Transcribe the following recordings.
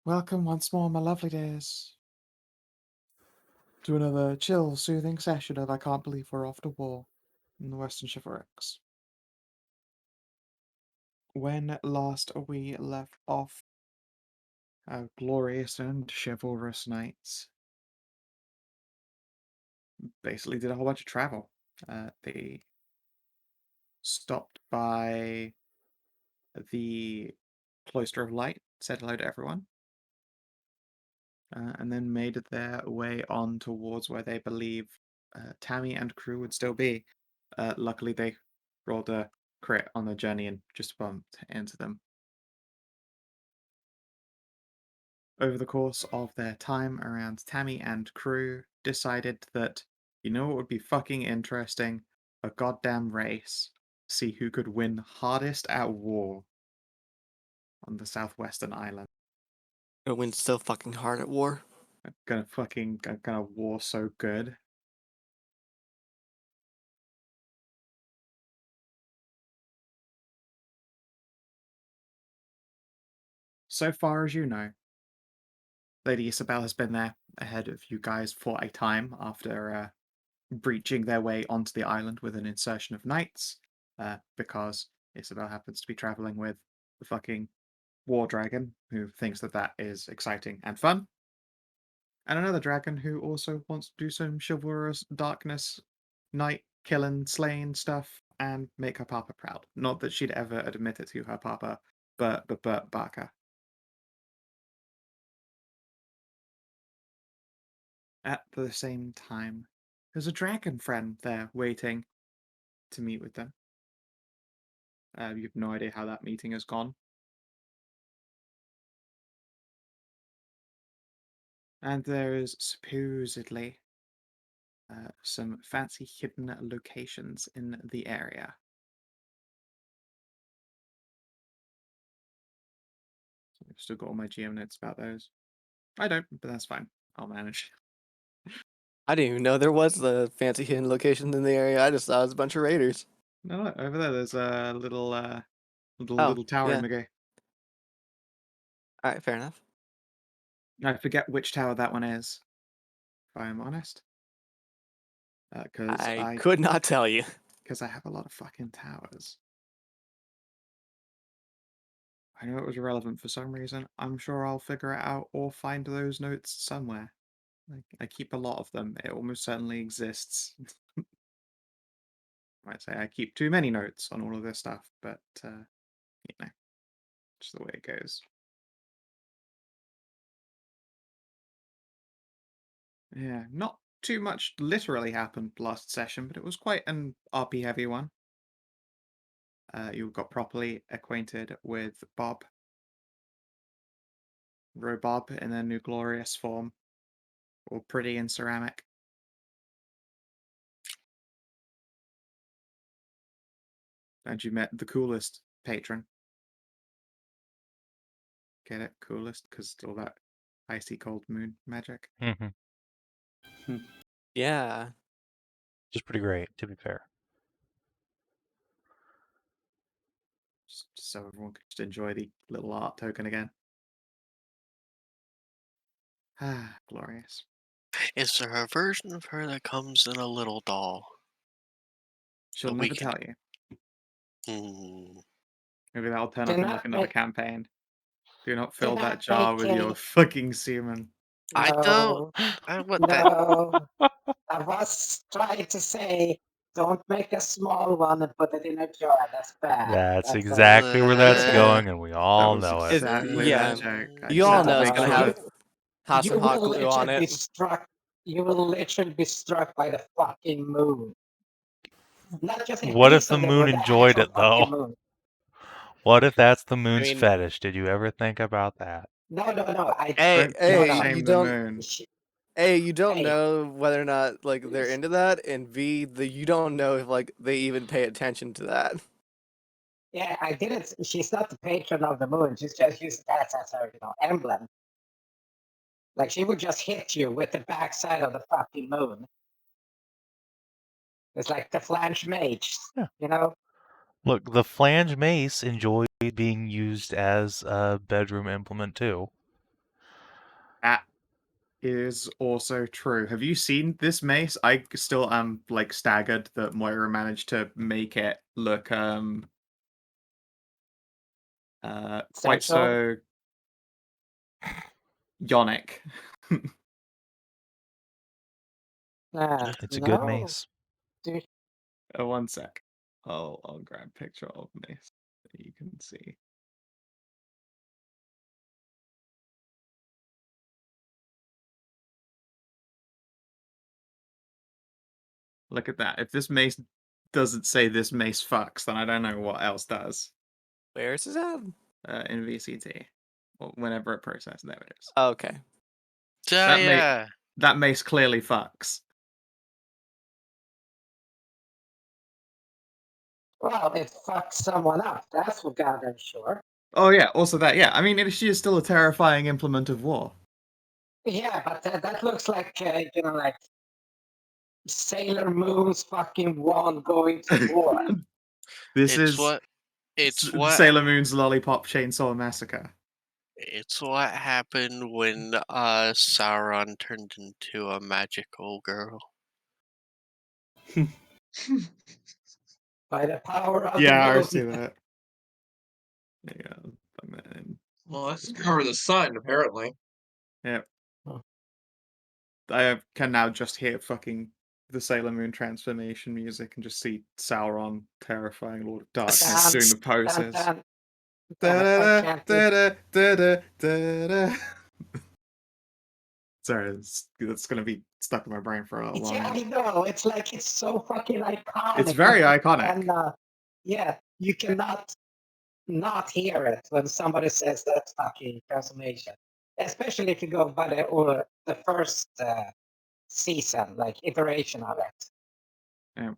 Welcome once more, my lovely dears, to another chill, soothing session of I Can't Believe We're Off to War in the Western Chivalrics. When last we left off, our glorious and chivalrous knights basically did a whole bunch of travel. They stopped by the Cloister of Light, said hello to everyone, and then made their way on towards where they believe Tammy and crew would still be. Luckily, they rolled a crit on the journey and just bumped into them. Over the course of their time around, Tammy and crew decided that, you know what would be fucking interesting? A goddamn race. See who could win hardest at war on the southwestern island. It wins so fucking hard at war. Gonna war so good. So far as you know, Lady Isabel has been there ahead of you guys for a time after breaching their way onto the island with an insertion of knights, because Isabel happens to be traveling with the fucking war dragon, who thinks that that is exciting and fun, and another dragon who also wants to do some chivalrous darkness, knight killing, slaying stuff, and make her papa proud. Not that she'd ever admit it to her papa, but Barker. At the same time, there's a dragon friend there waiting to meet with them. You have no idea how that meeting has gone. And there is supposedly some fancy hidden locations in the area. I've still got all my GM notes about those. I don't, but that's fine. I'll manage. I didn't even know there was the fancy hidden location in the area. I just thought it was a bunch of raiders. No, look, over there, there's a little, Oh, little tower yeah. McGee. Alright, fair enough. I forget which tower that one is, if I'm honest. Because I could not tell you. I have a lot of fucking towers. I know it was relevant for some reason. I'm sure I'll figure it out or find those notes somewhere. I keep a lot of them. It almost certainly exists. I might say I keep too many notes on all of this stuff, but you know, just the way it goes. Yeah, not too much literally happened last session, but it was quite an RP heavy one. You got properly acquainted with Bob, Robob in their new glorious form, or pretty in ceramic. And you met the coolest patron. Get it? Coolest? Because all that icy cold moon magic. Mm-hmm. Yeah. Just pretty great, to be fair. Just so everyone could just enjoy the little art token again. Ah, glorious. Is there a version of her that comes in a little doll? She'll But we never can- tell you. Hmm. Maybe that'll turn up Do in not like another make- campaign. Do not fill not that jar with make your a- fucking semen. I don't. No, What that? no. I was trying to say, don't make a small one and put it in a jar. That's bad. That's That's exactly where that's Uh, going, and we all That was know it. exactly yeah. the joke. I You just all had to know it's make gonna sure. have some hot glue on be it. struck. You will literally be struck by the fucking moon. Not just a What if piece the of moon the enjoyed actual it, though? fucking moon. What if that's the moon's mean- fetish? Did you ever think about that? No. Hey, Don't kink hey, shame you the don't. moon. A, you don't Hey. know whether or not like they're into that, and B, you don't know if like they even pay attention to that. Yeah, I didn't. She's not the patron of the moon. She's just used that as her, emblem. Like she would just hit you with the backside of the fucking moon. It's like the flange mage, Yeah. Look, the flange mace enjoyed being used as a bedroom implement too. That is also true. Have you seen this mace? I still am like staggered that Moira managed to make it look quite Central? so yonic. It's a good No. mace. Dude, One sec. I'll grab a picture of mace that you can see. Look at that. If this mace doesn't say this mace fucks, then I don't know what else does. Where is this at? In VCT. Or whenever it processes. There it is. Oh, okay. Yeah. That mace clearly fucks. well, it fucks someone up. That's for goddamn sure. Oh yeah, also that, yeah. I mean, she is still a terrifying implement of war. Yeah, but that looks like, like Sailor Moon's fucking wand going to war. This It's is what it's what Sailor Moon's Lollipop Chainsaw Massacre. it's what happened when Sauron turned into a magical girl. By the power of Yeah, I the see moon. that. Yeah, man. Well, that's the cover of the sun, apparently. Yep. Huh. I can now just hear fucking the Sailor Moon transformation music and just see Sauron, terrifying Lord of Darkness, Dun, doing the dun, poses. dun. Da-da-da, I can't do- da-da, da-da. Sorry, that's gonna be stuck in my brain for a long Yeah, time. I know. It's like it's so fucking iconic. It's very that you iconic. can, yeah, you cannot not hear it when somebody says that fucking transformation. Especially if you go by the first season, like iteration of it. Yeah.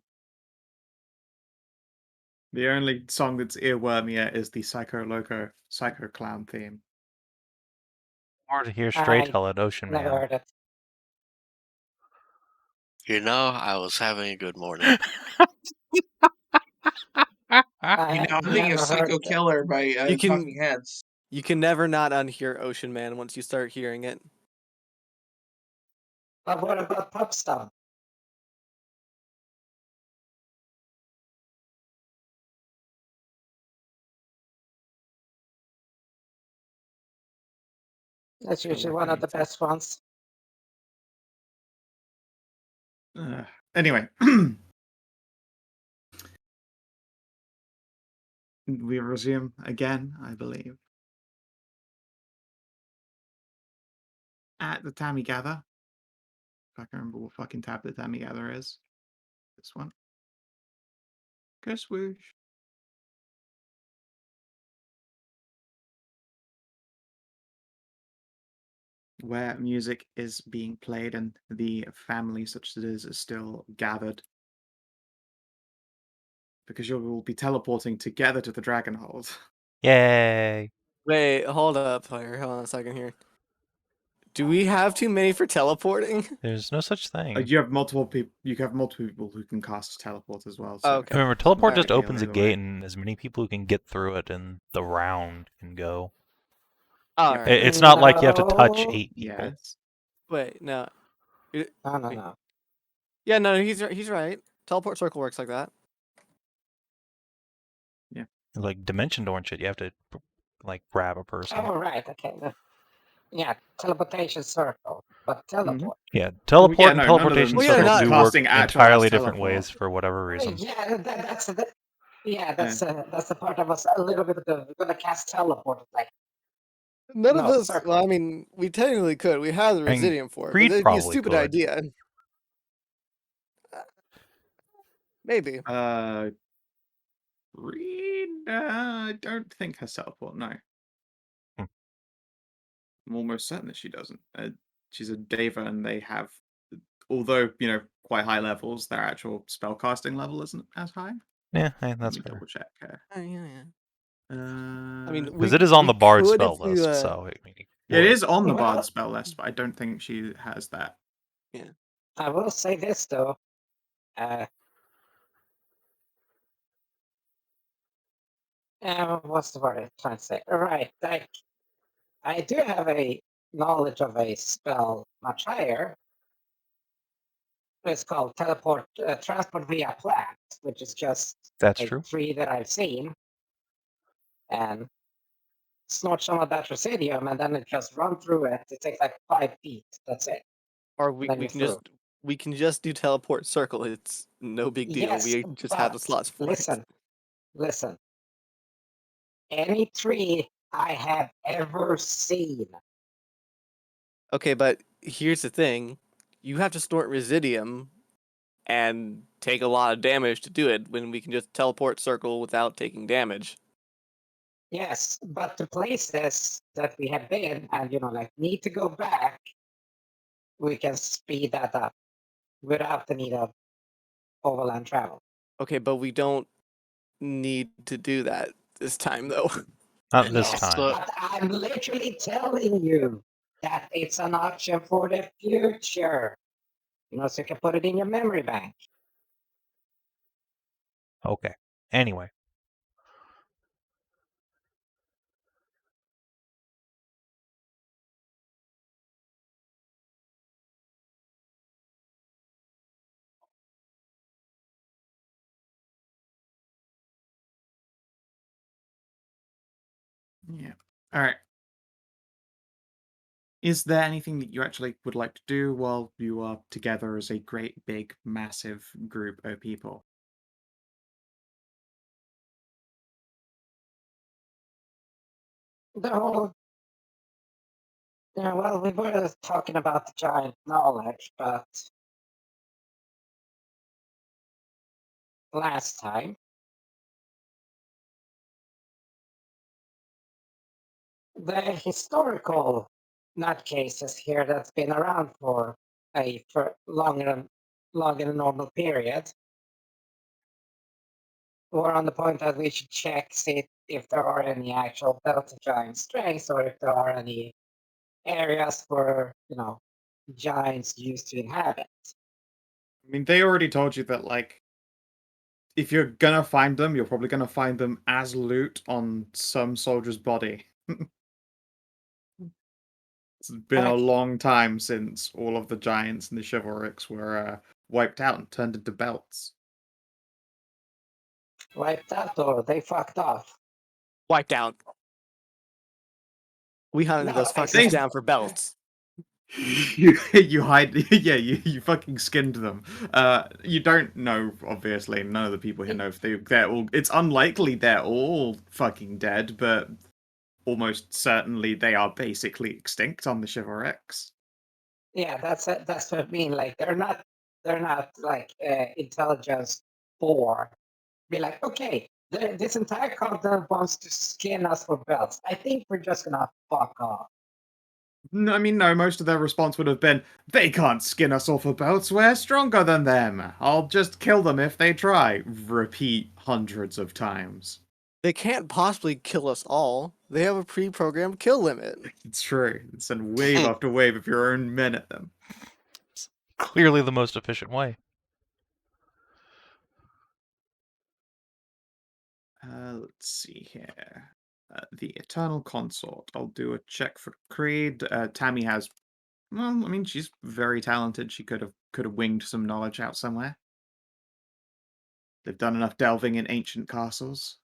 The only song that's earwormier is the Psycho Clown theme. Or to hear Stray I tell it, Ocean never Man. heard it. You know, I was having a good morning. I I'm have thinking of never Psycho heard it. Killer by You can- Talking Heads. You can never not unhear Ocean Man once you start hearing it. But what about Popstone? That's Feel usually like one I of the need to- best ones. Anyway, we resume again, I believe, at the Tammy Gather. If I can remember what fucking tab the Tammy Gather is. This one. Go swoosh. Where music is being played and the family, such as it is still gathered. Because you will be teleporting together to the Dragonhold. Yay! Wait, hold up, Fire. Hold on a second here. Do we have too many for teleporting? There's no such thing. You have multiple people. You have multiple people who can cast teleport as well. So Okay. Remember, teleport Not just ideal opens a either gate, way. and as many people who can get through it in the round can go. All Yep. right. It's not like you have to touch No. 8 people. Yes. Wait, no. No. Yeah, no, he's right. Teleport circle works like that. Like Dimension Door and shit, you have to like grab a person. Oh, right. Okay. Yeah, teleportation circle, but teleport. Yeah, teleport and none of teleportation them Well, yeah, circles not do work casting actual entirely ass different teleport. ways for whatever reason. Yeah, that's the part I was a little bit gonna cast teleport. Like, None of No, us. circle. Well, I mean, we technically could. We have the I mean, Residium for it, Creed but it'd be a probably stupid could. idea. Maybe. Reed, I don't think has teleport. No. Hmm. I'm almost certain that she doesn't. She's a Deva, and they have, although quite high levels, their actual spellcasting level isn't as high. Yeah, Let that's me fair. double check. Yeah. I I mean, Because it is on we the Bard could spell if we, list, so I mean, yeah, it would. is on the Well- Bard spell list, but I don't think she has that. I will say this though. What's the word I'm trying to say? All right, like I do have a knowledge of a spell much higher. It's called transport via plant, which is just That's a true. tree that I've seen, and snort some of that residium, and then it just run through it. It takes like 5 feet. That's it. Or And then we you're can through. just do teleport circle. It's no big deal. Yes, We just have the but slots for it. listen. Any tree I have ever seen. Okay, but here's the thing: you have to snort residium and take a lot of damage to do it. When we can just teleport circle without taking damage. Yes, but the places that we have been and like need to go back, we can speed that up without the need of overland travel. Okay, but we don't need to do that this time, though. Not And this Yes, time. also- but I'm literally telling you that it's an option for the future. So you can put it in your memory bank. Okay. Anyway. Yeah. All right. Is there anything that you actually would like to do while you are together as a great, big, massive group of people? The whole, well, we were talking about the giant knowledge, but last time, the historical nutcases here that's been around for longer than normal period were on the point that we should check, see if there are any actual Delta giant strengths or if there are any areas where giants used to inhabit. I mean, they already told you that, like, if you're gonna find them, you're probably gonna find them as loot on some soldier's body. It's been a Right. long time since all of the giants and the chivalrics were wiped out and turned into belts. Wiped out or they fucked off. Wiped out. We hunted No, those I fuckers said- down for belts. you hide, yeah, you fucking skinned them. You don't know, obviously. None of the people here know if they're all. It's unlikely they're all fucking dead, but almost certainly they are basically extinct on the chivalrics. Yeah, that's it. That's what I mean. Like they're not like intelligence 4. Be like, okay, this entire continent wants to skin us for belts. I think we're just gonna fuck off. No, I mean, no, most of their response would have been, they can't skin us off of belts, we're stronger than them. I'll just kill them if they try. Repeat hundreds of times. They can't possibly kill us all. They have a pre-programmed kill limit. It's true. Send wave after wave of your own men at them. Clearly the most efficient way. Let's see here. The Eternal Consort. I'll do a check for Creed. Tammy has, well, I mean, she's very talented. She could have winged some knowledge out somewhere. They've done enough delving in ancient castles.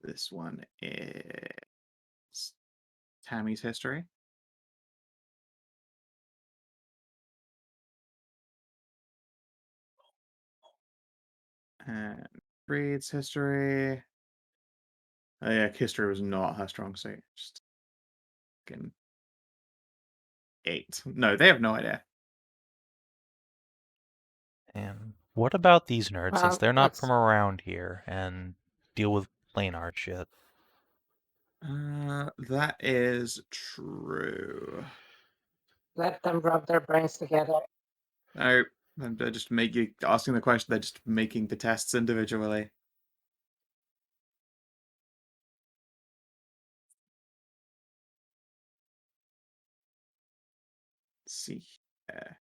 This one is Tammy's history. And Creed's history. Oh yeah, history was not her strong suit. Just fucking 8. No, they have no idea. And what about these nerds, since Well, they're not let's- from around here and deal with plain art shit? That is true. Let them rub their brains together. No, they're just asking the question. They're just making the tests individually. Let's see here.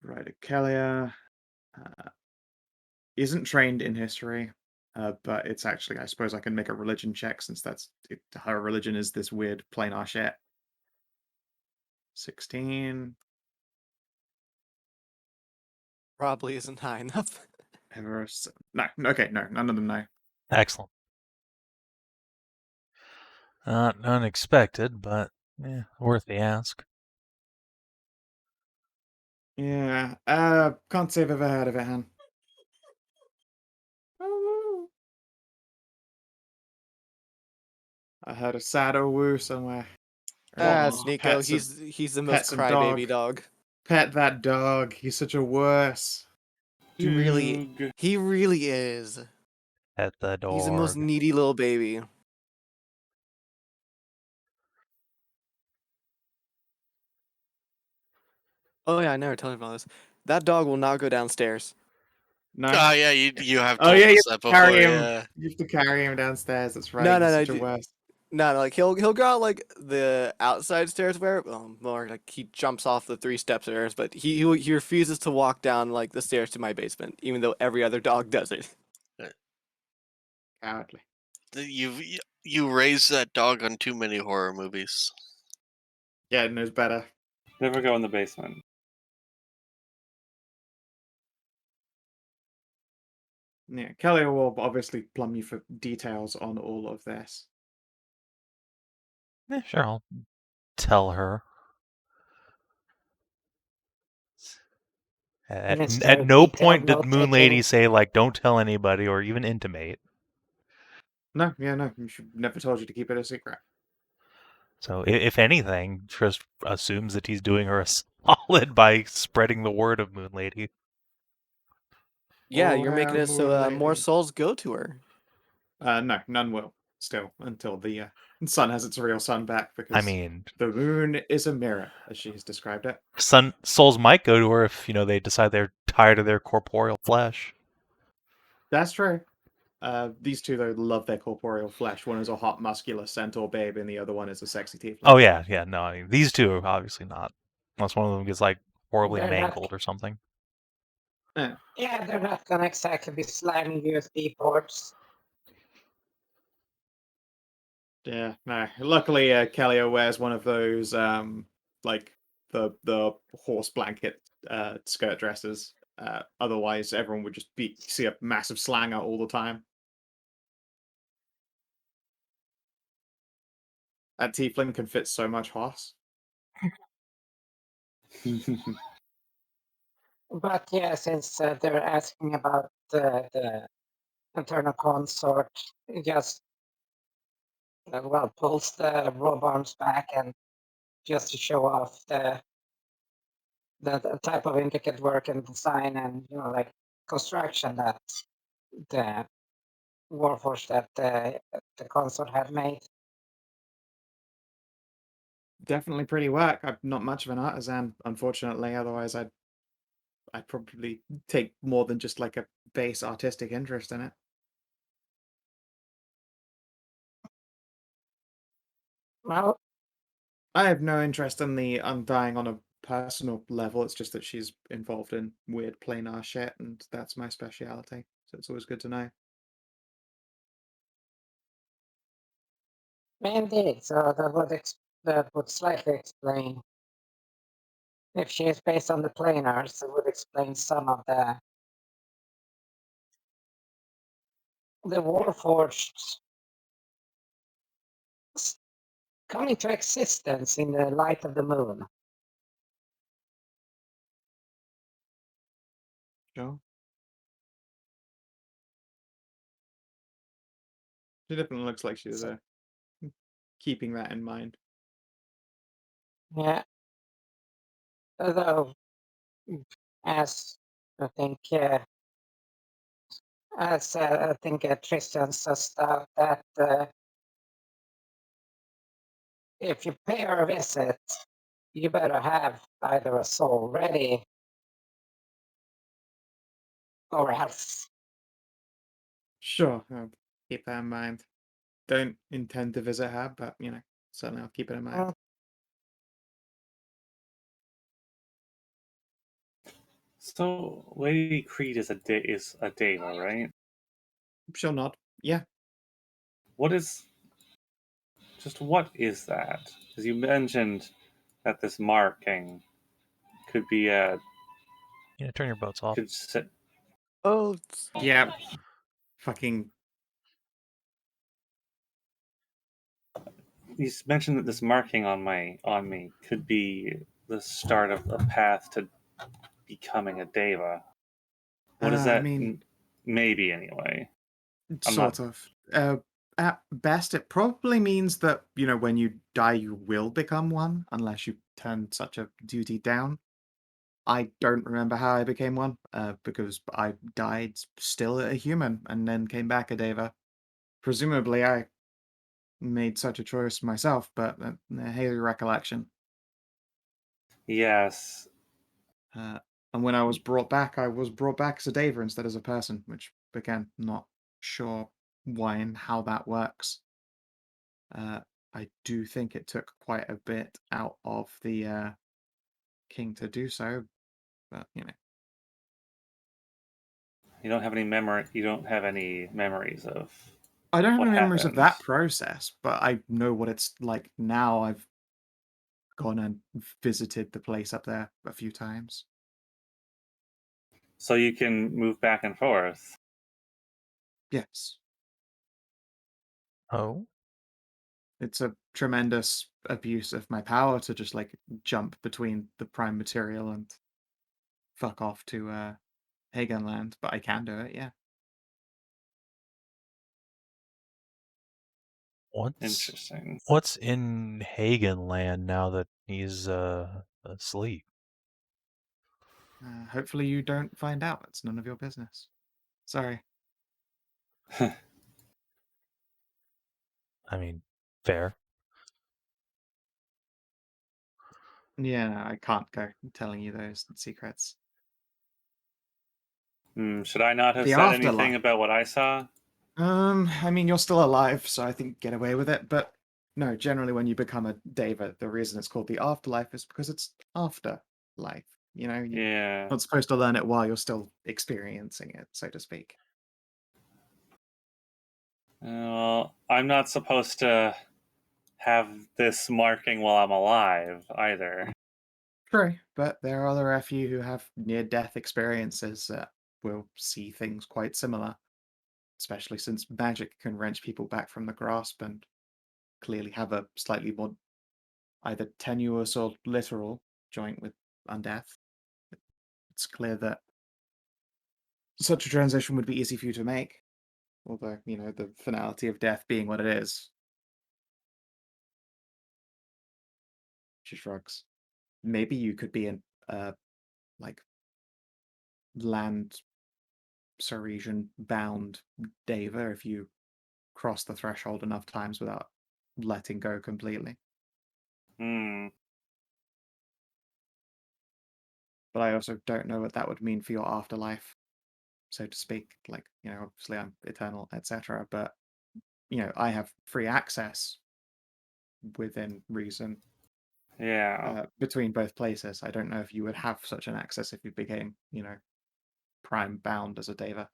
Ryder Kellia isn't trained in history, but it's actually, I suppose I can make a religion check since her religion is this weird planar shit. 16. Probably isn't high enough. No, okay, no, none of them know. Excellent. Not unexpected, but worth the ask. Yeah, can't say I've ever heard of it, Han. I heard a Saddle Woo somewhere. Aw, Nico. Pet He's the most some crybaby dog. Pet that dog. He's such a wuss. He really is. At the door. He's the most needy little baby. Oh yeah, I never told you about this. That dog will not go downstairs. No. Oh yeah, you have Oh told yeah, you us that before. carry him. Yeah. You have to carry him downstairs. That's right. No, He's no, such a wuss. No, like he'll go out like the outside stairs where more like he jumps off the 3 step stairs, but he refuses to walk down like the stairs to my basement, even though every other dog does it. Cowardly. You raised that dog on too many horror movies. Yeah, it knows better. Never go in the basement. Yeah, Kelly will obviously plumb you for details on all of this. Yeah, sure, I'll tell her. At Mr. no Detailed point did Moon Lady note-taking. say, like, don't tell anybody or even intimate. No, she never told you to keep it a secret. So, if anything, Trish assumes that he's doing her a solid by spreading the word of Moon Lady. Yeah, Oh, you're making hail it so Moon more Lady. souls go to her. No, none will. Still, until the sun has its real sun back, because I mean, the moon is a mirror, as she has described it. souls might go to her if, they decide they're tired of their corporeal flesh. That's true. These two, though, love their corporeal flesh. One is a hot, muscular centaur babe, and the other one is a sexy tiefling. Oh, yeah, no, I mean, these two are obviously not. Unless one of them gets, like, horribly They're not- mangled or something. Yeah, they're not gonna exactly be slamming USB ports. Yeah, no. Luckily, Kellio wears one of those, like the horse blanket skirt dresses. Otherwise, everyone would just see a massive slanger all the time. That tiefling can fit so much horse. But yeah, since they're asking about the internal consort, just pulls the robe arms back and just to show off the type of intricate work and design and like construction that the warforged that the consort had made. Definitely pretty work. I'm not much of an artisan, unfortunately. Otherwise, I'd probably take more than just like a base artistic interest in it. Well, I have no interest in the undying on a personal level. It's just that she's involved in weird planar shit, and that's my speciality. So it's always good to know. indeed. So that would slightly explain. If she is based on the planars, it would explain some of the warforged coming to existence in the light of the moon. Sure. She definitely looks like she's keeping that in mind. Yeah. Although, as I think, Tristan says that if you pay her a visit, you better have either a soul ready or else. Sure, I'll keep that in mind. Don't intend to visit her, but certainly I'll keep it in mind. So, Lady Creed is a deva, right? She'll nod. Yeah. What is that? Because you mentioned that this marking could be a Turn your boats off. could sit. Oh, Yeah. Fucking. You mentioned that this marking on me could be the start of a path to becoming a deva. What does I that mean, maybe anyway? I'm sort of. At best, it probably means that, when you die, you will become one, unless you turn such a duty down. I don't remember how I became one, because I died still a human and then came back a deva. Presumably, I made such a choice myself, but a hazy recollection. Yes. And when I was brought back as a deva instead as a person, which, again, not sure why and how that works. I do think it took quite a bit out of the king to do so, but You don't have any memory. You don't have any memories of I don't have what any memories of happened. that process, but I know what it's like now. I've gone and visited the place up there a few times. So you can move back and forth. Yes. Oh, It's a tremendous abuse of my power to just jump between the prime material and fuck off to Hagenland, but I can do it, yeah. Interesting. what's in Hagen land now that he's asleep? Hopefully you don't find out. It's none of your business. Sorry. I mean, fair. Yeah, no, I can't go telling you those secrets. Should I not have The said anything afterlife. about what I saw? I mean, you're still alive, so I think get away with it. But no, generally when you become a deva, the reason it's called the afterlife is because it's after life. You're Yeah. not supposed to learn it while you're still experiencing it, so to speak. Well, I'm not supposed to have this marking while I'm alive either. True, but there are a few who have near-death experiences that will see things quite similar, especially since magic can wrench people back from the grasp and clearly have a slightly more either tenuous or literal joint with undeath. It's clear that such a transition would be easy for you to make, although, the finality of death being what it is. She shrugs. Maybe you could be an, land Saresian bound Deva if you cross the threshold enough times without letting go completely. Hmm. But I also don't know what that would mean for your afterlife, so to speak. Obviously I'm eternal, etc. But, I have free access within reason Yeah. between both places. I don't know if you would have such an access if you became, prime bound as a Deva.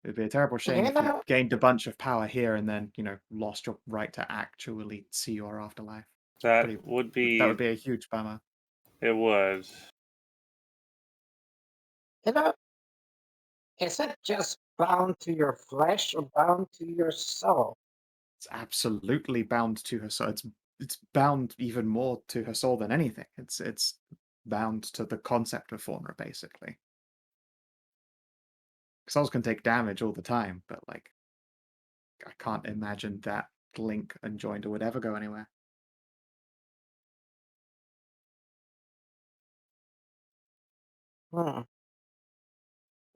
It'd be a terrible shame if you gained a bunch of power here and then, lost your right to actually see your afterlife. That That would would be. be a huge bummer. It would. Is it just bound to your flesh or bound to your soul? It's absolutely bound to her soul. It's bound even more to her soul than anything. It's bound to the concept of Faunra, basically. Souls can take damage all the time, but I can't imagine that link and joinder would ever go anywhere. Hmm.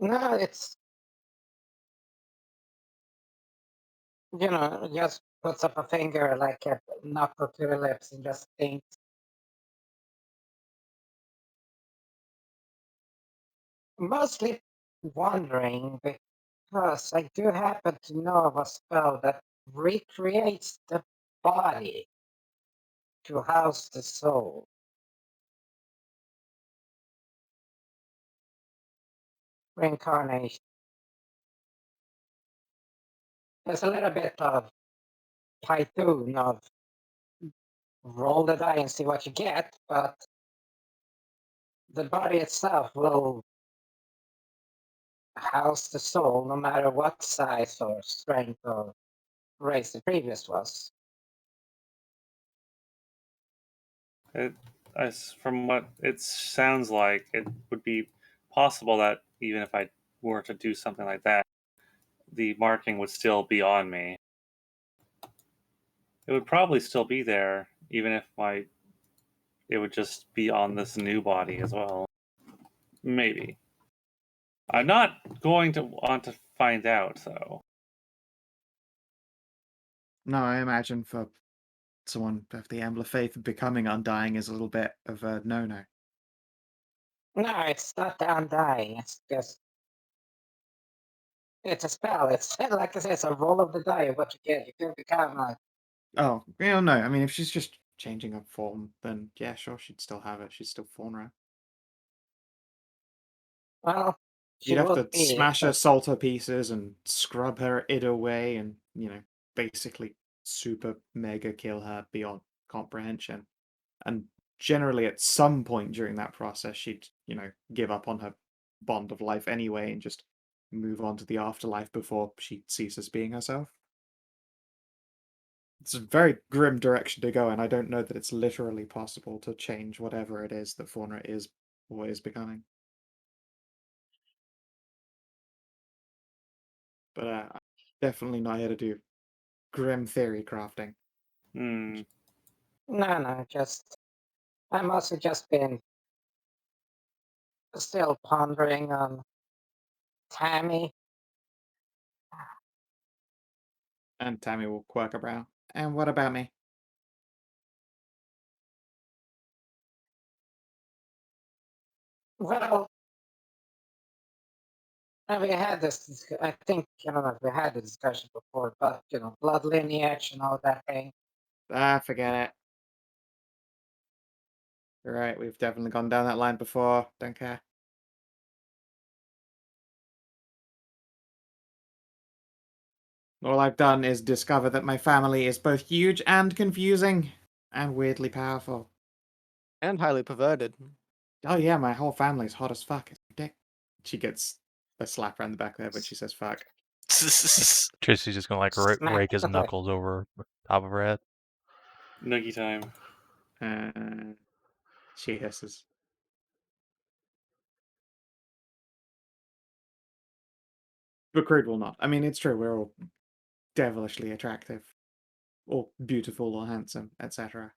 No, it's just puts up a finger like a knuckle to her lips and just thinks. Mostly wondering because I do happen to know of a spell that recreates the body to house the soul. Reincarnation. There's a little bit of Python of roll the die and see what you get, but the body itself will house the soul no matter what size or strength or race the previous was. From what it sounds like, it would be possible that even if I were to do something like that, the marking would still be on me. It would probably still be there, even if it would just be on this new body as well. Maybe. I'm not going to want to find out, though. No, I imagine for someone of the Emblem Faith, becoming Undying is a little bit of a no-no. No, it's not the undying. It's just it's a spell. It's like I said, it's a roll of the die of what you get. You can become like Oh, no. I mean, if she's just changing her form, then yeah, sure, she'd still have it. She's still Faunra. well, she You'd have would to be. smash her But soul to pieces and scrub her id away and, basically super mega kill her beyond comprehension. And generally at some point during that process, she'd, give up on her bond of life anyway and just move on to the afterlife before she ceases being herself. It's a very grim direction to go, and I don't know that it's literally possible to change whatever it is that Faunra is or is becoming. But I'm definitely not here to do grim theory crafting. Hmm. no, just I'm also just been still pondering on Tammy. And Tammy will quirk a brow. And what about me? Well, we had this. I think I don't know if we had the discussion before, but blood lineage and all that thing. Forget it. You're right, we've definitely gone down that line before. Don't care. All I've done is discover that my family is both huge and confusing, and weirdly powerful. And highly perverted. Oh yeah, my whole family's hot as fuck. It's ridiculous. She gets a slap around the back there, but she says fuck. Tracy's just gonna rake his knuckles over top of her head. Noogie time. She hisses. But Crude will not. I mean, it's true, we're all devilishly attractive, or beautiful, or handsome, etc.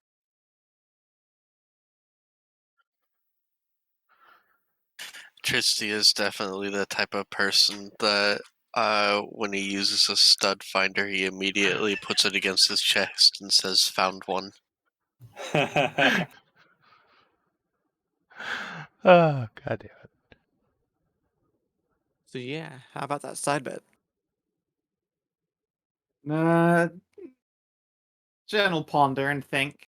Tristy is definitely the type of person that when he uses a stud finder, he immediately puts it against his chest and says, "Found one." Oh, god damn it. So yeah, how about that side bet? Journal ponder and think.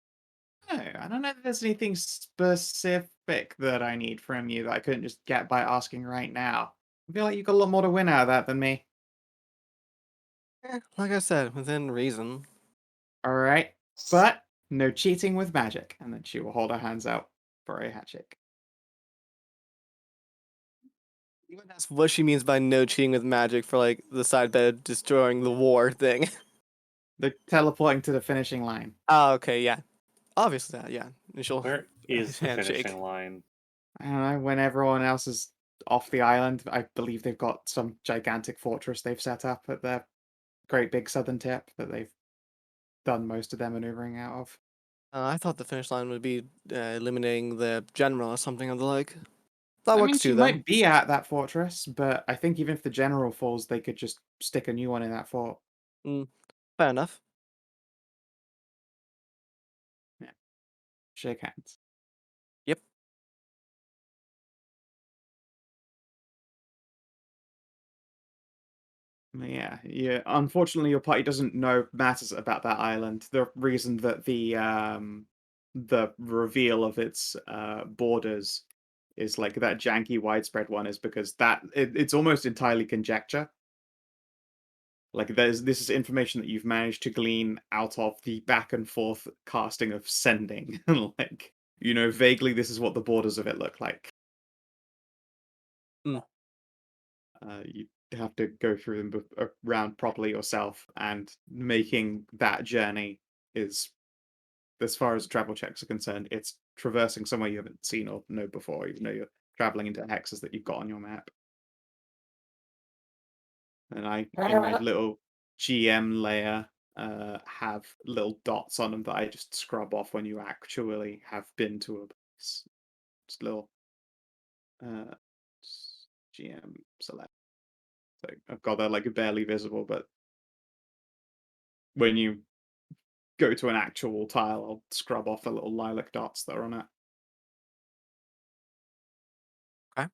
No, I don't know if there's anything specific that I need from you that I couldn't just get by asking right now. I feel like you've got a lot more to win out of that than me. Like I said, within reason. Alright, but no cheating with magic. And then she will hold her hands out for a hatchet. Even ask what she means by no cheating with magic for like the side bet destroying the war thing. They're teleporting to the finishing line. Oh, okay, yeah. Obviously, yeah. Initial Where is the handshake. finishing line? I don't know, when everyone else is off the island, I believe they've got some gigantic fortress they've set up at their great big southern tip that they've done most of their maneuvering out of. I thought the finish line would be eliminating the general or something of the like. That I works mean, she too, though. might be at that fortress, but I think even if the general falls, they could just stick a new one in that fort. Fair enough. Yeah. Shake hands. Yep. Yeah. Unfortunately, your party doesn't know matters about that island. The reason that the reveal of its borders is like that janky widespread one is because it's almost entirely conjecture. Like this is information that you've managed to glean out of the back and forth casting of sending. Like, vaguely this is what the borders of it look like. Mm. You have to go through them around properly yourself, and making that journey is, as far as travel checks are concerned, it's traversing somewhere you haven't seen or know before, even though you're traveling into hexes that you've got on your map. And I, in my little GM layer, have little dots on them that I just scrub off when you actually have been to a place. Just little GM select. So I've got that like barely visible, but when you go to an actual tile, I'll scrub off the little lilac dots that are on it. Okay.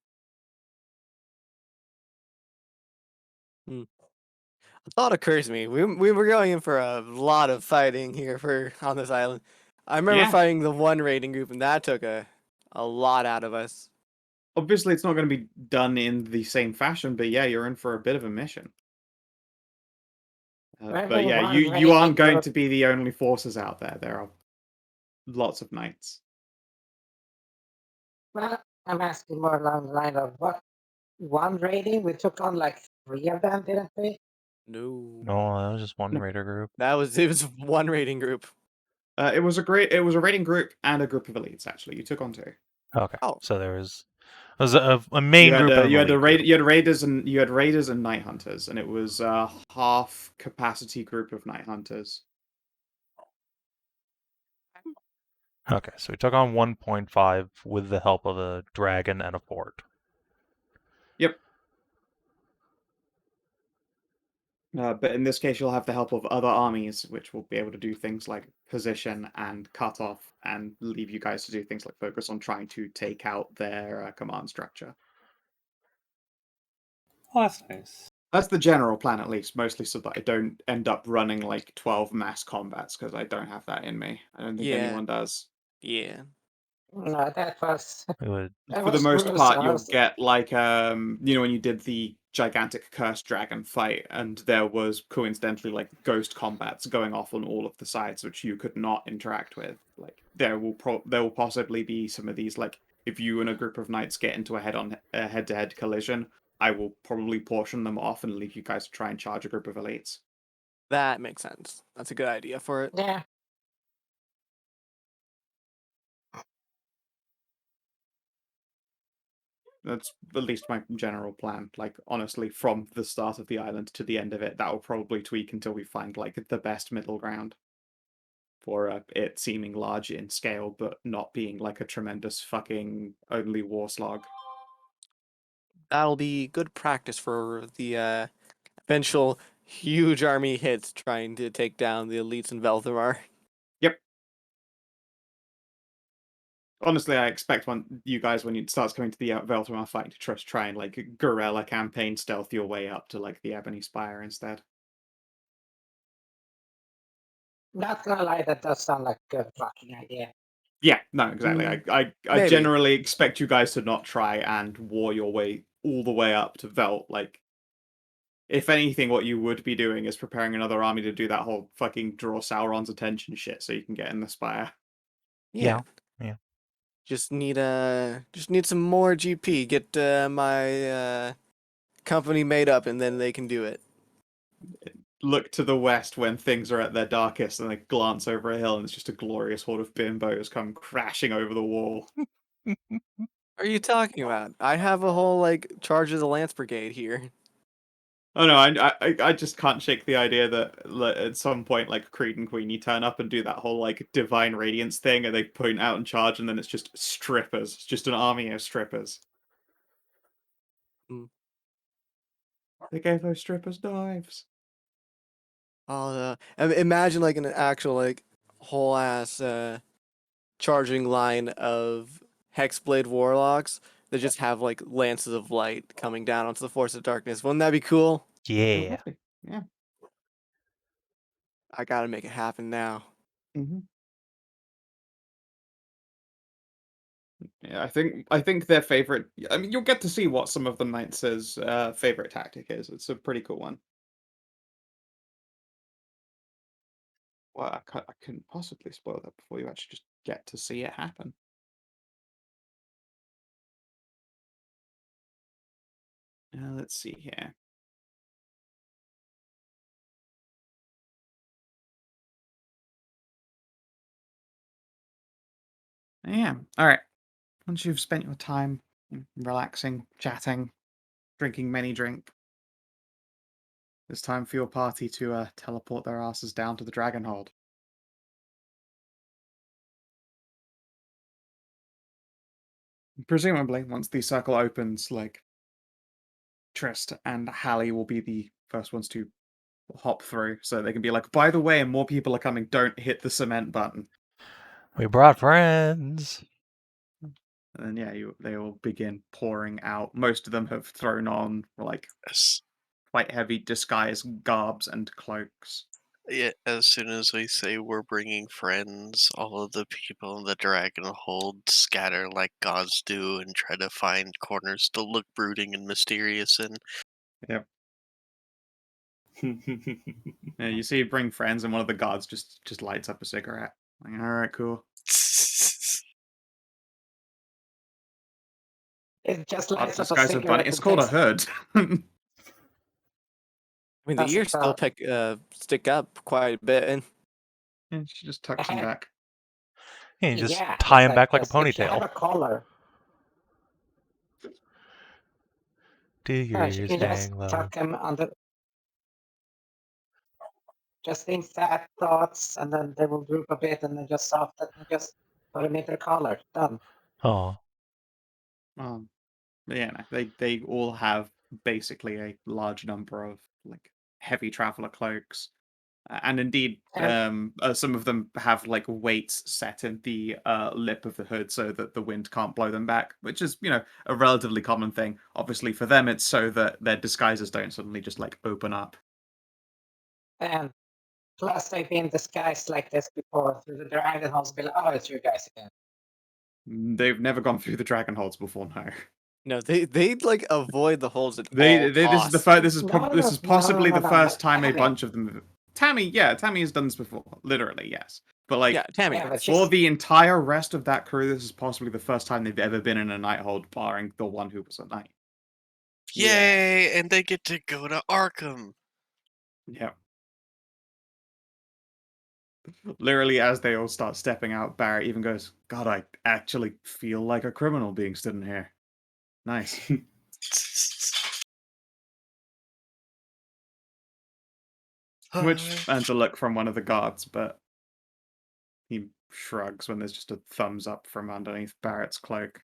A thought occurs to me. We were going in for a lot of fighting here on this island. I remember Yeah. fighting the one raiding group, and that took a lot out of us. Obviously, it's not going to be done in the same fashion, but yeah, you're in for a bit of a mission. But yeah, you aren't going to be the only forces out there. There are lots of knights. Well, I'm asking more along the line of what one raiding? We took on like 3 of them, didn't we? No, No, that was just one raider group. it was one raiding group. It was a raiding group and a group of elites. Actually, you took on 2. Okay, Oh. so there was a main group and you an elite group. you had raiders and night hunters, and it was a half capacity group of night hunters. Okay, so we took on 1.5 with the help of a dragon and a fort. Yep. But in this case, you'll have the help of other armies, which will be able to do things like position and cut off, and leave you guys to do things like focus on trying to take out their command structure. Oh, that's nice. That's the general plan, at least, mostly so that I don't end up running like 12 mass combats, because I don't have that in me. I don't think anyone does. Yeah. No, that was. We would For the most part, you'll get like when you did the gigantic cursed dragon fight, and there was coincidentally like ghost combats going off on all of the sides, which you could not interact with. Like there will possibly be some of these, like if you and a group of knights get into a head-to-head collision, I will probably portion them off and leave you guys to try and charge a group of elites. That makes sense. That's a good idea for it. Yeah. That's at least my general plan. Like, honestly, from the start of the island to the end of it, that will probably tweak until we find, like, the best middle ground for it seeming large in scale, but not being, like, a tremendous fucking only war slog. That'll be good practice for the eventual huge army hits trying to take down the elites in Velthamar. Yep. Honestly, I expect when it starts coming to the Velthamar fight to try and, like, guerrilla campaign stealth your way up to, like, the Ebony Spire instead. Not gonna lie, that does sound like a good fucking idea. Yeah, no, exactly. I maybe. generally expect you guys to not try and war your way all the way up to Velt. Like, if anything, what you would be doing is preparing another army to do that whole fucking draw Sauron's attention shit so you can get in the Spire. Yeah. Just need some more GP. Get my company made up, and then they can do it. Look to the west when things are at their darkest, and they glance over a hill, and it's just a glorious horde of bimbos come crashing over the wall. What are you talking about? I have a whole like charge of the Lance Brigade here. Oh no, I just can't shake the idea that at some point, like, Creed and Queenie turn up and do that whole, like, Divine Radiance thing, and they point out and charge, and then it's just strippers. It's just an army of strippers. Mm. They gave those strippers knives. Oh, imagine like an actual like whole ass charging line of Hexblade Warlocks that just have like lances of light coming down onto the Force of Darkness. Wouldn't that be cool? Yeah. Yeah. I gotta make it happen now. Mm-hmm. Yeah, I think their favorite. I mean, you'll get to see what some of the Knights' favorite tactic is. It's a pretty cool one. Well, I couldn't possibly spoil that before you actually just get to see it happen. Let's see here. Yeah. All right. Once you've spent your time relaxing, chatting, drinking many drink, it's time for your party to teleport their asses down to the Dragonhold. Presumably, once the circle opens, like Trist and Hallie will be the first ones to hop through, so they can be like, by the way, more people are coming, don't hit the cement button. We brought friends. And then they will begin pouring out. Most of them have thrown on like Yes. quite heavy disguise garbs and cloaks. Yeah, as soon as we say we're bringing friends, all of the people in the Dragonhold scatter like gods do and try to find corners to look brooding and mysterious in. Yep. Yeah, you see, you bring friends, and one of the guards just lights up a cigarette. Like, all right, cool. It just lights up a Disguise of bunny. cigarette. It's and called a takes- hood. I mean, the That's ears still about- stick up quite a bit. And And she just tucks them back. Yeah, you just Yeah, tie it's him back like a just- if you have ponytail. a collar, Do your you ears can just hang low? tuck them under. Just think sad thoughts, and then they will droop a bit, and then just soften, and just put them in their collar. Done. Oh, But yeah, no, they all have basically a large number of like heavy traveler cloaks. And indeed, some of them have like weights set in the lip of the hood so that the wind can't blow them back, which is, a relatively common thing. Obviously, for them, it's so that their disguises don't suddenly just like open up. And plus, they've been disguised like this before through the Dragonholds. Be like, oh, it's you guys again. They've never gone through the Dragonholds before, no. no, they'd like avoid the holes at all This is the costs. first. This is No, this is no, possibly no, the no, first no, time a Tammy. bunch of them. Tammy has done this before, literally, yes. But like Yeah, Tammy. Yeah, but for she's- the entire rest of that crew, this is possibly the first time they've ever been in a Nighthold, barring the one who was a knight. Yay! And they get to go to Arkham. Yeah. Literally, as they all start stepping out, Barrett even goes, "God, I actually feel like a criminal being stood in here." Nice. Which earns a look from one of the guards, but he shrugs when there's just a thumbs up from underneath Barrett's cloak.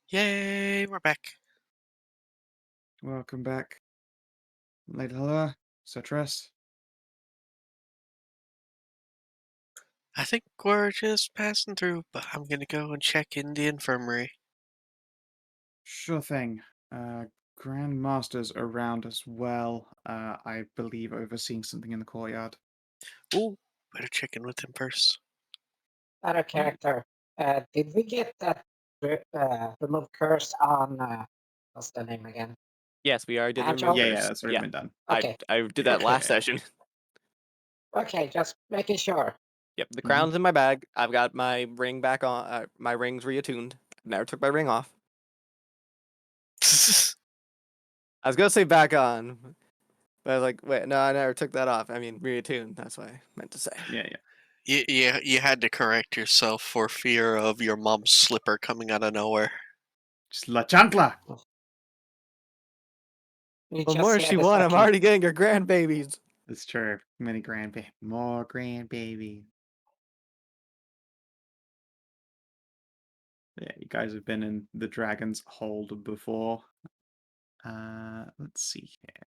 Yay, we're back. Welcome back, Lady Halua, Sorceress. I think we're just passing through, but I'm gonna go and check in the infirmary. Sure thing. Grand Master's around as well. I believe overseeing something in the courtyard. Ooh, better check in with him first. Other character. Did we get that remove curse on? What's the name again? Yes, we already did the Agile? Yeah, removers. that's already been done. Okay. I did that last Okay. session. Okay, just making sure. Yep, the crown's in my bag. I've got my ring back on. My ring's reattuned. Never took my ring off. I was gonna say back on, but I was like, wait, no, I never took that off. I mean, reattuned. That's what I meant to say. Yeah. You had to correct yourself for fear of your mom's slipper coming out of nowhere. Just La Chancla! You Well, just more said she the won. I'm fucking- already getting her grandbabies. It's true. More grandbaby. Yeah, you guys have been in the Dragon's Hold before. Let's see here.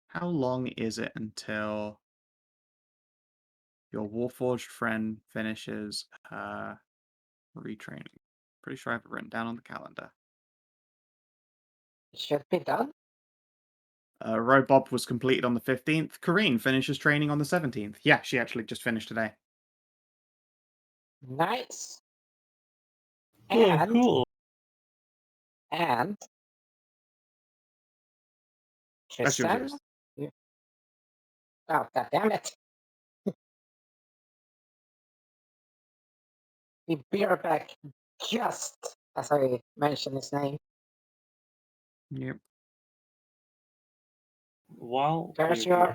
How long is it until your Warforged friend finishes retraining? Pretty sure I have it written down on the calendar. It should be done. Robob was completed on the 15th. Kareen finishes training on the 17th. Yeah, she actually just finished today. Nice. Oh, And cool. That's Tristan, yours. Oh, god damn it. The beer back just as I mentioned his name. Yep. While There's we're your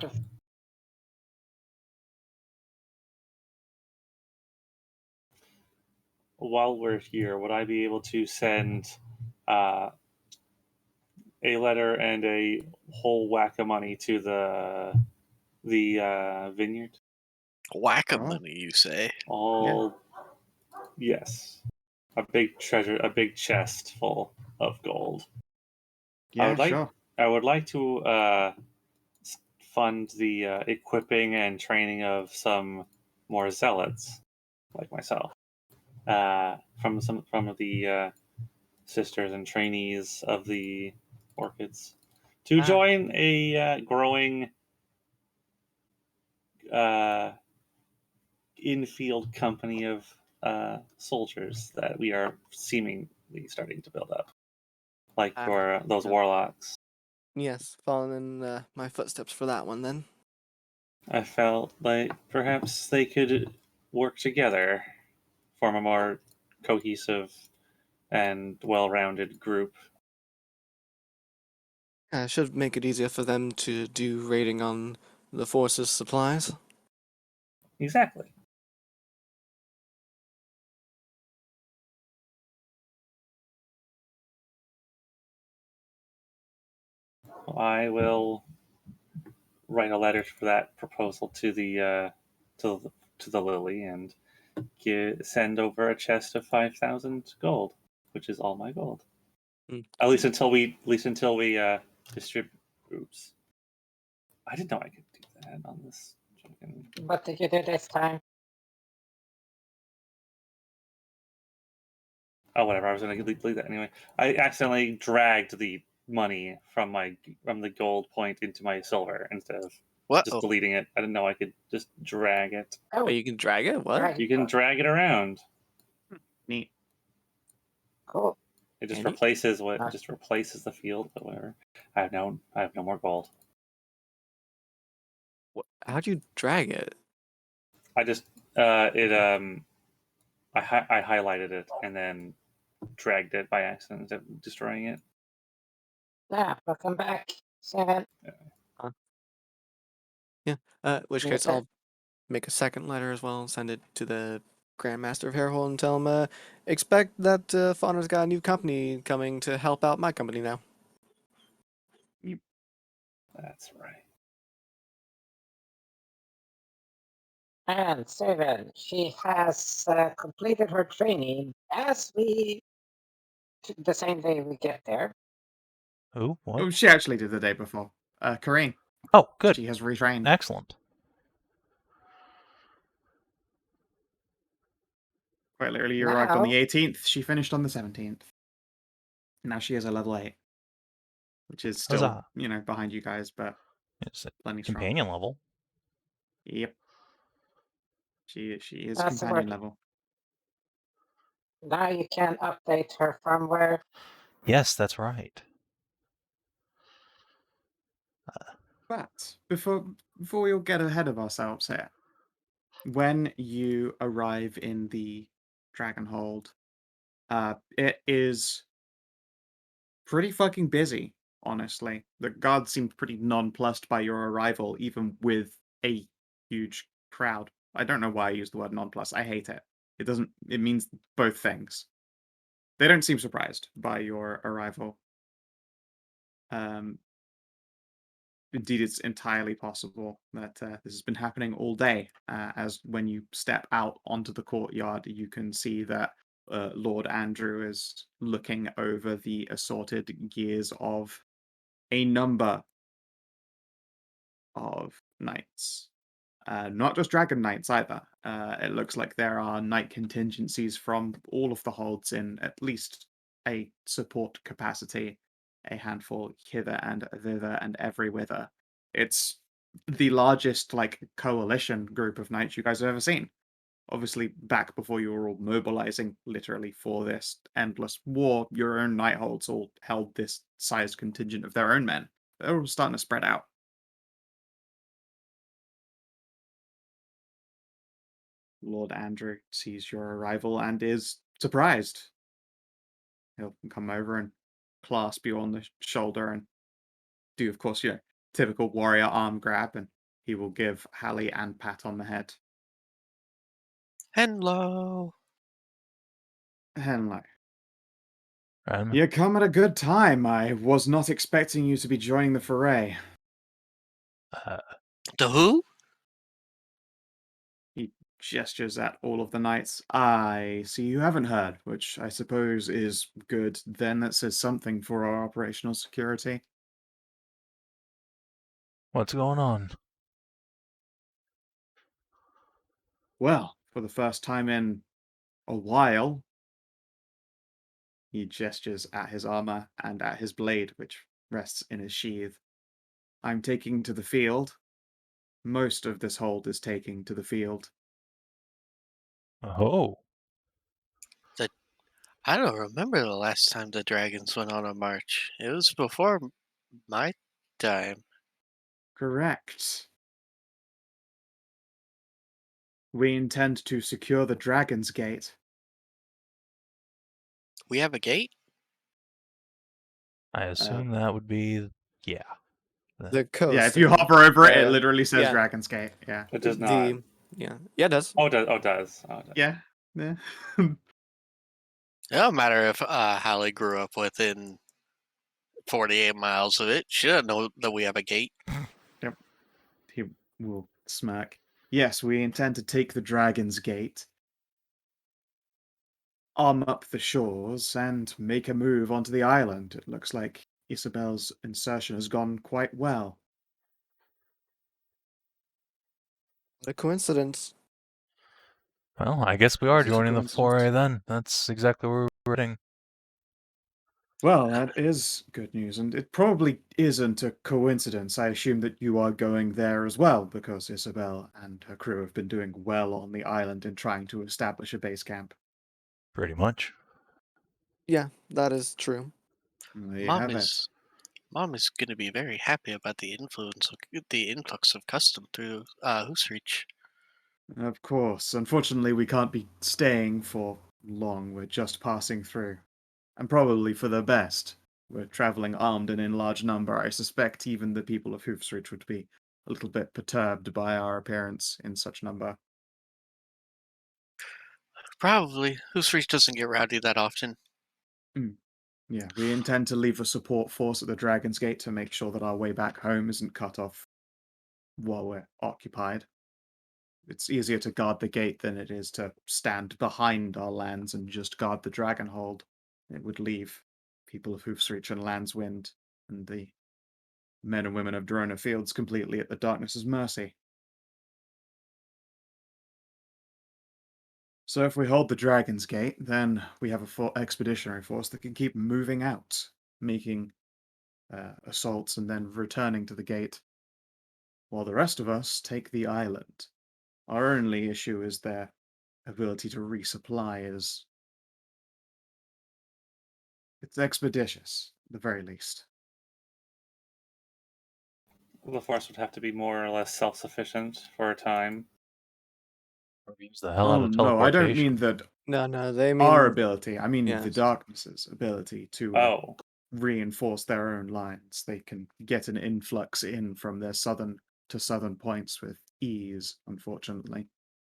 here, would I be able to send uh, a letter and a whole whack of money to the vineyard? Whack of Oh. money, you say? All yes, a big treasure, a big chest full of gold. Yeah, sure. I would like to fund the equipping and training of some more zealots like myself from the sisters and trainees of the orchids to Ah. join a growing infield company of soldiers that we are seemingly starting to build up, like Ah, for those yeah. warlocks. Yes, following in my footsteps for that one then. I felt like perhaps they could work together, form a more cohesive and well-rounded group. It should make it easier for them to do raiding on the force's supplies. Exactly. I will write a letter for that proposal to the Lily and send over a chest of 5,000 gold, which is all my gold. Mm. At least until we distribute. Oops, I didn't know I could do that on this. What did you do this time? Oh, whatever. I was going to leave that anyway. I accidentally dragged the money from the gold point into my silver instead of What? just deleting it. I didn't know I could just drag it. Oh, Oh, you can drag it? What? right. You can drag it around. Neat. Cool. It just Can you? replaces what Ah. just replaces the field, but whatever. I have no more gold. How'd you drag it? I just I highlighted it and then dragged it by accident instead of destroying it. Yeah, welcome back, Savin. Yeah. Which Yes, case sir. I'll make a second letter as well and send it to the Grandmaster of Hairhole and tell him expect that Faunra's got a new company coming to help out my company now. That's right. And Savin, she has completed her training the same day we get there. Who? What? Oh, she actually did the day before. Kareen. Oh, good. She has retrained. Excellent. Quite literally, you arrived on Now, the 18th. She finished on the 17th. Now she is a level 8. Which is still, Huzzah. behind you guys, but It's a plenty strong. companion level. Yep. She is that's the companion word. level. Now you can update her firmware. Yes, that's right. But before we all get ahead of ourselves here, when you arrive in the Dragonhold, it is pretty fucking busy, honestly. The guards seemed pretty nonplussed by your arrival, even with a huge crowd. I don't know why I use the word nonplussed. I hate it. It means both things. They don't seem surprised by your arrival. Indeed, it's entirely possible that this has been happening all day, as when you step out onto the courtyard, you can see that Lord Andrew is looking over the assorted gears of a number of knights. Not just dragon knights either. It looks like there are knight contingencies from all of the holds in at least a support capacity, a handful hither and thither and every whither. It's the largest coalition group of knights you guys have ever seen. Obviously, back before you were all mobilizing literally for this endless war, your own knight holds all held this sized contingent of their own men. They're all starting to spread out. Lord Andrew sees your arrival and is surprised. He'll come over and clasp you on the shoulder and do, of course, typical warrior arm grab, and he will give Hallie and pat on the head. Hello. Hello. Um, You come at a good time. I was not expecting you to be joining the foray. uh, The who? He gestures at all of the knights. I see you haven't heard, which I suppose is good. Then that says something for our operational security. what's going on? Well, for the first time in a while, he gestures at his armor and at his blade, which rests in his sheath. I'm taking to the field. Most of this hold is taking to the field. Oh, I don't remember the last time the dragons went on a march. It was before my time. Correct. We intend to secure the Dragon's Gate. We have a gate? I assume that would be, yeah. The coast. Yeah, if you hover over it, it uh, literally says yeah. Dragon's Gate. Yeah. It does not. Yeah, it does. Oh, it does. Oh, it does. Oh, it does. Yeah. Yeah. It don't matter if Hallie grew up within 48 miles of it. She doesn't know that we have a gate. He will smirk. Yes, we intend to take the Dragon's Gate, arm up the shores, and make a move onto the island. It looks like Isabel's insertion has gone quite well. What a coincidence. Well, I guess we are Is it a joining the coincidence? foray then. That's exactly where we're heading. Well, that is good news, and it probably isn't a coincidence. I assume that you are going there as well, because Isabel and her crew have been doing well on the island in trying to establish a base camp. Pretty much. Yeah, that is true. There you Mom have it. is going to be very happy about the influx of custom through Hoosreach. Of course. Unfortunately, we can't be staying for long. We're just passing through. And probably for the best. We're traveling armed and in large number. I suspect even the people of Hoofsreach would be a little bit perturbed by our appearance in such number. Probably. Hoosreach doesn't get rowdy that often. Yeah, we intend to leave a support force at the Dragon's Gate to make sure that our way back home isn't cut off while we're occupied. It's easier to guard the gate than it is to stand behind our lands and just guard the Dragonhold. It would leave people of Hoofsreach and Landswind and the men and women of Drona Fields completely at the Darkness's mercy. So if we hold the Dragon's Gate, then we have a expeditionary force that can keep moving out, making assaults and then returning to the gate, while the rest of us take the island. Our only issue is their ability to resupply is... It's expeditious, at the very least. The force would have to be more or less self-sufficient for a time. Or use the hell out Oh of no, I don't teleportation. mean that No, they mean our ability. I mean the yes. Darkness's ability to Oh, reinforce their own lines. They can get an influx in from their southern to southern points with ease, unfortunately.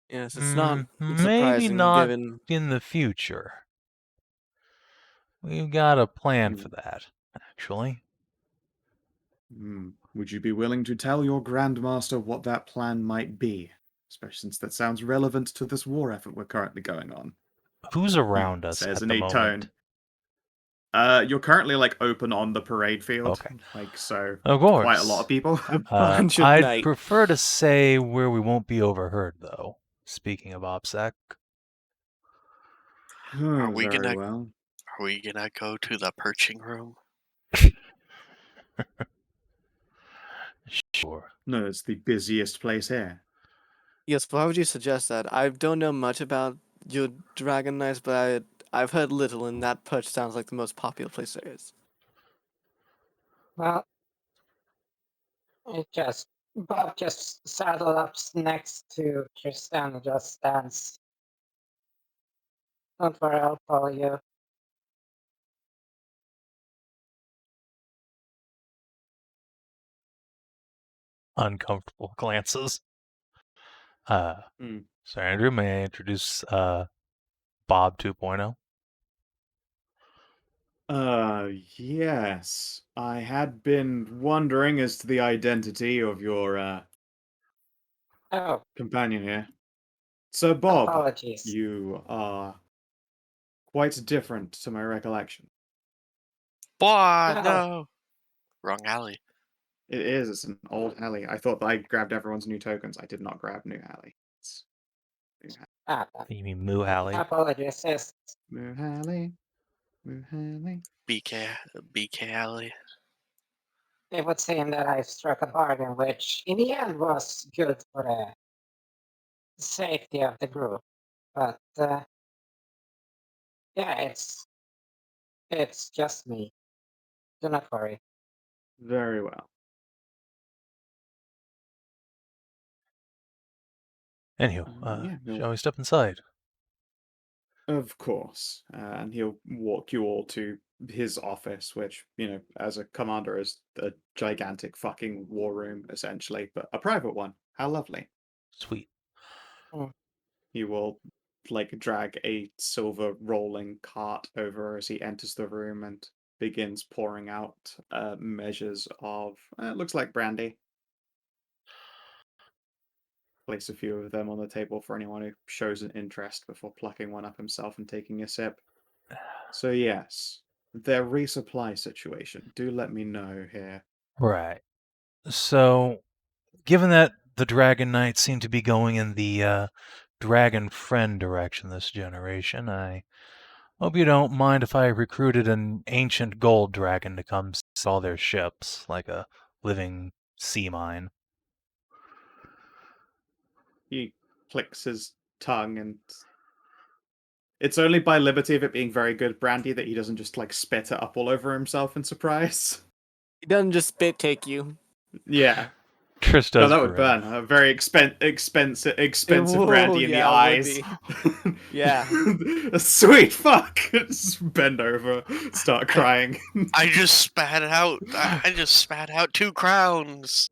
Yes, it's not Maybe surprising not given in the future. We've got a plan Hmm. for that, actually. Would you be willing to tell your Grandmaster what that plan might be? Especially since that sounds relevant to this war effort we're currently going on. Who's around us Says at in the a moment? tone. You're currently open on the parade field. Okay. So Of quite a lot course. of people. a bunch of I'd night. prefer to say where we won't be overheard, though. Speaking of OPSEC. Oh, we very gonna- well. Are we gonna go to the perching room? Sure. No, it's the busiest place here. Yes, why would you suggest that? I don't know much about your Dragon Knights, but I've heard little, and that perch sounds like the most popular place there is. Well, it just Bob just saddle up next to Tristan and just stands. Don't worry, I'll follow you. Uncomfortable glances. Hmm. So Andrew, may I introduce Bob 2.0? Yes. I had been wondering as to the identity of your Oh, companion here. So, Bob, apologies. you are quite different to my recollection. Boy, No. no. Wrong alley. It is. It's an old alley. I thought that I grabbed everyone's new tokens. I did not grab new alley. It's new You mean Moo Alley? Apologies. Yes. alley. Moo alley. BK alley. It would seem that I struck a bargain, which in the end was good for the safety of the group. But yeah, it's just me. Do not worry. Very well. Anywho, Yeah, shall we step inside? of course. And he'll walk you all to his office, which, as a commander is a gigantic fucking war room, essentially, but a private one. How lovely. Sweet. He will, drag a silver rolling cart over as he enters the room and begins pouring out measures of, it looks like brandy. Place a few of them on the table for anyone who shows an interest before plucking one up himself and taking a sip. So yes, their resupply situation. Do let me know here. Right. So, given that the Dragon Knights seem to be going in the Dragon Friend direction this generation, I hope you don't mind if I recruited an ancient gold dragon to come sell all their ships, like a living sea mine. He clicks his tongue, and it's only by liberty of it being very good brandy that he doesn't just spit it up all over himself in surprise. He doesn't just spit take you. Yeah. Trish No, does that would grin. burn. A very expensive Whoa, brandy in the yeah, it would eyes. be. Yeah. Sweet fuck! Just bend over, start crying. I just spat out. I just spat out 2 crowns.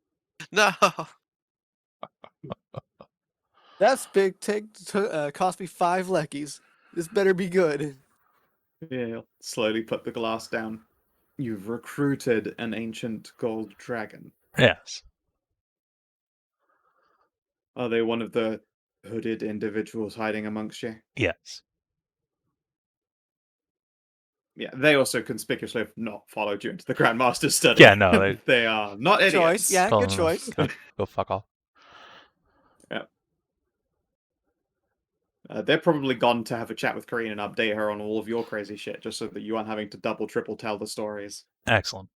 No. That spit take cost me 5 leckies. This better be good. Yeah, he'll slowly put the glass down. You've recruited an ancient gold dragon. Yes. Are they one of the hooded individuals hiding amongst you? Yes. Yeah, they also conspicuously have not followed you into the Grandmaster's study. Yeah, no, they are not idiots. Choice, yeah, Tell good them choice. go fuck off. They're probably gone to have a chat with Karine and update her on all of your crazy shit, just so that you aren't having to double, triple tell the stories. Excellent.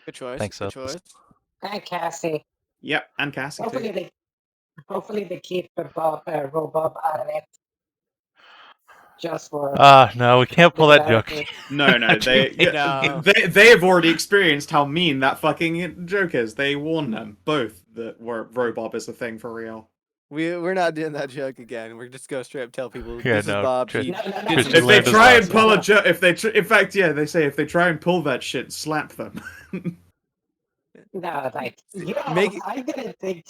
Good choice. Thanks, Good Sus. choice. Hi, Cassie. Yep, and Cassie too. Hopefully they keep Robob out of it. Just for No, we can't pull that joke. clarity. No, No. they have already experienced how mean that fucking joke is. They warn them both that Robob is a thing for real. We're not doing that joke again. We're just gonna straight up tell people Yeah, this no, is Bob. Trish- He No, no, no, did some Trish, If they land his try and last pull one. a joke, in fact, yeah, they say if they try and pull that shit, slap them. No, like, Make it- I didn't think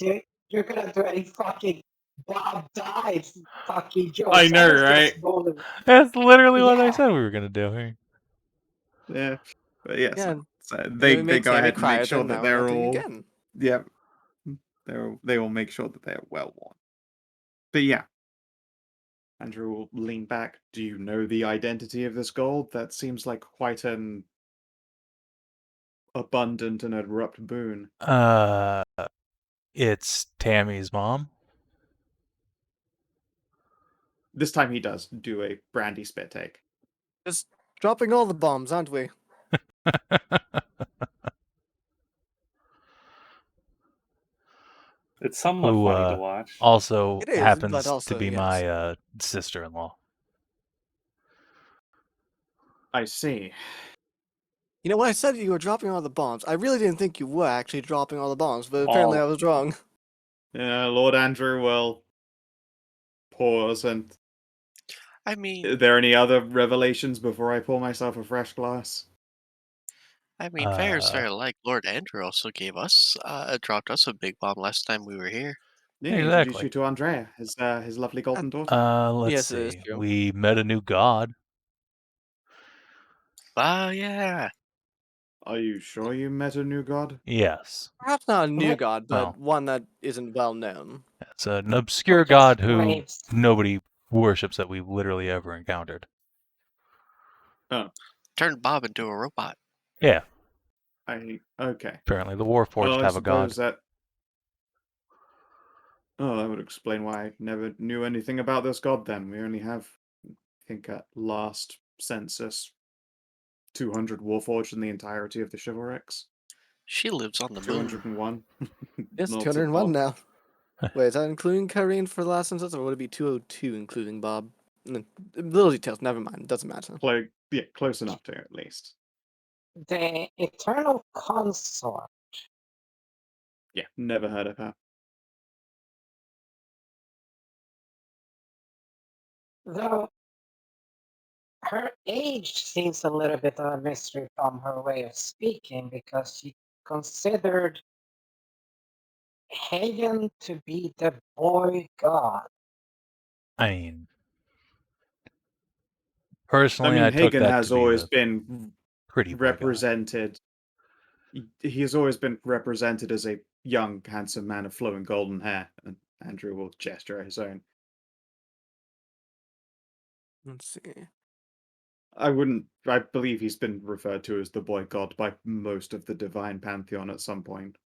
you're gonna do any fucking Bob dies fucking jokes. I know, was just right? rolling. That's literally what I Yeah. said we were gonna do here. Yeah, but yeah, Yeah. so and they then we go Tammy ahead and cry make at sure them, that now we're not they're doing it all again. Yep. They will make sure that they're well worn. But yeah. Andrew will lean back. Do you know the identity of this gold? That seems like quite an abundant and abrupt boon. It's Tammy's mom. This time he does do a brandy spit take. Just dropping all the bombs, aren't we? It's somewhat Who funny to watch. also It is, happens but also, to be yes. my sister-in-law. I see. You know, when I said you were dropping all the bombs, I really didn't think you were actually dropping all the bombs, but apparently I was wrong. Lord Andrew will pause. And I mean, are there any other revelations before I pour myself a fresh glass? fair is fair. Like Lord Andrew also gave us, dropped us a big bomb last time we were here. Yeah, he introduced Exactly. you to Andrea, his lovely golden daughter. Let's Yes, it is see. true. We met a new god. Ah, yeah. Are you sure you met a new god? Yes. Perhaps not a new Wait, god, but Well, one that isn't well known. it's an obscure just god who waves. nobody worships that we've literally ever encountered. Oh, Turned Bob into a robot. Yeah. Okay. Apparently, the Well, Warforged I have a god. suppose that. Oh, that would explain why I never knew anything about this god then. We only have, I think, at last census, 200 Warforged in the entirety of the Chivalrics. She lives on the moon. 201. It's Lots of 201 Bob. now. Wait, is that including Karine for the last census, or would it be 202 including Bob? Little details, never mind, doesn't matter. Yeah, close enough to at least. The Eternal Consort. Yeah, never heard of her. Though her age seems a little bit of a mystery from her way of speaking, because she considered Hagen to be the boy god. I mean, I personally, mean, I took Hagen that to has be always the been pretty boy god. represented. He has always been represented as a young, handsome man of flowing golden hair, and Andrew will gesture at his own. Let's see. I believe he's been referred to as the boy god by most of the divine pantheon at some point.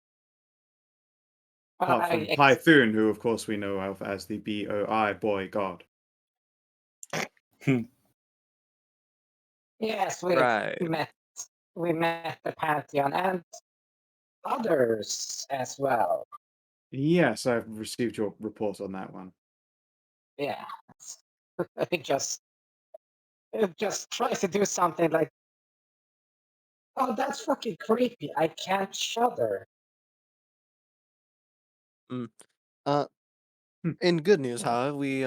Apart from Python, who of course we know of as the BOI boy god. Yes, Right. we met the Pantheon and others as well. Yes, I've received your report on that one. Yeah. It just tries to do something like, oh, that's fucking creepy. I can't shudder. In good news, however, we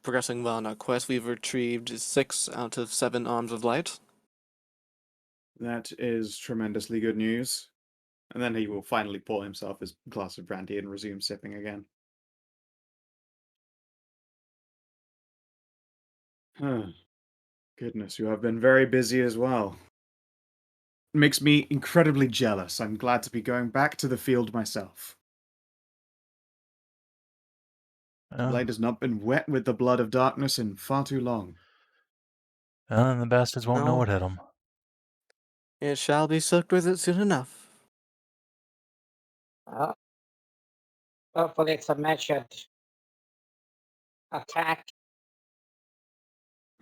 progressing well on our quest. We've retrieved 6 out of 7 arms of light. That is tremendously good news. And then he will finally pour himself his glass of brandy and resume sipping again. Goodness, you have been very busy as well. Makes me incredibly jealous. I'm glad to be going back to the field myself. Blade has not been wet with the blood of darkness in far too long. And the bastards won't know No. what hit them. It shall be soaked with it soon enough. Hopefully it's a measured attack.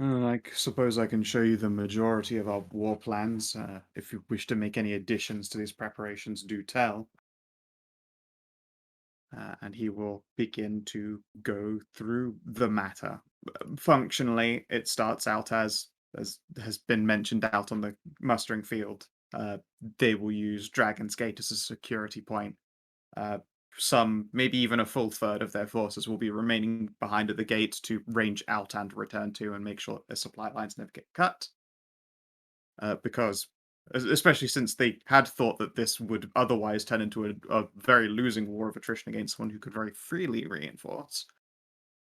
I suppose I can show you the majority of our war plans. If you wish to make any additions to these preparations, do tell. And he will begin to go through the matter. Functionally, it starts out as has been mentioned out on the mustering field. They will use Dragon's Gate as a security point. Some, maybe even a full third of their forces will be remaining behind at the gate to range out and return to and make sure that their supply lines never get cut. Because, especially since they had thought that this would otherwise turn into a very losing war of attrition against someone who could very freely reinforce.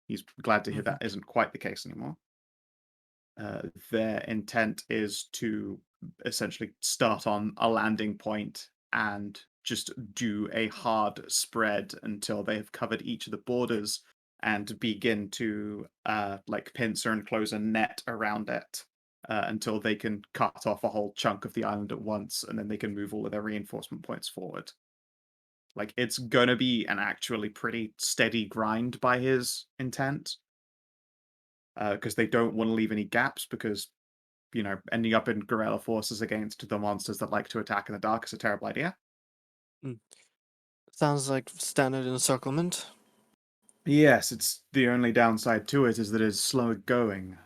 He's glad to hear that isn't quite the case anymore. Their intent is to essentially start on a landing point and just do a hard spread until they have covered each of the borders and begin to pincer and close a net around it until they can cut off a whole chunk of the island at once, and then they can move all of their reinforcement points forward. Like, it's gonna be an actually pretty steady grind by his intent, because they don't want to leave any gaps, because ending up in guerrilla forces against the monsters that like to attack in the dark is a terrible idea. Sounds like standard encirclement. Yes, it's the only downside to it is that it's slower going.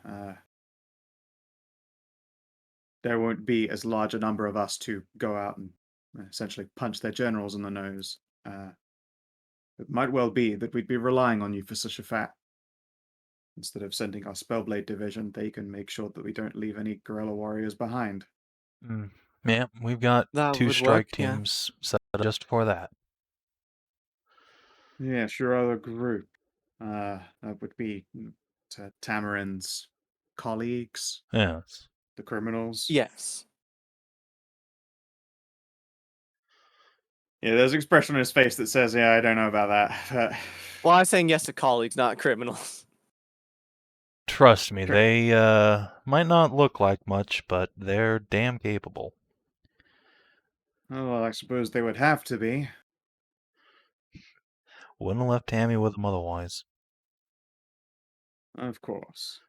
there won't be as large a number of us to go out and essentially punch their generals in the nose. It might well be that we'd be relying on you for such a fact. Instead of sending our Spellblade division, they can make sure that we don't leave any guerrilla warriors behind. Yeah, we've got That 2 would strike work, yeah. teams set up just for that. Yes, your other group. That would be Tamarin's colleagues, Yes. the criminals. Yes. Yeah, there's an expression on his face that says, "Yeah, I don't know about that." But Well, I'm saying yes to colleagues, not criminals. Trust me, Sure. they might not look like much, but they're damn capable. well, I suppose they would have to be. Wouldn't have left Tammy with them otherwise. Of course.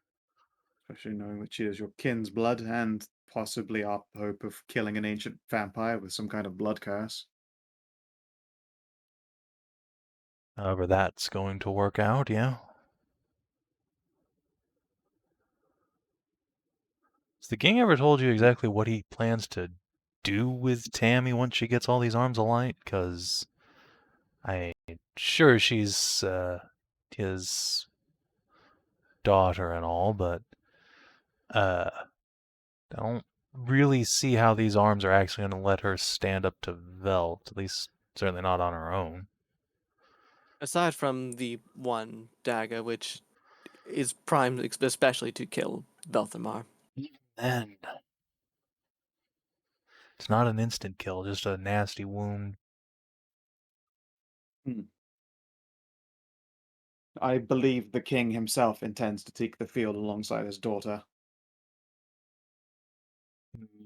Especially knowing that she is your kin's blood and possibly our hope of killing an ancient vampire with some kind of blood curse. However that's going to work out, yeah. Has the king ever told you exactly what he plans to do with Tammy once she gets all these arms alight? Because I'm sure she's his daughter and all, but I don't really see how these arms are actually going to let her stand up to Velt, at least certainly not on her own. Aside from the one dagger, which is primed especially to kill Belthamar. Then it's not an instant kill, just a nasty wound. I believe the king himself intends to take the field alongside his daughter.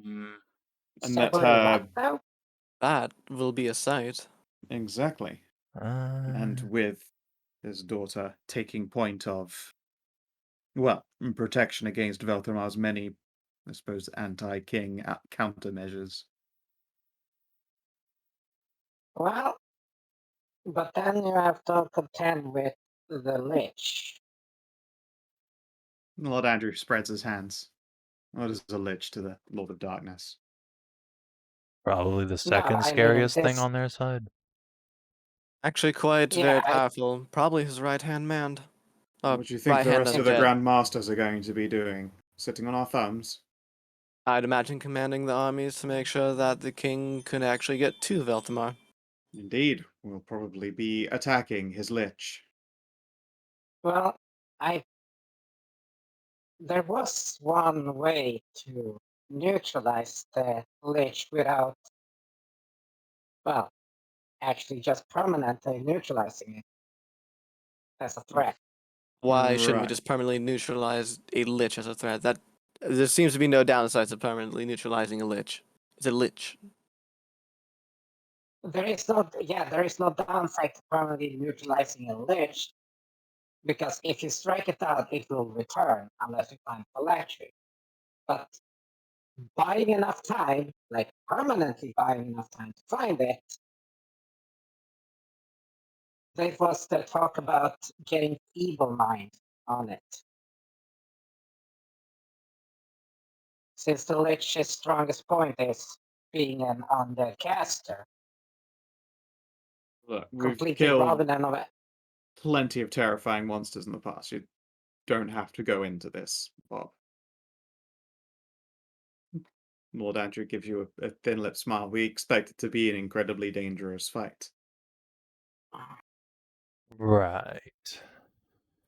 And So let will her. what, though? That will be a sight. Exactly. And with his daughter taking point of, well, protection against Velthamar's many, I suppose, anti-king countermeasures. Well, but then you have to contend with the Lich. Lord Andrew spreads his hands. What is a lich to the Lord of Darkness? Probably the No, second I mean scariest thing this. on their side. Actually, quite very Yeah, powerful. Probably his right-hand man. What do you think Right the hand rest of the undead. Grand Masters are going to be doing? Sitting on our thumbs? I'd imagine commanding the armies to make sure that the king could actually get to Velthamar. Indeed, we'll probably be attacking his lich. well, there was one way to neutralize the Lich without, well, actually just permanently neutralizing it as a threat. Why shouldn't we Right. just permanently neutralize a lich as a threat? That there seems to be no downsides to permanently neutralizing a lich. It's a lich. There is no downside to permanently neutralizing a Lich, because if you strike it out, it will return unless you find phylactery. But buying enough time, like permanently buying enough time to find it, there was the talk about getting Evil Mind on it. Since the Lich's strongest point is being an undead caster, Look, we've completely killed robbing them of it. plenty of terrifying monsters in the past. You don't have to go into this, Bob. Lord Andrew gives you a thin-lipped smile. We expect it to be an incredibly dangerous fight. Right.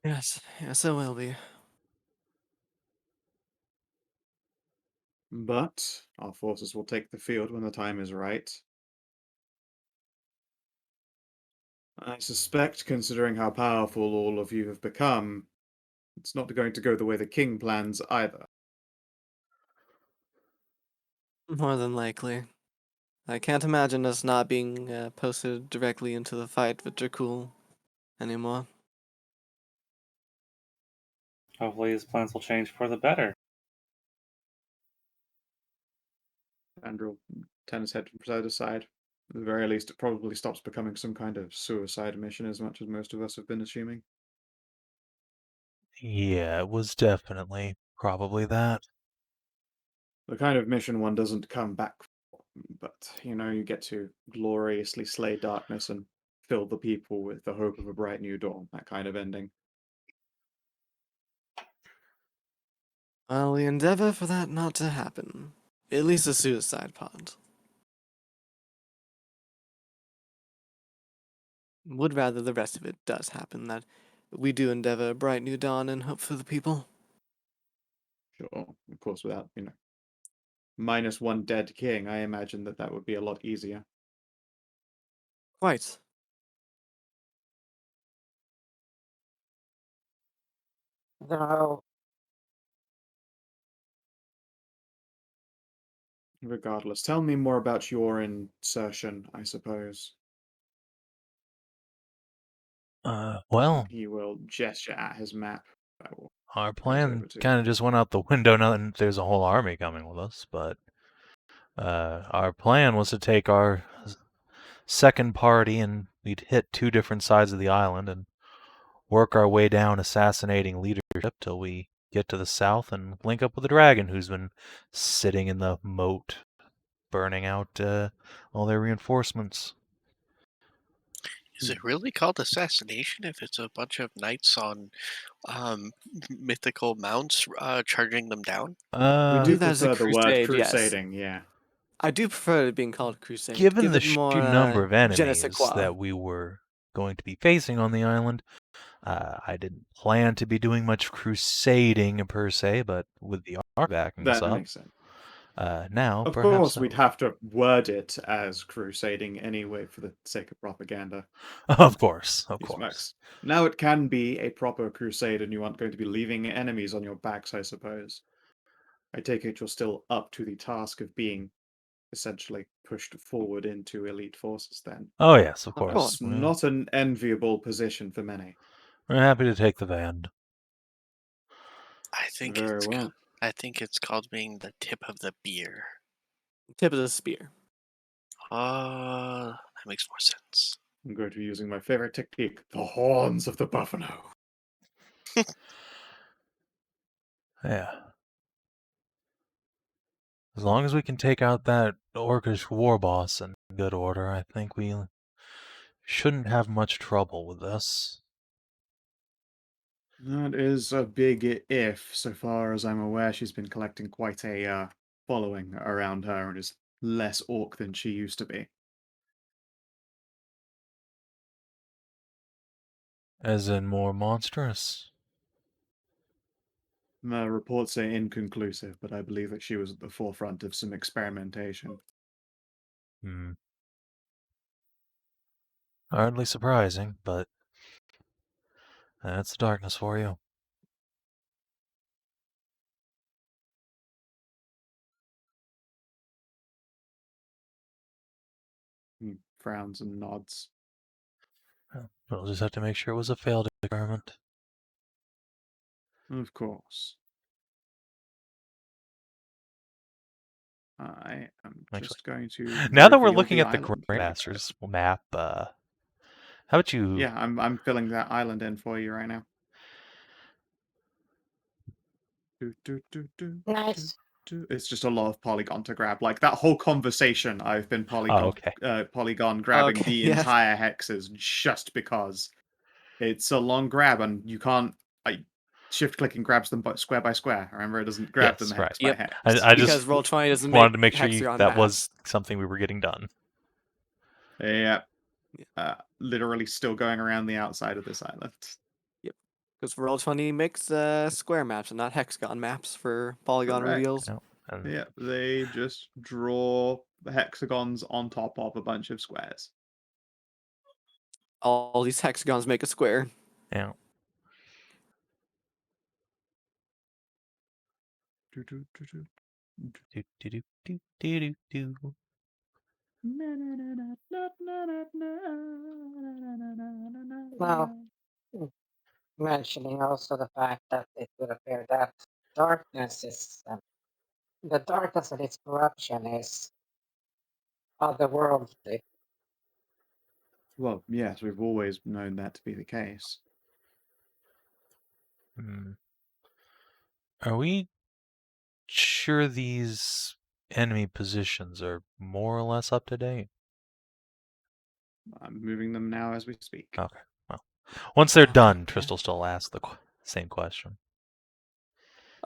Yes, yes, it will be. But our forces will take the field when the time is right. I suspect, considering how powerful all of you have become, it's not going to go the way the king plans either. More than likely. I can't imagine us not being posted directly into the fight with Dracul anymore. Hopefully his plans will change for the better. Andrew will turn his head from side to side. At the very least, it probably stops becoming some kind of suicide mission, as much as most of us have been assuming. Yeah, it was definitely probably that. The kind of mission one doesn't come back for, but, you get to gloriously slay darkness and fill the people with the hope of a bright new dawn, that kind of ending. Well, we endeavor for that not to happen. At least a suicide pod. Would rather the rest of it does happen, that we do endeavor a bright new dawn and hope for the people. Sure, of course, without, minus one dead king, I imagine that would be a lot easier. Quite. Though, Regardless, tell me more about your insertion, I suppose. Well, He will gesture at his map. I will our point over plan to. kind of just went out the window now that there's a whole army coming with us, but our plan was to take our second party and we'd hit 2 different sides of the island and work our way down assassinating leadership till we get to the south and link up with the dragon who's been sitting in the moat burning out all their reinforcements. Is it really called assassination if it's a bunch of knights on mythical mounts charging them down? We do Believe that is a prefer the word crusade, yes. crusading, yeah. I do prefer it being called crusade. Given Give the it more sheer number of je ne sais enemies quoi. that we were going to be facing on the island, I didn't plan to be doing much crusading per se, but with the army backing us That up, makes sense. now Of perhaps course, so. we'd have to word it as crusading anyway for the sake of propaganda. Of course. These smokes. Now it can be a proper crusade and you aren't going to be leaving enemies on your backs, I suppose. I take it you're still up to the task of being essentially pushed forward into elite forces then. Oh yes, of Of course. course. That's not an enviable position for many. We're happy to take the van. I think Very it's well. I think it's called being the tip of the beer. Tip of the spear. That makes more sense. I'm going to be using my favorite technique, the horns of the buffalo. Yeah. As long as we can take out that orcish war boss in good order, I think we shouldn't have much trouble with this. That is a big if. So far as I'm aware, she's been collecting quite a following around her and is less orc than she used to be. As in more monstrous? Reports are inconclusive, but I believe that she was at the forefront of some experimentation. Hardly surprising, but that's the darkness for you. Frowns and nods. Well, we'll just have to make sure it was a failed experiment. Of course. I am just going to Now that we're reveal looking the at the island for you Grandmaster's guys. map, how about you? Yeah, I'm filling that island in for you right now. nice. It's just a lot of polygon to grab. Like that whole conversation, I've been polygon grabbing Okay, the yeah. entire hexes just because it's a long grab and you can't. Shift clicking grabs them square by square. Remember, it doesn't grab Yes, them right. hex by Yep. hex. I Because just Roll20 doesn't wanted make to make sure hexagon that maps. was something we were getting done. Yeah. Literally still going around the outside of this island. Yep. Because Roll20 makes square maps and not hexagon maps for polygon Correct. reveals. No, and Yeah, they just draw the hexagons on top of a bunch of squares. All these hexagons make a square. yeah. Do, do, do, do, do, do, do. Well, mentioning also the fact that it would appear that darkness is the darkness and its corruption is otherworldly. Well, yes, we've always known that to be the case. Are we sure these enemy positions are more or less up to date? I'm moving them now as we speak. Okay. Well, once they're done, Yeah. Tristan still asks the same question.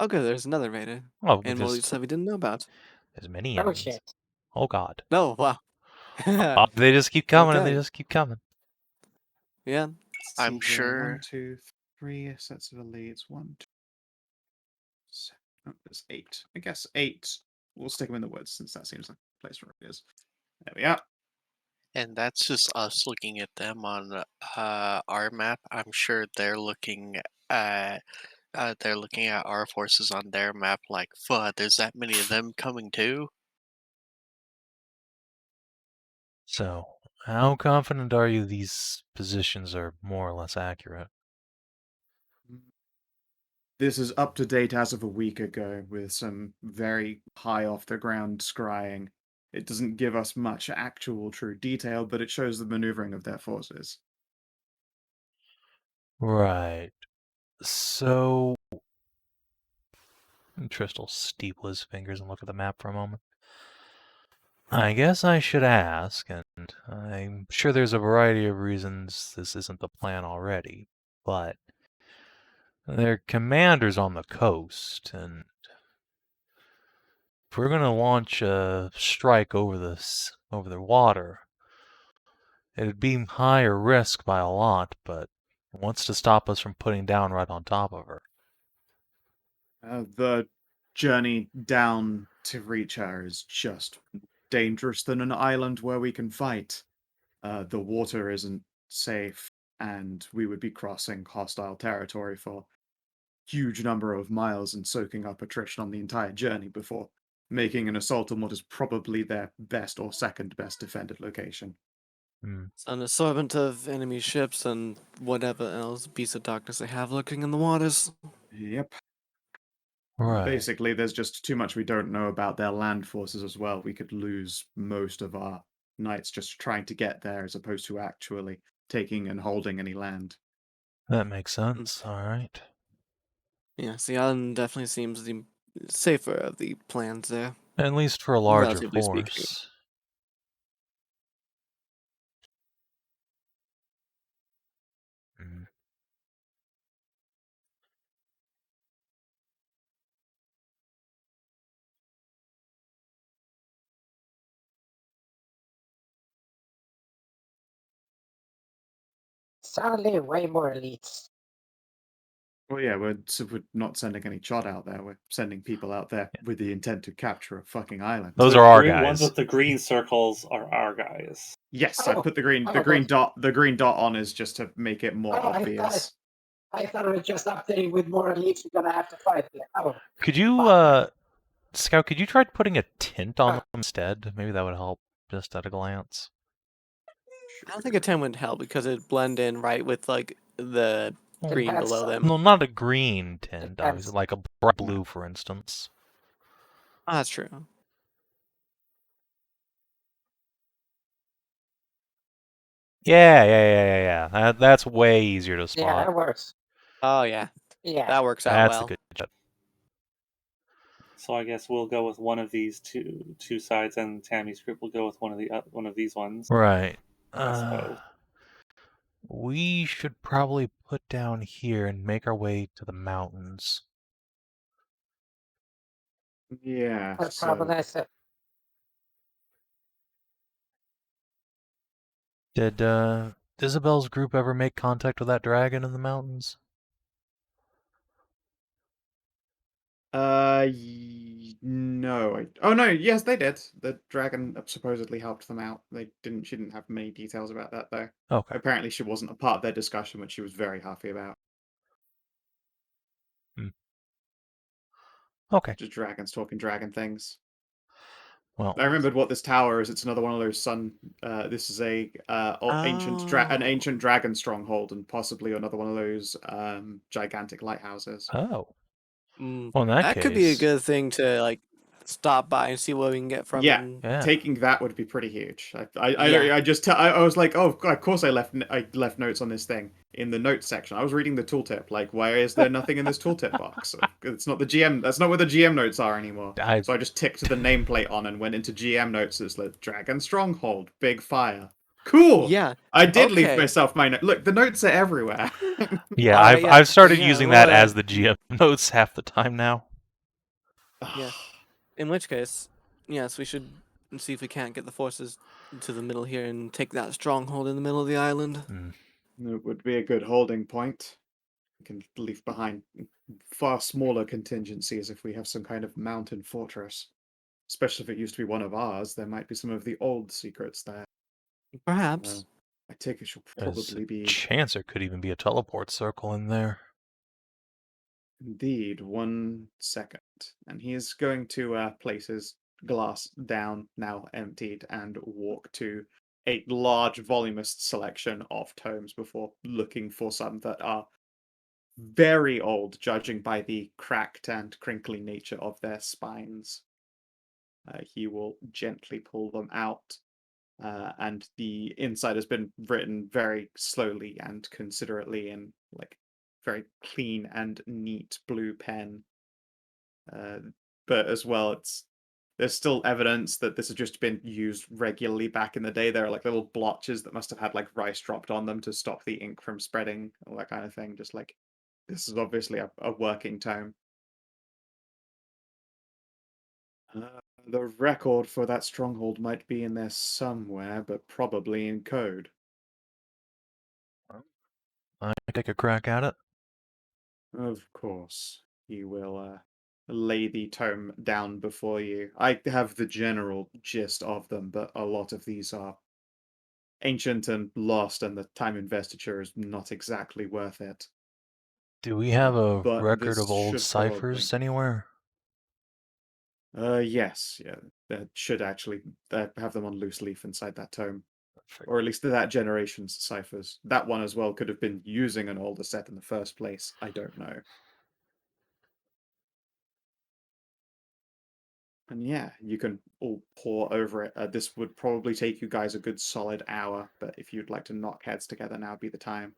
Okay, there's another raider. Oh, And more leads that we didn't know about. there's many Oh enemies. shit. Oh God. Oh, wow. Oh, they just keep coming and they Okay. just keep coming. Yeah. Let's I'm see here. sure- 1, 2, 3 sets of elites. 1, 2, 7. Oh, there's 8. I guess 8. We'll stick them in the woods since that seems like the place where it is. There we are. And that's just us looking at them on our map. I'm sure they're looking at our forces on their map like, "Fuck, there's that many of them coming too." So, how confident are you these positions are more or less accurate? This is up to date as of a week ago with some very high off the ground scrying. It doesn't give us much actual true detail, but it shows the maneuvering of their forces. Right. So, Tristan will steeple his fingers and look at the map for a moment. I guess I should ask, and I'm sure there's a variety of reasons this isn't the plan already, but their commander's on the coast, and if we're going to launch a strike over the water, it'd be higher risk by a lot, but what's to stop us from putting down right on top of her? The journey down to reach her is just dangerous than an island where we can fight. The water isn't safe, and we would be crossing hostile territory for huge number of miles and soaking up attrition on the entire journey before making an assault on what is probably their best or second best defended location. It's an assortment of enemy ships and whatever else beasts of darkness they have lurking in the waters. Yep. Right. Basically, there's just too much we don't know about their land forces as well. We could lose most of our knights just trying to get there as opposed to actually taking and holding any land. That makes sense. All right. Yeah, the island definitely seems the safer of the plans there. At least for a larger Relatively speaking. force. Mm. Suddenly way more elites. Well, yeah, we're not sending any chod out there. We're sending people out there with the intent to capture a fucking island. Those The are our green ones guys. with the green circles are our guys. Yes, I Oh, put the green oh, green dot on is just to make it more Oh, I obvious. I thought it was just updating with more elites we're gonna have to fight there. Oh, Could you, fuck. Scout, could you try putting a tint on Uh. them instead? Maybe that would help just at a glance. I don't think a 10 would help because it'd blend in right with like the green Depends below on- them. No, not a green tint, Depends. obviously, like a bright blue, for instance. Oh, that's true. Yeah. That's way easier to Yeah, spot. that works. Oh, yeah. Yeah. That works out That's well. a good shot. So I guess we'll go with one of these two sides, and Tammy's group will go with one of these ones. Right. I suppose. We should probably put down here and make our way to the mountains. Yeah. That's So probably nice. Did Isabel's group ever make contact with that dragon in the mountains? No. Oh no, yes, they did. The dragon supposedly helped them out. She didn't have many details about that though. Okay. Apparently she wasn't a part of their discussion, which she was very happy about. Okay. Just dragons talking dragon things. Well, I remembered what this tower is. It's another one of those sun. This is an ancient dragon stronghold, and possibly another one of those gigantic lighthouses. oh. Mm, Well, in that could be a case- good thing to like stop by and see what we can get from Yeah. him. Yeah. Taking that would be pretty huge. Yeah. I was like, oh, of course I left notes on this thing in the notes section. I was reading the tooltip. Like, why is there nothing in this tooltip box? It's not the GM. That's not where the GM notes are anymore. So I just ticked the nameplate on and went into GM notes. It's like Dragon Stronghold, Big Fire. Cool. Yeah. I did leave Okay. myself my note. Look, the notes are everywhere. Yeah, Alright, yeah. I've started Yeah, using well, that as the GM notes half the time now. Yeah. In which case, yes, we should see if we can't get the forces to the middle here and take that stronghold in the middle of the island. It would be a good holding point. We can leave behind far smaller contingencies if we have some kind of mountain fortress. Especially if it used to be one of ours, there might be some of the old secrets there. Perhaps. I think it should There's probably a be. chance there could even be a teleport circle in there. Indeed, 1 second. And he is going to place his glass down, now emptied, and walk to a large, voluminous selection of tomes before looking for some that are very old, judging by the cracked and crinkly nature of their spines. He will gently pull them out, and the inside has been written very slowly and considerately in like very clean and neat blue pen. But as well, there's still evidence that this has just been used regularly back in the day. There are like little blotches that must have had like rice dropped on them to stop the ink from spreading, all that kind of thing. Just like this is obviously a working tome. The record for that stronghold might be in there somewhere, but probably in code. I take a crack at it. Of course, he will lay the tome down before you. I have the general gist of them, but a lot of these are ancient and lost, and the time investiture is not exactly worth it. Do we have a But record this of old should probably. ciphers anywhere? Yes, yeah, that should actually have them on loose leaf inside that tome. Perfect. Or at least that generation's ciphers. That one as well could have been using an older set in the first place. I don't know. And yeah, you can all pore over it. This would probably take you guys a good solid hour, but if you'd like to knock heads together, now would be the time.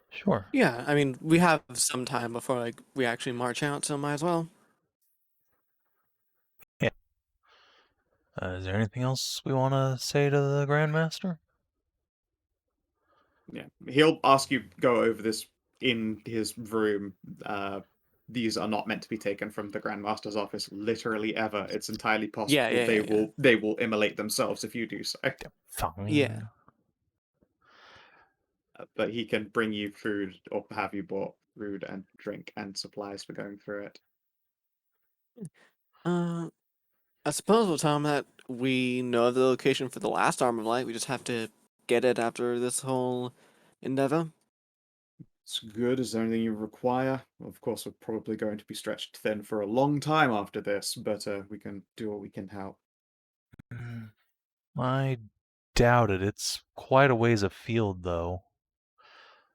Sure. Yeah, I mean, we have some time before like we actually march out, so might as well. Is there anything else we want to say to the Grandmaster? Yeah, he'll ask you go over this in his room. These are not meant to be taken from the Grandmaster's office, literally ever. It's entirely possible Yeah. they will immolate themselves if you do so. Fine. Yeah. But he can bring you food or have you bought food and drink and supplies for going through it. I suppose we'll tell him that we know the location for the last Arm of Light. We just have to get it after this whole endeavor. It's good. Is there anything you require? Of course, we're probably going to be stretched thin for a long time after this, but we can do what we can help. I doubt it. It's quite a ways afield, though.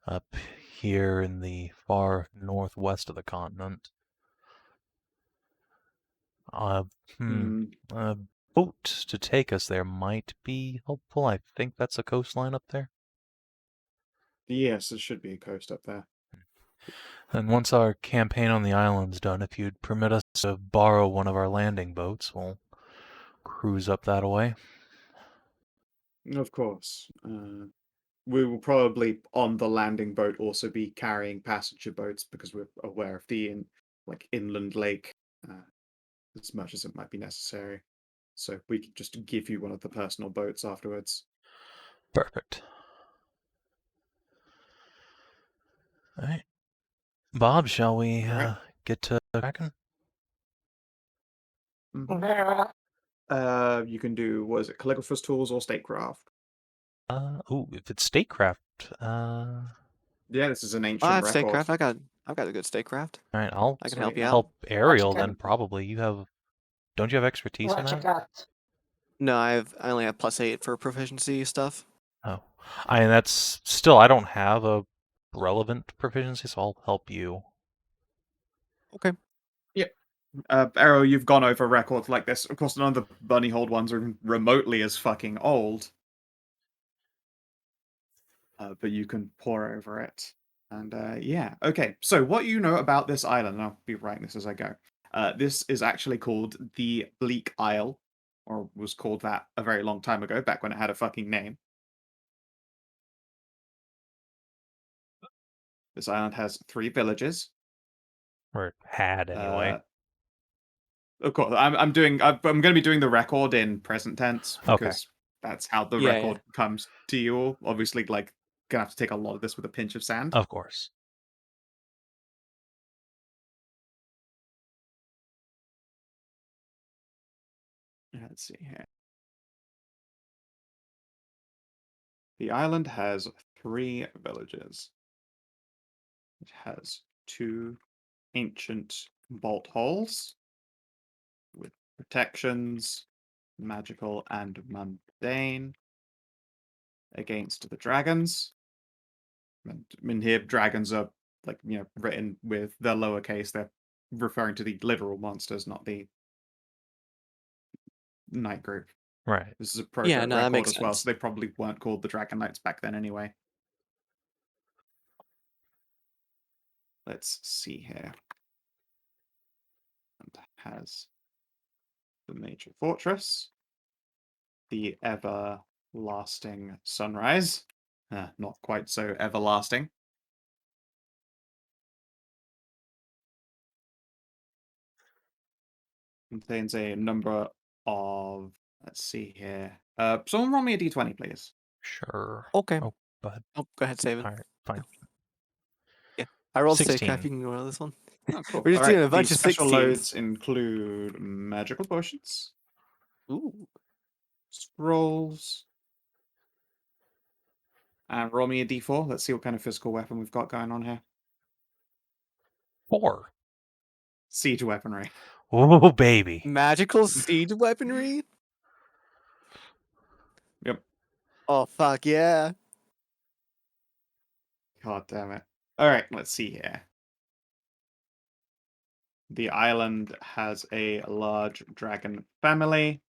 Up here in the far northwest of the continent. A boat to take us there might be helpful. I think that's a coastline up there. Yes, there should be a coast up there. And once our campaign on the island's done, if you'd permit us to borrow one of our landing boats, we'll cruise up that way. Of course. We will probably, on the landing boat, also be carrying passenger boats because we're aware of the inland lake as much as it might be necessary. So we could just give you one of the personal boats afterwards. Perfect. All right. Bob, shall we get to cracking? You can do, what is it, calligrapher's tools or statecraft? If it's statecraft, Yeah, this is an I ancient have record. statecraft. I've got a good statecraft. all right, I'll I can help you help out. Ariel What you then got? probably. Don't you have expertise in What you that? got? No, I only have +8 for proficiency stuff. Oh, that's still, I don't have a relevant proficiency, so I'll help you. Okay. Arrow, you've gone over records like this. Of course, none of the Bunnyhold ones are remotely as fucking old. But you can pore over it. And yeah, okay. So what you know about this island, and I'll be writing this as I go. This is actually called the Bleak Isle, or was called that a very long time ago, back when it had a fucking name. This island has 3 villages. Or had anyway. Of course, I'm going to be doing the record in present tense Okay. because that's how the Yeah, record comes to you all. Obviously, like, gonna have to take a lot of this with a pinch of sand. Of course. Let's see here. The island has 3 villages. It has 2 ancient bolt holes with protections, magical and mundane, against the dragons. And in here, dragons are like written with the lowercase. They're referring to the literal monsters, not the knight group. Right. This is a Yeah, proto no, that record makes as well, sense. so they probably weren't called the Dragon Knights back then anyway. Let's see here. And has the major fortress, the everlasting sunrise. Not quite so everlasting. Contains a number of, let's see here. Someone roll me a d20, please. Sure. Okay. Oh, bud. Oh, go ahead, Savin. All right, fine. Yeah, I rolled 6. 16. Caffeine, you can roll this one. Oh, cool. We're just All right. doing a bunch The of special 16s. loads include magical potions, Ooh. scrolls, and roll me a d4. Let's see what kind of physical weapon we've got going on here. 4. Siege weaponry. Oh, baby. Magical siege weaponry? Yep. Oh, fuck yeah. God damn it. All right, let's see here. The island has a large dragon family.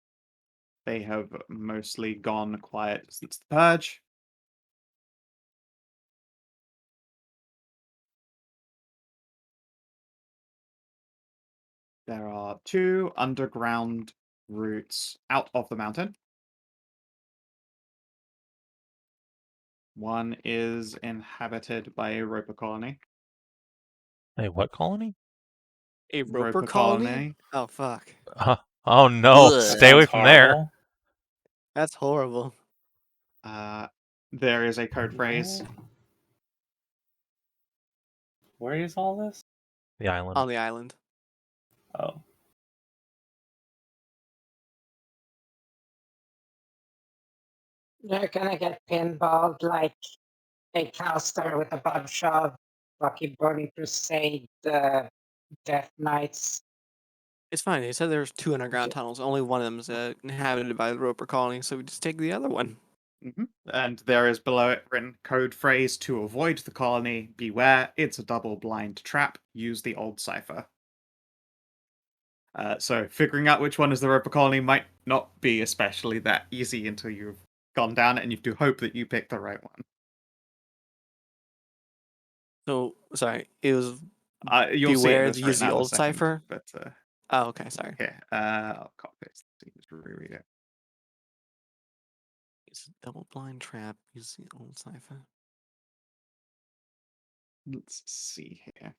They have mostly gone quiet since the purge. There are 2 underground routes out of the mountain. One is inhabited by a roper colony. Hey, what colony? A roper Roper colony? colony. Oh, fuck. Oh no! Ugh. Stay away Sounds from there. horrible. That's horrible. There is a code phrase. Where is all this? The island. On the island. Oh. You're gonna get pinballed like a caster with a bunch of fucking Burning Crusade Death Knights. It's fine. They said there's 2 underground tunnels. Only one of them is inhabited by the roper colony, so we just take the other one. And there is below it written code phrase to avoid the colony. Beware, it's a double blind trap. Use the old cipher. So figuring out which one is the roper colony might not be especially that easy until you've gone down it, and you have to hope that you pick the right one. So, sorry. It was You'll see it in beware this to right use the now in a old second, cipher? but Oh, okay, sorry. here, I'll copy paste this. Just reread it. It's a double blind trap. Use the old cipher. Let's see here.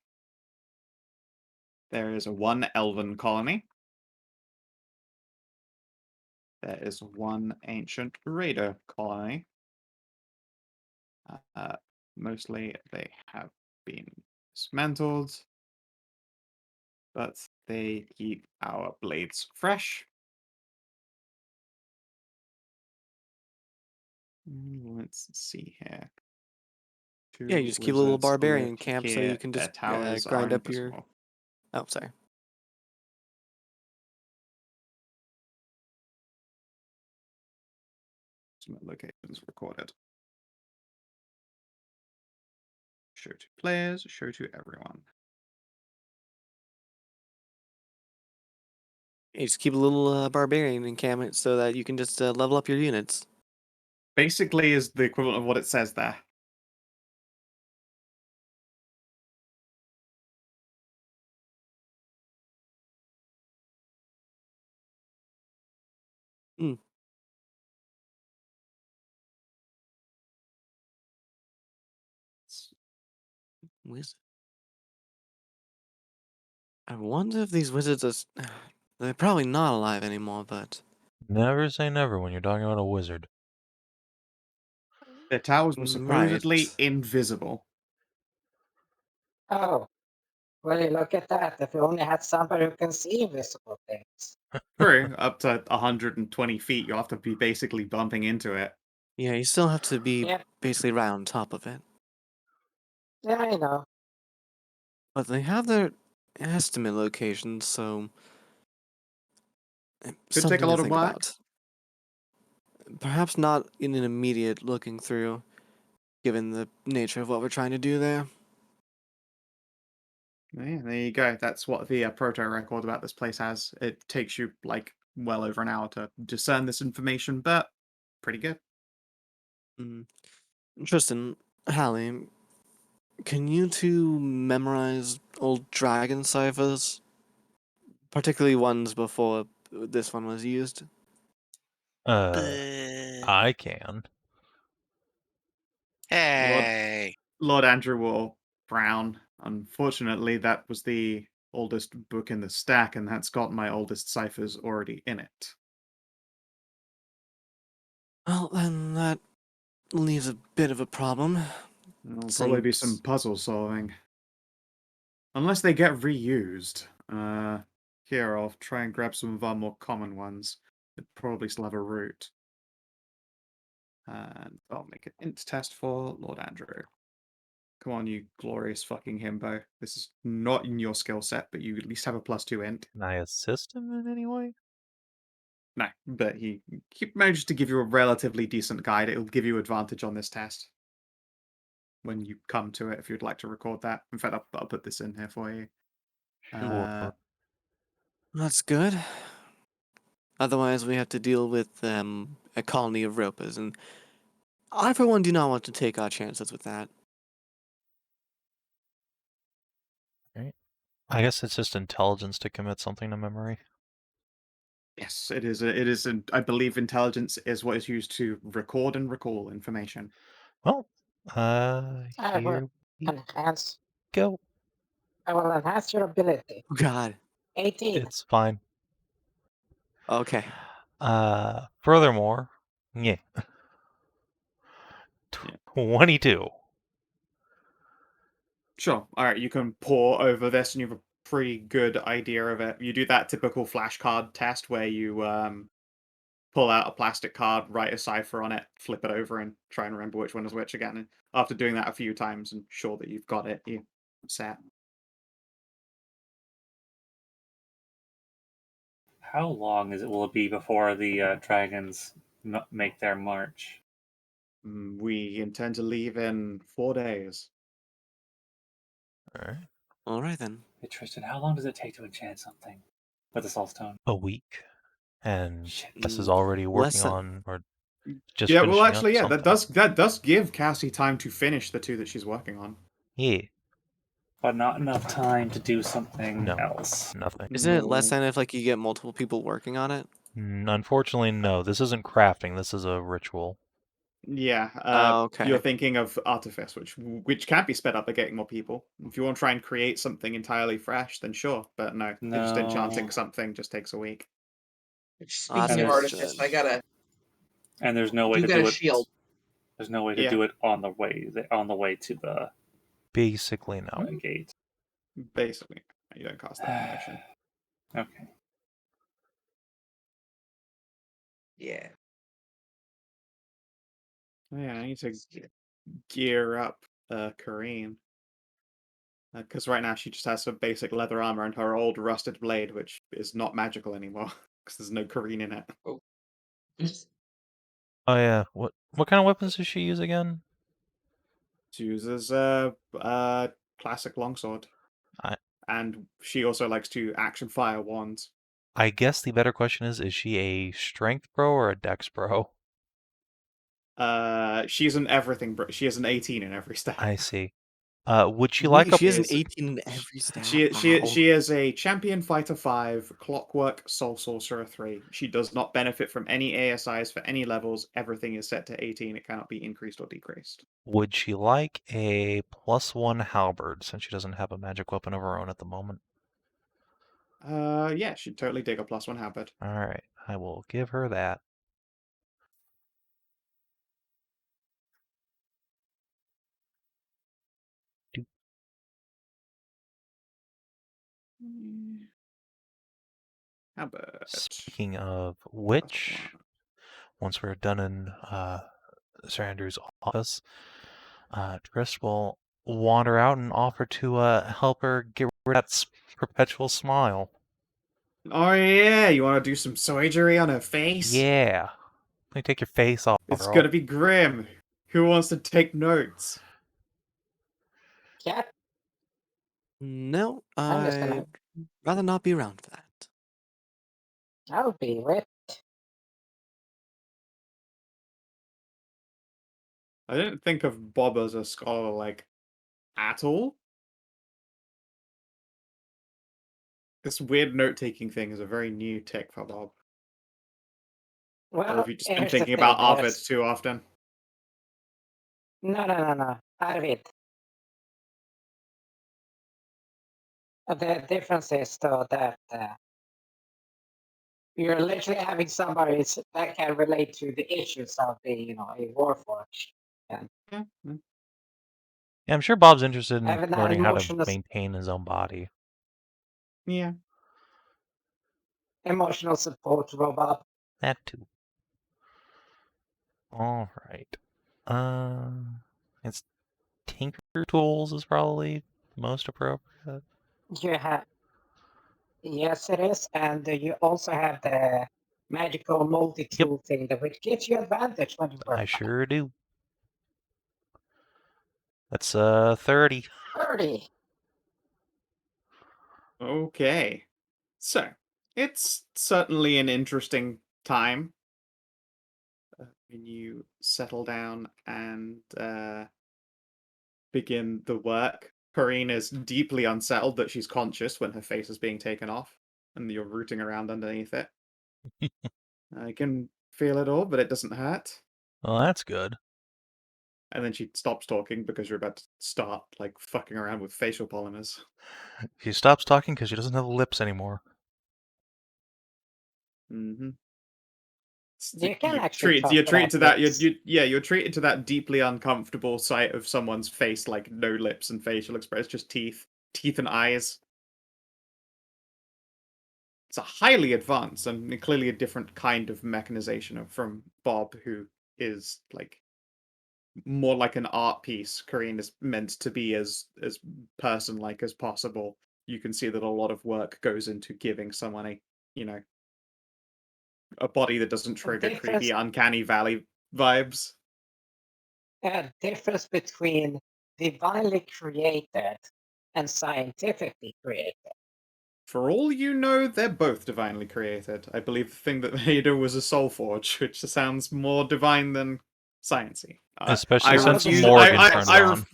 There is 1 elven colony. There is 1 ancient raider colony. Mostly they have been dismantled, but they keep our blades fresh. Let's see here. Yeah, you just keep a little barbarian camp so you can just towers grind are up your. invisible. Oh, sorry. Ultimate locations recorded. Show to players, show to everyone. You just keep a little barbarian encampment so that you can just level up your units. Basically is the equivalent of what it says there. Wizard. I wonder if these wizards are. They're probably not alive anymore, but. Never say never when you're talking about a wizard. Their towers were Right. supposedly invisible. Oh, well, look at that. If we only had somebody who can see invisible things. True, up to 120 feet, you'll have to be basically bumping into it. Yeah, you still have to be Yep. basically right on top of it. Yeah, I know. But they have their estimate locations, so. Could Something take a to lot of think work. about. Perhaps not in an immediate looking through, given the nature of what we're trying to do there. Yeah, there you go. That's what the proto record about this place has. It takes you like well over an hour to discern this information, but pretty good. Tristan, Hallie, can you two memorize old dragon ciphers? Particularly ones before this one was used? I can. Hey. Lord Andrew will frown. Unfortunately, that was the oldest book in the stack, and that's got my oldest ciphers already in it. Well, then that leaves a bit of a problem. There'll probably be some Since puzzle solving. Unless they get reused. Here, I'll try and grab some of our more common ones. They probably still have a root. And I'll make an int test for Lord Andrew. Come on, you glorious fucking himbo. This is not in your skill set, but you at least have a +2 int. Can I assist him in any way? No, but he manages to give you a relatively decent guide. It'll give you advantage on this test when you come to it, if you'd like to record that. In fact, I'll put this in here for you. Sure. that's good. Otherwise, we have to deal with a colony of ropers, and I, for one, do not want to take our chances with that. Right. I guess it's just intelligence to commit something to memory. Yes, it is. It is. I believe intelligence is what is used to record and recall information. Well, I here will we enhance. go. I will enhance your ability. Oh, God. 18. It's fine. Okay. Furthermore, yeah. Yeah. 22. Sure. All right, you can pore over this, and you have a pretty good idea of it. You do that typical flashcard test where you pull out a plastic card, write a cipher on it, flip it over, and try and remember which one is which again. And after doing that a few times and sure that you've got it, you set. How long will it be before the dragons make their march? We intend to leave in 4 days. All right. All right, then. Hey, Tristan, how long does it take to enchant something with the soul stone? A week. And Shit. this is Mm, already working less than- on, or just Yeah, well, finishing actually, up yeah, something. that does give Cassie time to finish the 2 that she's working on. Yeah. But not enough time to do something No. else. Nothing. Isn't it less No. than if like you get multiple people working on it? Unfortunately, no. This isn't crafting. This is a ritual. Yeah, Oh, you're okay. thinking of Artificer, which can be sped up by getting more people. If you want to try and create something entirely fresh, then sure. But no, just enchanting No. something just takes a week. Speaking of Understood. artifice, I gotta. And there's no way You to got do a it. shield. There's no way to Yeah. do it on the way to the Basically, no. gate. Basically, you don't cast that in motion. Okay. Yeah. Yeah, I need to gear up Kareen. Because right now she just has some basic leather armor and her old rusted blade, which is not magical anymore because there's no Kareen in it. Oh yeah. What kind of weapons does she use again? She uses classic longsword. I- And she also likes to action fire wands. I guess the better question is she a strength pro or a dex pro? She's an everything. She has an 18 in every stat. I see. Would she like a She has an is- 18 in every stat. She is a champion fighter 5, clockwork, soul sorcerer 3. She does not benefit from any ASIs for any levels. Everything is set to 18. It cannot be increased or decreased. Would she like a +1 halberd since she doesn't have a magic weapon of her own at the moment? Yeah, she'd totally dig a +1 halberd. All right, I will give her that. Halberd. Speaking of which, once we're done in Sir Andrew's office, Tris will wander out and offer to help her get rid of that perpetual smile. Oh yeah, you want to do some surgery on her face? Yeah. Let me take your face off, It's girl. gonna be grim. Who wants to take notes? Yeah, No, I'm just I'd gonna. rather not be around for that. I'll be with. I didn't think of Bob as a scholar, like, at all. This weird note-taking thing is a very new tick for Bob. Or Well, have you just been here's the thinking about thing, Arvid there's- too often? No. Arvid. The difference is though that you're literally having somebody that can relate to the issues of a Warforged. Yeah. Yeah, I'm sure Bob's interested in Having that learning how to emotional maintain his own body. Yeah. emotional support robot. That too. All right. It's Tinker Tools is probably most appropriate. You have yes, it is, and you also have the magical multi-tool thing that which gives you advantage when you work. I sure do. That's 30. 30. Okay. So, it's certainly an interesting time when you settle down and begin the work. Corrine is deeply unsettled that she's conscious when her face is being taken off, and you're rooting around underneath it. I can feel it all, but it doesn't hurt. Well, that's good. And then she stops talking because you're about to start, like, fucking around with facial polymers. She stops talking because she doesn't have lips anymore. Mm-hmm. You can actually talk you're treated to that. lips. You're treated to that deeply uncomfortable sight of someone's face, like no lips and facial expression, just teeth and eyes. It's a highly advanced and clearly a different kind of mechanization from Bob, who is like more like an art piece. Korean is meant to be as person-like as possible. You can see that a lot of work goes into giving someone a body that doesn't trigger creepy, uncanny valley vibes. A difference between divinely created and scientifically created. For all you know, they're both divinely created. I believe the thing that made her was a soul forge, which sounds more divine than sciencey. Especially I since refuse- Morgan turned on.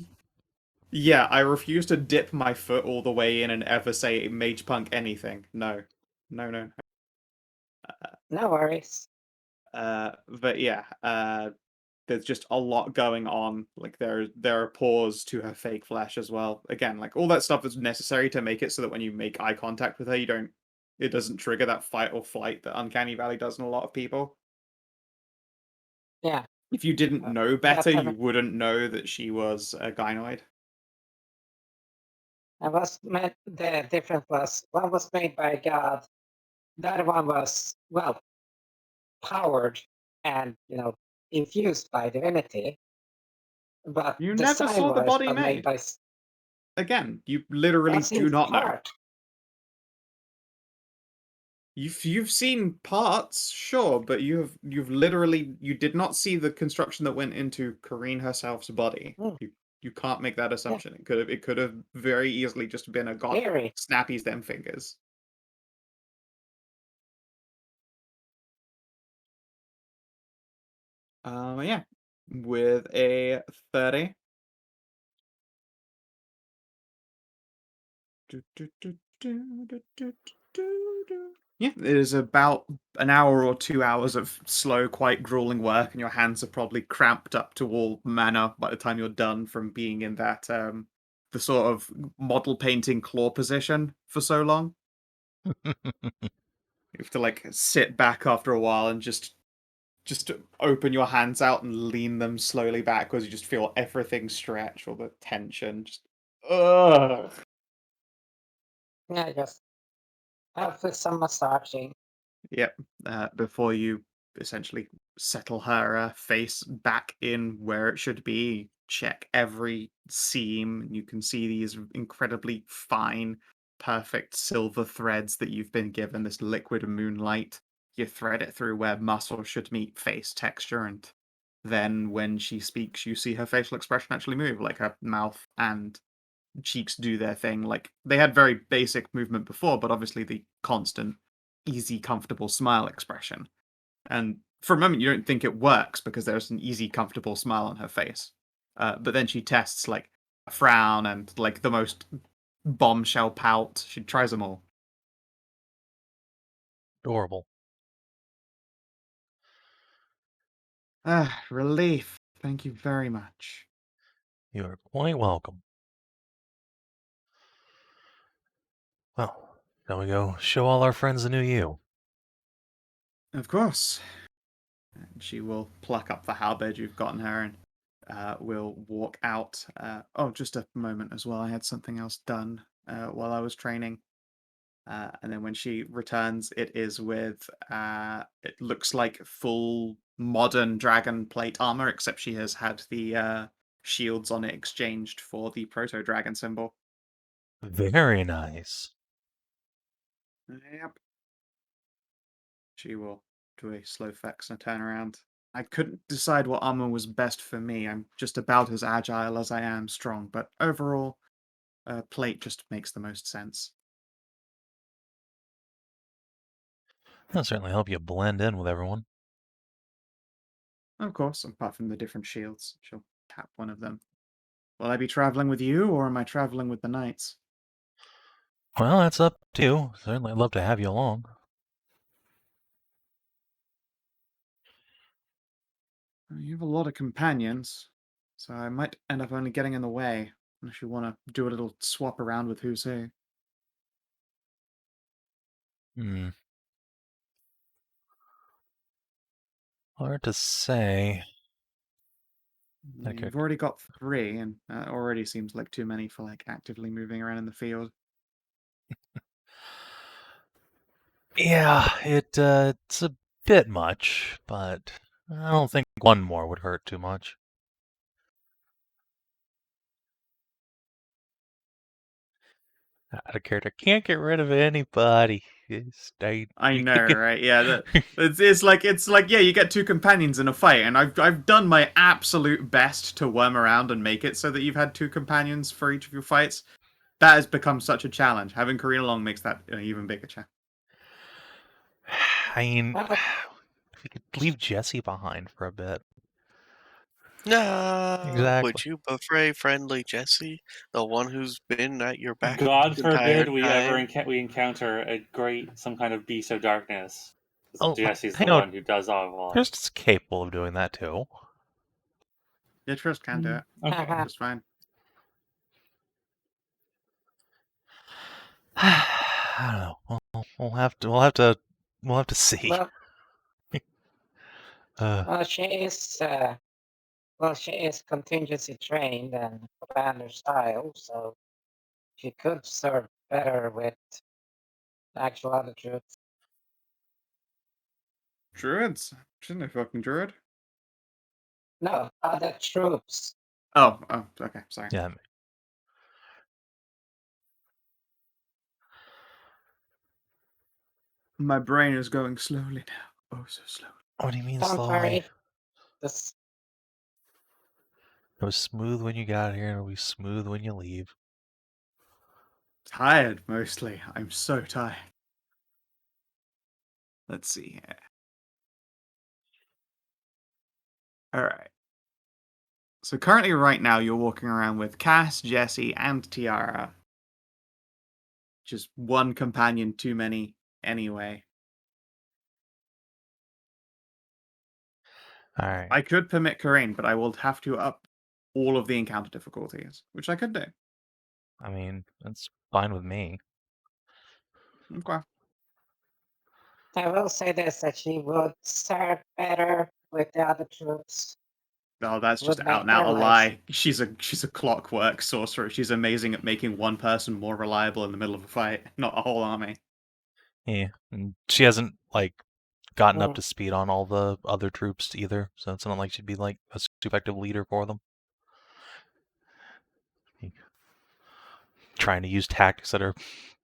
Yeah, I refuse to dip my foot all the way in and ever say mage punk anything. No. No. No worries. But yeah, there's just a lot going on. Like there are pores to her fake flesh as well. Again, like all that stuff is necessary to make it so that when you make eye contact with her, it doesn't trigger that fight or flight that Uncanny Valley does in a lot of people. Yeah. If you didn't know better, you wouldn't know that she was a gynoid. The difference was one was made by God, the other one was powered and infused by divinity. But You the never saw the Cyborgs body are made. by Again, you literally that's do in not know. part. You've seen parts, sure, but you've literally you did not see the construction that went into Corrine herself's body. You can't make that assumption. It could have very easily just been a god Very. snappies them fingers. Yeah, with a 30. Yeah, it is about an hour or 2 hours of slow, quite grueling work, and your hands are probably cramped up to all manner by the time you're done from being in that the sort of model painting claw position for so long. You have to like sit back after a while and just open your hands out and lean them slowly back because you just feel everything stretch, all the tension. Just ugh. Yeah, just help with some massaging. Yep. Before you essentially settle her face back in where it should be, check every seam, and you can see these incredibly fine, perfect silver threads that you've been given, this liquid moonlight. You thread it through where muscle should meet face texture, and then when she speaks, you see her facial expression actually move, like her mouth and cheeks do their thing. Like they had very basic movement before, but obviously the constant, easy, comfortable smile expression. And for a moment, you don't think it works because there's an easy, comfortable smile on her face. But then she tests like a frown and like the most bombshell pout. She tries them all. Adorable. Ah, relief. Thank you very much. You are quite welcome. Well, shall we go show all our friends the new you? Of course. And she will pluck up the halberd you've gotten her and will walk out. Oh, just a moment as well. I had something else done while I was training. And then when she returns, it is with, it looks like full modern dragon plate armor, except she has had the shields on it exchanged for the proto-dragon symbol. Very nice. Yep. She will do a slow flex and turn around. I couldn't decide what armor was best for me. I'm just about as agile as I am strong, but overall, plate just makes the most sense. That'll certainly help you blend in with everyone. Of course, apart from the different shields. She'll tap one of them. Will I be traveling with you, or am I traveling with the knights? Well, that's up to you. Certainly I'd love to have you along. You have a lot of companions, so I might end up only getting in the way, unless you want to do a little swap around with who's who. Hmm. Hard to say. Yeah, you've already got 3, and that already seems like too many for like actively moving around in the field. Yeah, it's a bit much, but I don't think one more would hurt too much. Out of character, can't get rid of anybody. Stay. I know, right? Yeah, it's like yeah, you get 2 companions in a fight, and I've done my absolute best to worm around and make it so that you've had 2 companions for each of your fights. That has become such a challenge. Having Karina along makes that an even bigger challenge. I mean, Well, we could leave Jesse behind for a bit. No, Exactly. would you betray friendly Jesse, the one who's been at your back God the entire forbid we ever time? we encounter a great some kind of beast of darkness. Oh, Jesse's the hang on. one who does all of Tristan's capable of doing that too. Yeah, Trist can do it. Okay. Just fine. I don't know. We'll have to see. well, Uh, well, she is contingency trained and commander style, so she could serve better with actual other troops. Druids? She's no fucking druid. No, other troops. Oh, okay, sorry. yeah. My brain is going slowly now. Oh, so slowly. What do you mean Don't slowly? worry. This, It was smooth when you got here, and it'll be smooth when you leave. Tired, mostly. I'm so tired. Let's see here. Alright. So currently, right now, you're walking around with Cass, Jesse, and Tiara. Just one companion too many, anyway. Alright. I could permit Corinne, but I will have to up all of the encounter difficulties, which I could do. I mean, that's fine with me. Okay. I will say this, that she would serve better with the other troops. Oh, that's just Would out and out make a their lie. She's a clockwork sorcerer. She's amazing at making one person more reliable in the middle of a fight, not a whole army. Yeah, and she hasn't like gotten up Mm. to speed on all the other troops either, so it's not like she'd be like a super effective leader for them. Trying to use tactics that are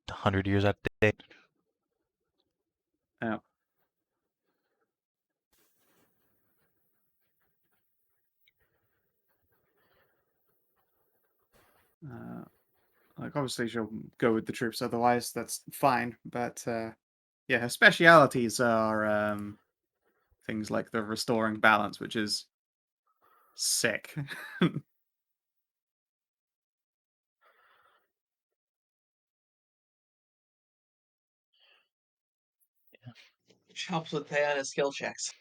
100 years out of date. Yeah. Like, obviously, she'll go with the troops, otherwise, that's fine. But, yeah, her specialities are things like the restoring balance, which is sick. Which helps with Tajana's skill checks.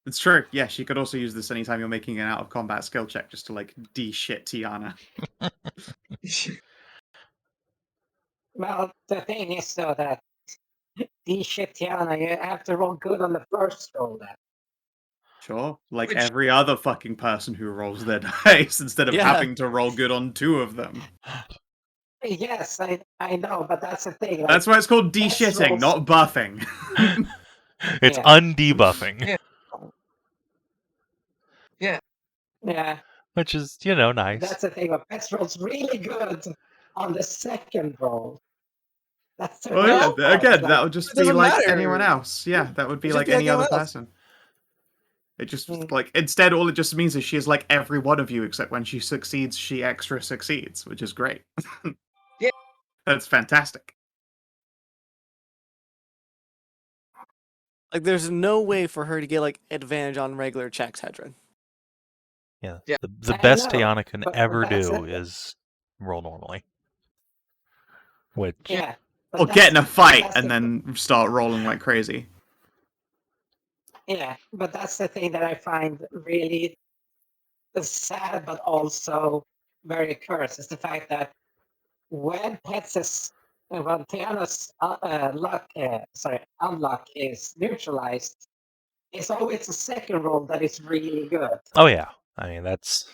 It's true. Yeah, she could also use this anytime you're making an out-of-combat skill check, just to, like, de-shit Tiana. Well, the thing is, though, that these shit Tiana, you have to roll good on the first roll then. Sure. Like Which- every other fucking person who rolls their dice, instead of Yeah. having to roll good on 2 of them. Yes, I know, but that's the thing. Like, That's why it's called best de-shitting, rolls- not buffing. It's Yeah. undebuffing, Yeah. Yeah, which is, you know, nice. that's the thing. But best roll's really good on the second roll. That's the Well, yeah, worst part. again, Like, that would just it be doesn't like matter. anyone else. Yeah, that would be It's just like be like any other anyone else. person. It just, Mm. like, instead, all it just means is she is like every one of you, except when she succeeds, she extra succeeds, which is great. Yeah. That's fantastic. Like, there's no way for her to get like advantage on regular checks, Hedrah. Yeah. Yeah. The I best know, Tajana can but ever that's do it. is roll normally. Which, yeah. but Or get in a that's- fight that's and the- then start rolling like crazy. Yeah, but that's the thing that I find really sad, but also very cursed, is the fact that when when Tiana's unlock is neutralized, it's always the second roll that is really good. oh yeah, I mean that's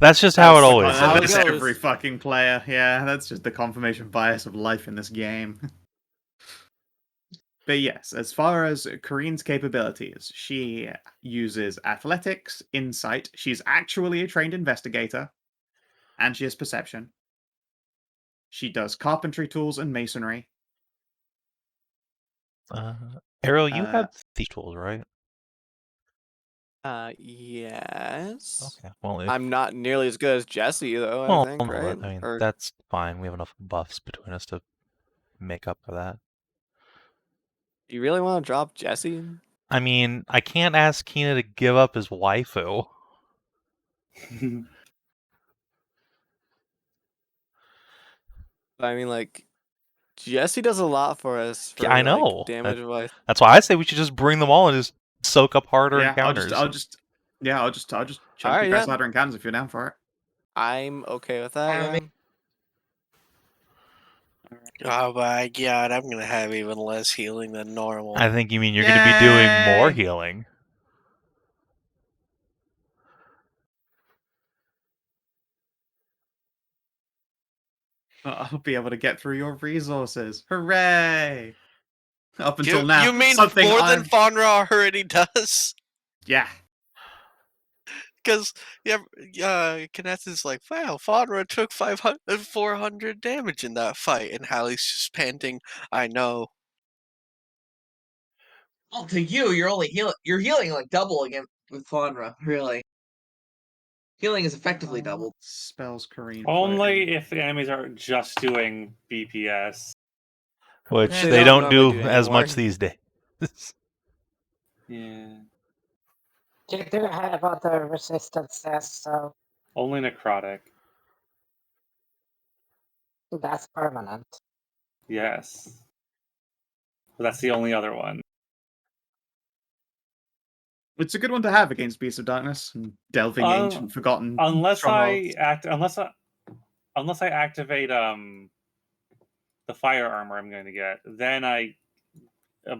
just how it That's the always con- How it is. That's goes. every fucking player. Yeah, that's just the confirmation bias of life in this game. But yes, as far as Corinne's capabilities, she uses athletics, insight. She's actually a trained investigator, and she has perception. She does carpentry tools and masonry. Ariel, you Uh, have these tools, right? Yes. Okay. Well, if, I'm not nearly as good as Jesse, though, I well, think, no, right? I mean Or that's fine. We have enough buffs between us to make up for that. you really want to drop Jesse? I mean, I can't ask Kina to give up his waifu. I mean, like, Jesse does a lot for us. For, I like, know. damage wise. That's why I say we should just bring them all and just soak up harder yeah, encounters. I'll just chunk Alright, you guys yeah. harder encounters if you're down for it. I'm okay with that. I Yeah. mean- Oh my god, I'm gonna have even less healing than normal. I think you mean you're going to be doing more Yay! healing. I'll be able to get through your resources. Hooray! Up until You, now, you mean something more than I've- Faunra already does? Yeah. Because Kinathis is like, wow, Faunra took 400 damage in that fight, and Hallie's just panting, I know. Well, to you, you're only healing. You're healing like double again with Faunra, really. Healing is effectively doubled. Spells Corinne. Only if the enemies are just doing BPS. Which They they don't don't normally do do as anymore. much these days. Yeah. You do have other resistances, so Only necrotic. that's permanent. Yes. But that's the only other one. It's a good one to have against Beasts of Darkness and delving ancient forgotten Unless strongholds. unless I activate the fire armor I'm going to get, then I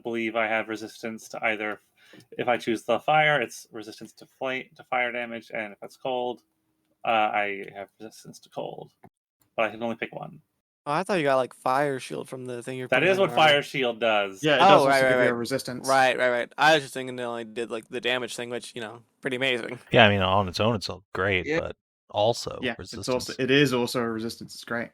believe I have resistance to either. If I choose the fire, it's resistance to fire damage, and if it's cold, I have resistance to cold. But I can only pick one. Oh, I thought you got like fire shield from the thing you're That putting is on what your armor. fire shield does. Yeah, it does Oh, also right, give you a right. resistance. Right. I was just thinking they only did like the damage thing, which pretty amazing. Yeah, I mean, on its own, it's all great, Yeah. but also Yeah, resistance. it is also a resistance. It's great.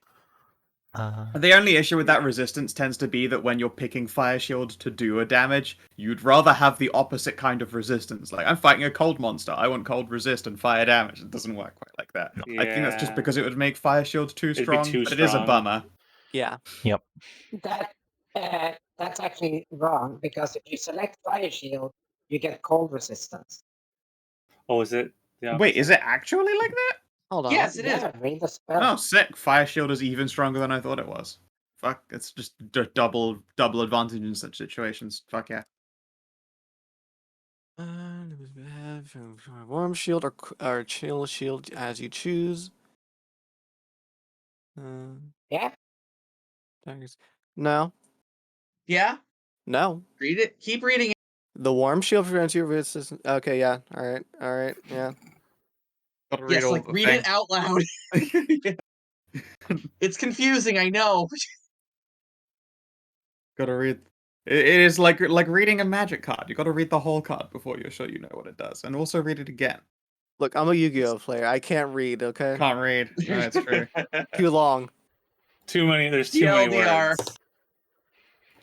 Uh, The only issue with that resistance tends to be that when you're picking Fire Shield to do a damage, you'd rather have the opposite kind of resistance. Like, I'm fighting a cold monster, I want cold resist and fire damage. It doesn't work quite like that. No. I think that's just Yeah. because it would make Fire Shield too It'd be strong, too but it is a strong. bummer. Yeah. Yep. That's actually wrong, because if you select Fire Shield, you get cold resistance. Oh, is it? The Wait, is opposite? it actually like that? Hold on. Yes, it is. Yeah, read the spell. Oh, sick. Fire Shield is even stronger than I thought it was. Fuck, it's just double advantage in such situations. Fuck yeah. Warm shield or chill shield as you choose. Yeah, Daggers. No. Yeah, No. read it. Keep reading it. The warm shield prevents your resistance. Okay, yeah. All right. Yeah. Gotta read Yes, all like the read thing. it out loud. It's confusing, I know. Gotta read. It is like reading a magic card. You gotta read the whole card before you're sure you know what it does, and also read it again. Look, I'm a Yu-Gi-Oh player. I can't read. Okay. Can't read. No, it's true. Too long. Too many. There's too many TLDR. words.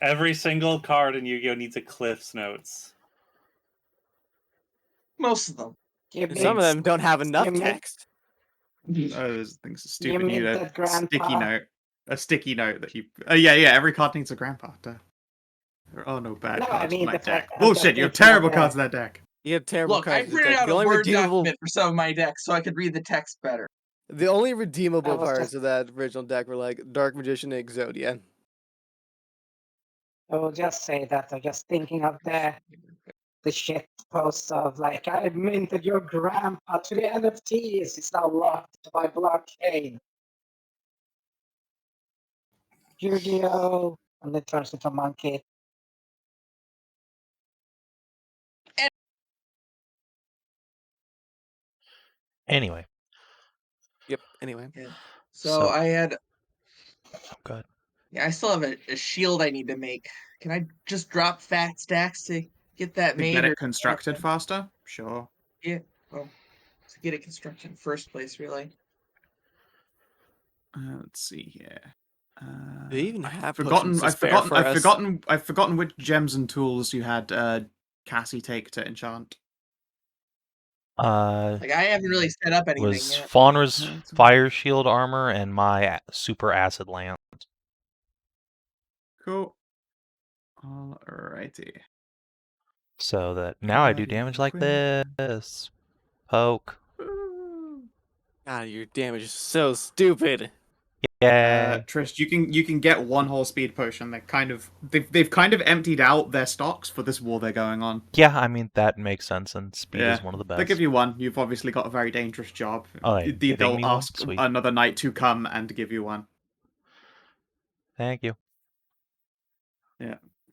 Every single card in Yu-Gi-Oh needs a Cliff's Notes. Most of them. you And some of mean them don't have enough you mean- text. Those things are stupid. mean You the a sticky grandpa? note. A sticky note that you. Yeah. Every card needs a grandpa. Duh. There are no bad No, I cards mean in the that deck. fact that Bullshit! You have terrible cards in that deck. You have terrible Look, I cards. in the printed deck. out The a only Word redeemable, document for some of my decks so I could read the text better. the only redeemable That was parts just- of that original deck were like Dark Magician and Exodia. I will just say that I'm just thinking of the shit post of like, I minted your grandpa to the NFTs. It's now locked by blockchain. Yu-Gi-Oh! And it turns into a monkey. Anyway, Yep. Anyway. So So- I had. oh, good. Yeah, I still have a shield I need to make. Can I just drop fat stacks to get that To made? get or- it constructed faster? Sure. Yeah, well, to get it constructed in the first place, really. Let's see here. They even I've have forgotten. potions to I've spare forgotten. for I've us. forgotten. I've forgotten which gems and tools you had. Cassie take to enchant. Like I haven't really set up anything Was yet. Faunra's No, it's all fire shield armor and my super acid lance. Cool. Alrighty. So that now I do Guardian damage like Equipment. this. Poke. God, your damage is so stupid. Yay. Trist, you can get one whole speed potion. They've kind of emptied out their stocks for this war they're going on. Yeah, I mean, that makes sense, and speed Yeah, is one of the best. They'll give you one. You've obviously got a very dangerous job. Oh, they're giving They'll me one? ask Sweet. another knight to come and give you one. Thank you.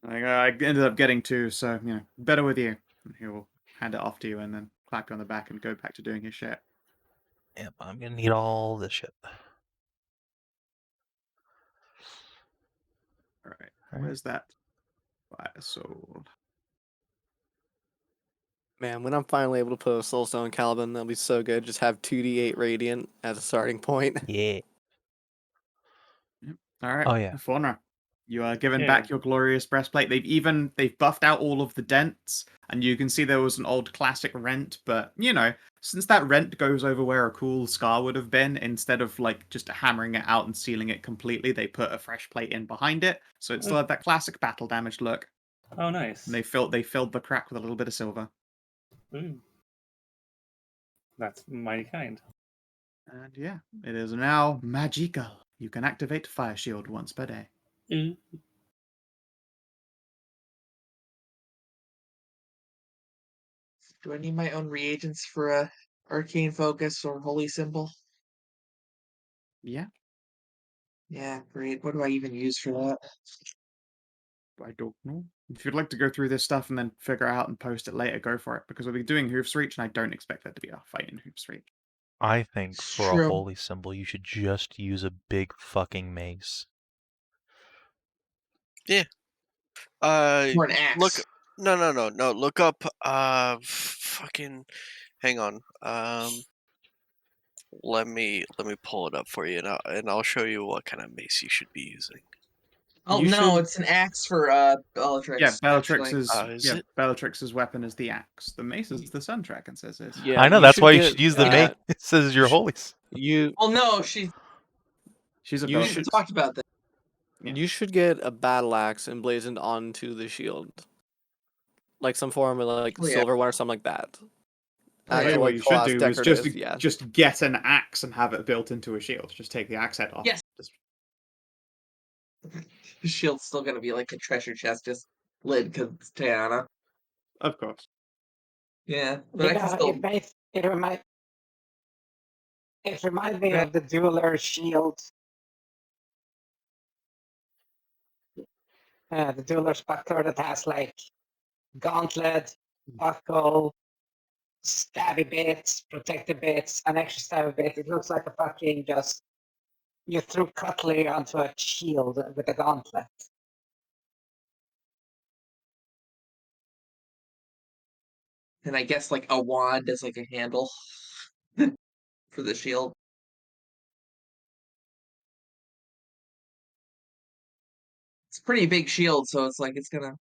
I ended up getting two, so better with you. He will hand it off to you and then clap you on the back and go back to doing his shit. Yep, I'm gonna need all this shit. All right, All right. where's that fire soul? Man, when I'm finally able to put a Soulstone Caliban, that'll be so good. Just have 2d8 Radiant as a starting point. Yeah. All right. Oh, yeah. Faunra, you are given Yeah. back your glorious breastplate. They've buffed out all of the dents, and you can see there was an old classic rent. But since that rent goes over where a cool scar would have been, instead of like just hammering it out and sealing it completely, they put a fresh plate in behind it, so it still had that classic battle damage look. Oh, nice. And they filled the crack with a little bit of silver. Ooh. That's mighty kind. And yeah, it is now magical. You can activate Fire Shield once per day. Mm. Do I need my own reagents for a arcane focus or holy symbol? Yeah, Yeah, great. What do I even use for that? I don't know. If you'd like to go through this stuff and then figure out and post it later, go for it. Because we'll be doing Hoof's Reach, and I don't expect there to be a fight in Hoof's Reach. I think It's for a true. holy symbol, you should just use a big fucking mace. Or an Look. axe. No. Look up. Fucking. Hang on. Let me pull it up for you, and I'll show you what kind of mace you should be using. Oh You no, should- it's an axe for Bellatrix. Yeah, actually. Is it? Bellatrix's weapon is the axe. The mace is the Sun Track, and says it's. Yeah, I know, you that's should why you get should use the mace. that. It says your sh- holies. You Well, no, she's. She's a You We Bellatrix. talked about that. Yeah. you should get a battle axe emblazoned onto the shield, like some form of like Oh, yeah. silver one or something like that. Tell you Actual what like you should class do is decorative, yeah. just get an axe and have it built into a shield. Just take the axe head off. Yes. Just- The shield's still gonna be like a treasure chest, just lid because it's Tajana. of course. Yeah, but I can still. It reminds me Yeah. of the jeweler's shield. The jeweler's buckler that has like gauntlet, buckle, stabby bits, protective bits, an extra stabby bit. It looks like a fucking just you threw cutlery onto a shield with a gauntlet. And I guess like a wand is like a handle for the shield. It's a pretty big shield, so it's like it's gonna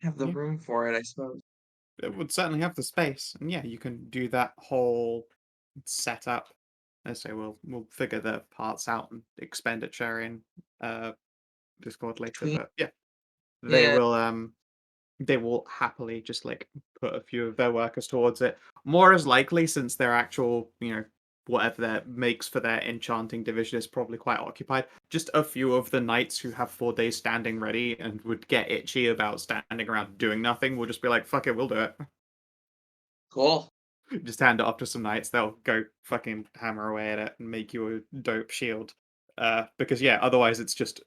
have the Yeah. room for it, I suppose. It would certainly have the space, and yeah, you can do that whole setup. Let's say we'll figure the parts out and expenditure in Discord later, Between- but yeah, Yeah. they will happily just like put a few of their workers towards it. More as likely, since their actual whatever that makes for their enchanting division is probably quite occupied. Just a few of the knights who have 4 days standing ready and would get itchy about standing around doing nothing will just be like, fuck it, we'll do it. Cool. Just hand it off to some knights, they'll go fucking hammer away at it and make you a dope shield. Because yeah, otherwise it's just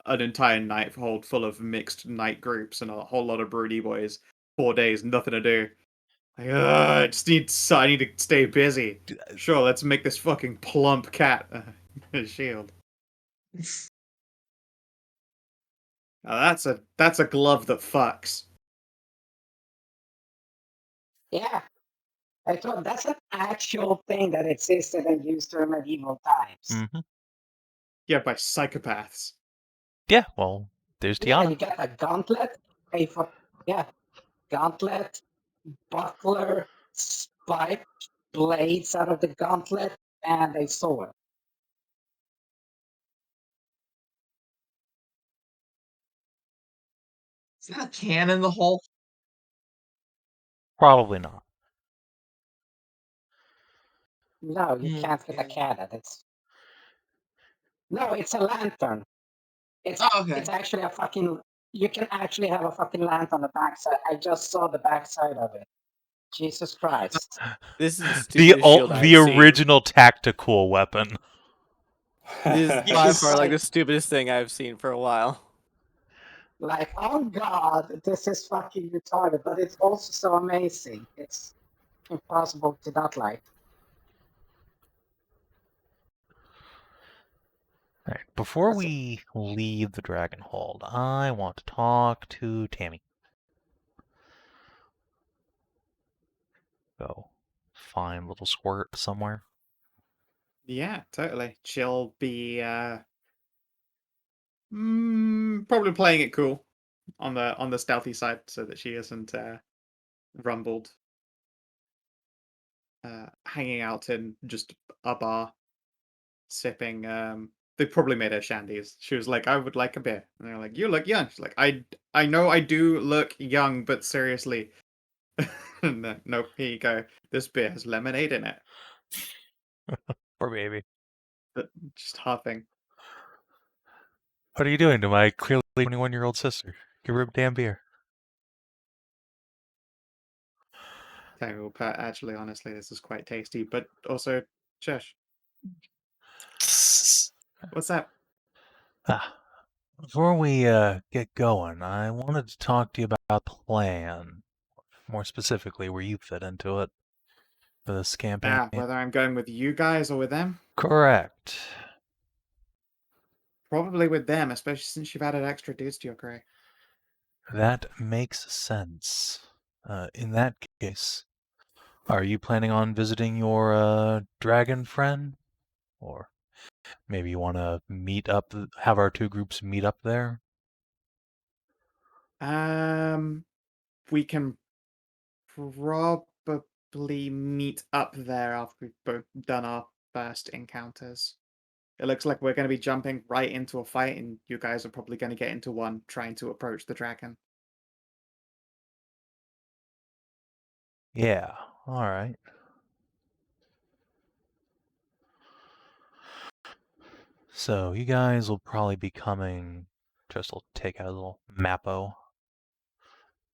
an entire night hold full of mixed night groups and a whole lot of broody boys. 4 days, nothing to do. Like, I need to stay busy. Sure, let's make this fucking plump cat a shield. Now that's a glove that fucks. Yeah. I thought that's an actual thing that existed and used during medieval times. Hmm. Yeah, by psychopaths. Yeah, well, there's Yeah, Tiana. you get a gauntlet, gauntlet, buckler, spike, blades out of the gauntlet, and a sword. Is that a can in the hole? Probably not. No, you can't get a Okay. cannon. It's a lantern. It's Oh, okay. it's actually a fucking. You can actually have a fucking lantern on the backside. I just saw the backside of it. Jesus Christ! This is the The stupidest shield I've the seen. original tactical weapon. This is by Yes. far like the stupidest thing I've seen for a while. Like, oh god, this is fucking retarded, but it's also so amazing. It's impossible to not like. All right, before That's- we leave the Dragonhold, I want to talk to Tammy. Go find little squirt somewhere. Yeah, totally. She'll be probably playing it cool on the stealthy side so that she isn't rumbled. Hanging out in just a bar, sipping. They probably made her shandies. She was like, "I would like a beer," and they're like, "You look young." She's like, "I know I do look young, but seriously, No, nope, here you go. This beer has lemonade in it. Poor baby. Just huffing. What are you doing to my clearly 21-year-old sister? Give her a damn beer. Terrible, but actually, honestly, this is quite tasty. But also, shush. What's that? Ah, before we get going, I wanted to talk to you about the plan. More specifically, where you fit into it for this campaign. Whether I'm going with you guys or with them? Correct. Probably with them, especially since you've added extra dudes to your crew. That makes sense. In that case, are you planning on visiting your dragon friend? Or maybe you want to meet up, have our two groups meet up there? We can probably meet up there after we've both done our first encounters. It looks like we're going to be jumping right into a fight, and you guys are probably going to get into one trying to approach the dragon. Yeah, alright. So you guys will probably be coming, just will take out a little mapo,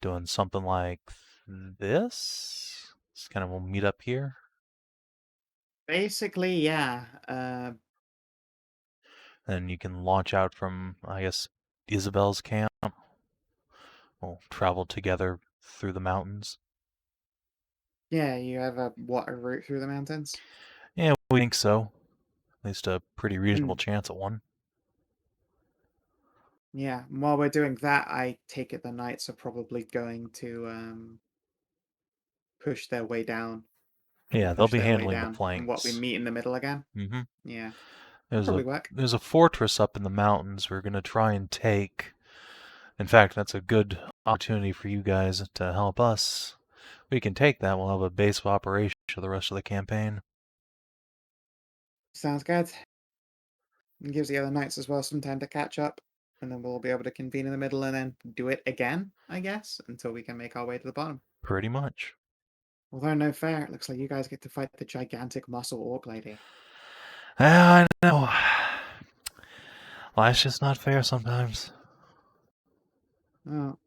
doing something like this. It's kind of we'll meet up here. Basically, yeah. Then you can launch out from, I guess, Isabel's camp. We'll travel together through the mountains. Yeah, you have a water route through the mountains? Yeah, we think so. At least a pretty reasonable chance at one. Yeah, and while we're doing that, I take it the knights are probably going to push their way down. Yeah, they'll Push be their way handling the down. And what, we flanks. meet in the middle again? Mm-hmm. Yeah, There's probably a work. there's a fortress up in the mountains we're gonna try and take. In fact, that's a good opportunity for you guys to help us. We can take that. We'll have a base of operation for the rest of the campaign. Sounds good. It gives the other knights as well some time to catch up. And then we'll be able to convene in the middle and then do it again, I guess, until we can make our way to the bottom. Pretty much. Although, no fair, it looks like you guys get to fight the gigantic muscle orc lady. I know. Life's just not fair sometimes. Oh,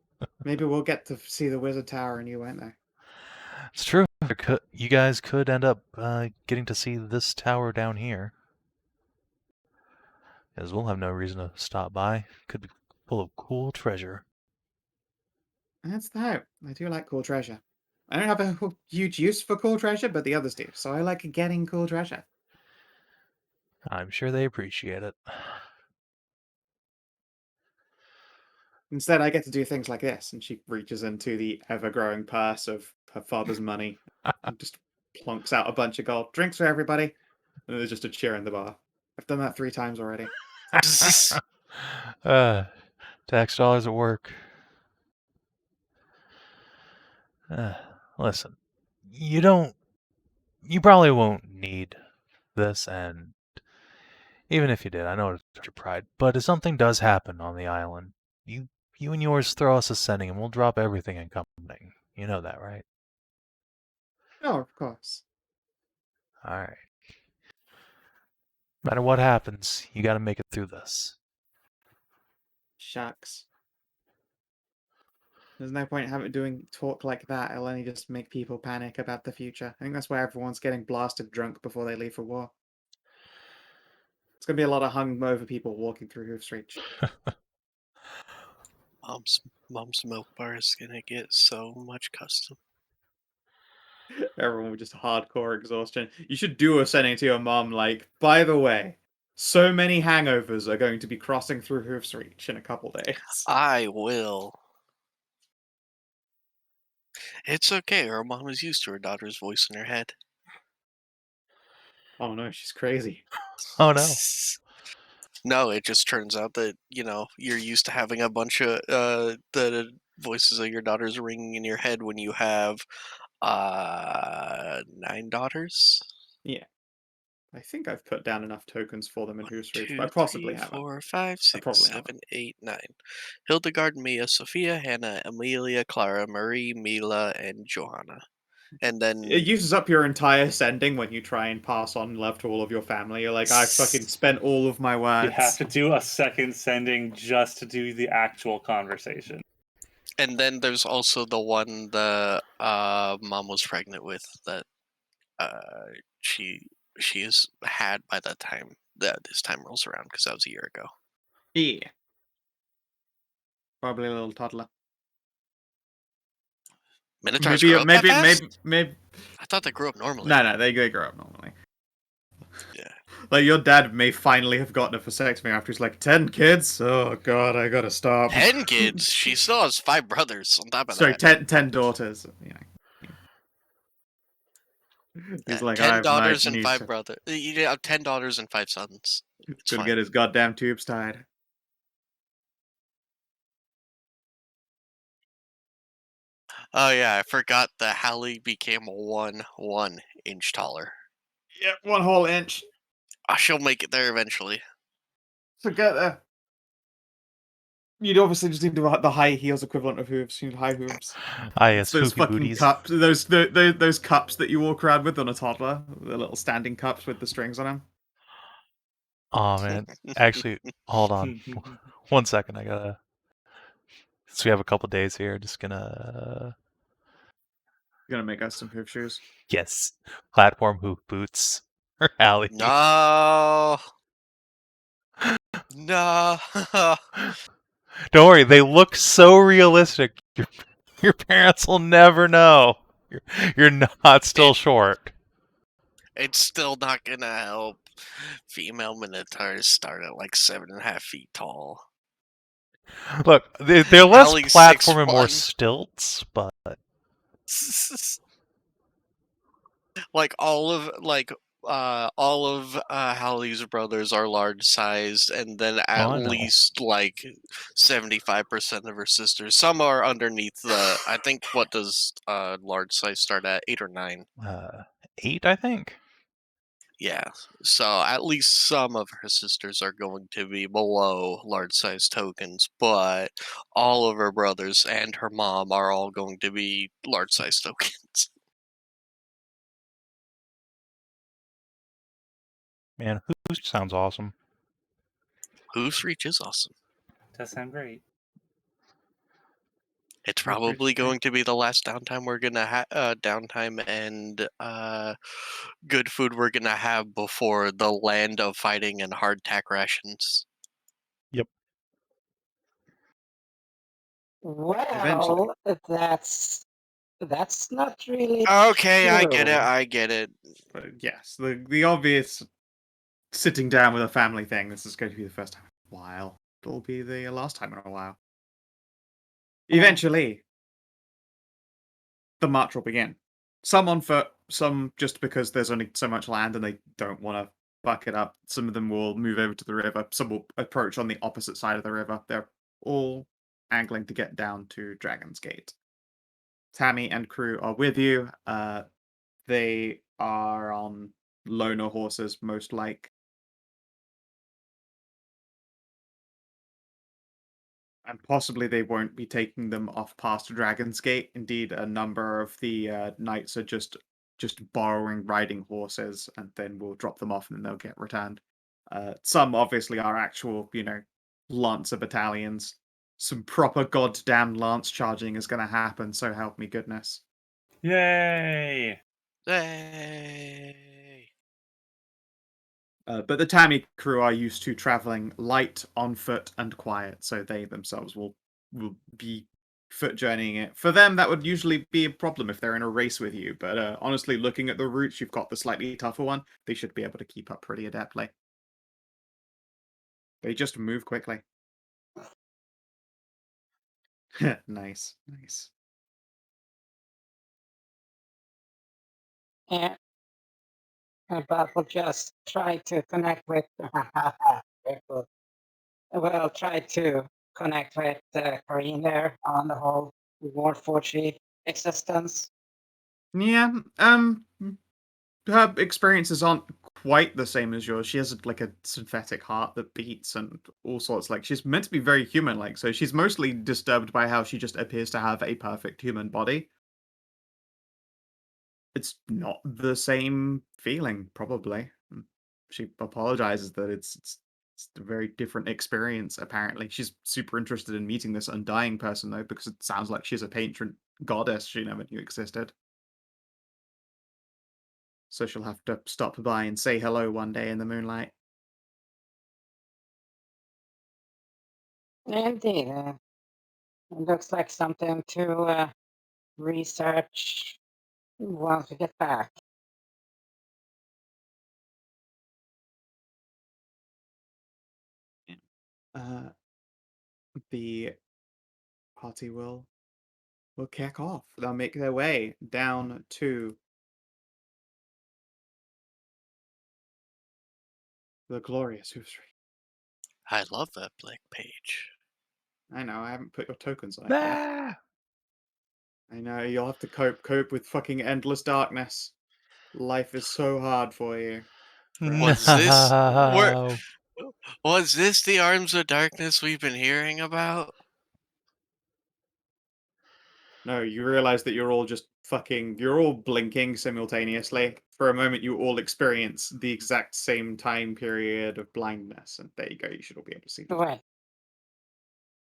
maybe we'll get to see the wizard tower and you won't there. It's true. You guys could end up getting to see this tower down here. As we'll have no reason to stop by. Could be full of cool treasure. That's the hope. I do like cool treasure. I don't have a huge use for cool treasure, but the others do, so I like getting cool treasure. I'm sure they appreciate it. Instead, I get to do things like this, and she reaches into the ever-growing purse of her father's money and just plonks out a bunch of gold. Drinks for everybody, and there's just a cheer in the bar. I've done that 3 times already. Tax dollars at work. Listen, you probably won't need this, and even if you did, I know it's your pride, but if something does happen on the island, you and yours throw us a sending and we'll drop everything and come. You know that, right? Oh, of course. Alright. No matter what happens, you gotta make it through this. Shucks. There's no point having doing talk like that. It'll only just make people panic about the future. I think that's why everyone's getting blasted drunk before they leave for war. It's gonna be a lot of hungover people walking through Hoofsreach. Mom's milk bar is gonna get so much custom. Everyone with just hardcore exhaustion. You should do a sending to your mom like, by the way, so many hangovers are going to be crossing through Hoofsreach in a couple days. I will. It's okay. Her mom is used to her daughter's voice in her head. Oh no, she's crazy. Oh no. No, it just turns out that, you're used to having a bunch of the voices of your daughters ringing in your head when you have 9 daughters. Yeah. I think I've put down enough tokens for them in 1, Who's Reach, 2, but I possibly 3, haven't. 4, 5, 6, probably 7, 8, 9. Hildegard, Mia, Sophia, Hannah, Amelia, Clara, Marie, Mila, and Johanna. And then It uses up your entire sending when you try and pass on love to all of your family. You're like, I fucking spent all of my words. You have to do a second sending just to do the actual conversation. And then there's also the one the mom was pregnant with that she's had by the time that this time rolls around, because that was a year ago. Yeah. Probably a little toddler. Minotaurs grow up that fast? Maybe. I thought they grew up normally. No, they grow up normally. Yeah. Like, your dad may finally have gotten a vasectomy after he's like, 10 kids? Oh, God, I gotta stop. 10 kids? She still has 5 brothers on top of Sorry, that. 10 daughters. You know. He's like, 10 I daughters and need 5 to... brothers. You have 10 daughters and 5 sons. It's Gonna fine. get his goddamn tubes tied. Oh yeah, I forgot that Hallie became 1 inch taller. Yep, 1 whole inch. She'll make it there eventually. So get there. You'd obviously just need the high heels equivalent of hooves. You need high hooves. Yes, Those hoofy fucking booties. cups. Those cups that you walk around with on a toddler. The little standing cups with the strings on them. Oh man, actually, hold on, 1 second. I gotta. Since we have a couple days here, just gonna. You're gonna make us some hoof shoes. Yes, platform hoof boots or alley. No. No. Don't worry, they look so realistic. Your parents will never know. You're not still short. It's still not gonna help. Female Minotaurs start at like 7.5 feet tall. Look, they're less Allie's platform and more 6'1". stilts, but Like all of Hallie's brothers are large sized, and then at I know. least like 75% of her sisters. Some are underneath the. I think what does large size start at, 8 or 9? 8, I think. Yeah, so at least some of her sisters are going to be below large size tokens, but all of her brothers and her mom are all going to be large size tokens. Man, who sounds awesome. Who's Reach is awesome. Does sound great. It's Who's Reach probably is great. going to be the last downtime we're gonna have. Downtime and good food we're gonna have before the land of fighting and hardtack rations. Yep. Eventually. Well, that's not really Okay, I get it. true. I get it. But yes, the obvious sitting down with a family thing. This is going to be the first time in a while. It'll be the last time in a while. Eventually, the march will begin. Some on foot, some just because there's only so much land and they don't want to buck it up. Some of them will move over to the river. Some will approach on the opposite side of the river. They're all angling to get down to Dragon's Gate. Tammy and crew are with you. They are on loner horses, most like. And possibly they won't be taking them off past Dragon's Gate. Indeed, a number of the knights are just borrowing riding horses, and then we'll drop them off, and then they'll get returned. Some obviously are actual, Lancer battalions. Some proper goddamn lance charging is going to happen. So help me goodness. Yay! Yay! But the Tammy crew are used to traveling light, on foot, and quiet, so they themselves will be foot journeying it. For them, that would usually be a problem if they're in a race with you, but honestly, looking at the routes, you've got the slightly tougher one. They should be able to keep up pretty adeptly. They just move quickly. Nice. And but we'll just try to connect with. Very cool. We'll try to connect with Corinne there on the whole Warforged existence. Yeah, her experiences aren't quite the same as yours. She has like a synthetic heart that beats and all sorts. Like she's meant to be very human-like, so she's mostly disturbed by how she just appears to have a perfect human body. It's not the same feeling, probably. She apologizes that it's a very different experience, apparently. She's super interested in meeting this undying person, though, because it sounds like she's a patron goddess she never knew existed. So she'll have to stop by and say hello one day in the moonlight. Indeed. It looks like something to research once we get back. The party will kick off. They'll make their way down to the glorious Hoofstreet. I love that blank page. I know, I haven't put your tokens on it yet. Ah! I know, you'll have to cope with fucking endless darkness. Life is so hard for you. Was this No. was this the arms of darkness we've been hearing about? No, you realize that you're all just you're all blinking simultaneously. For a moment, you all experience the exact same time period of blindness, and there you go, you should all be able to see. Wait.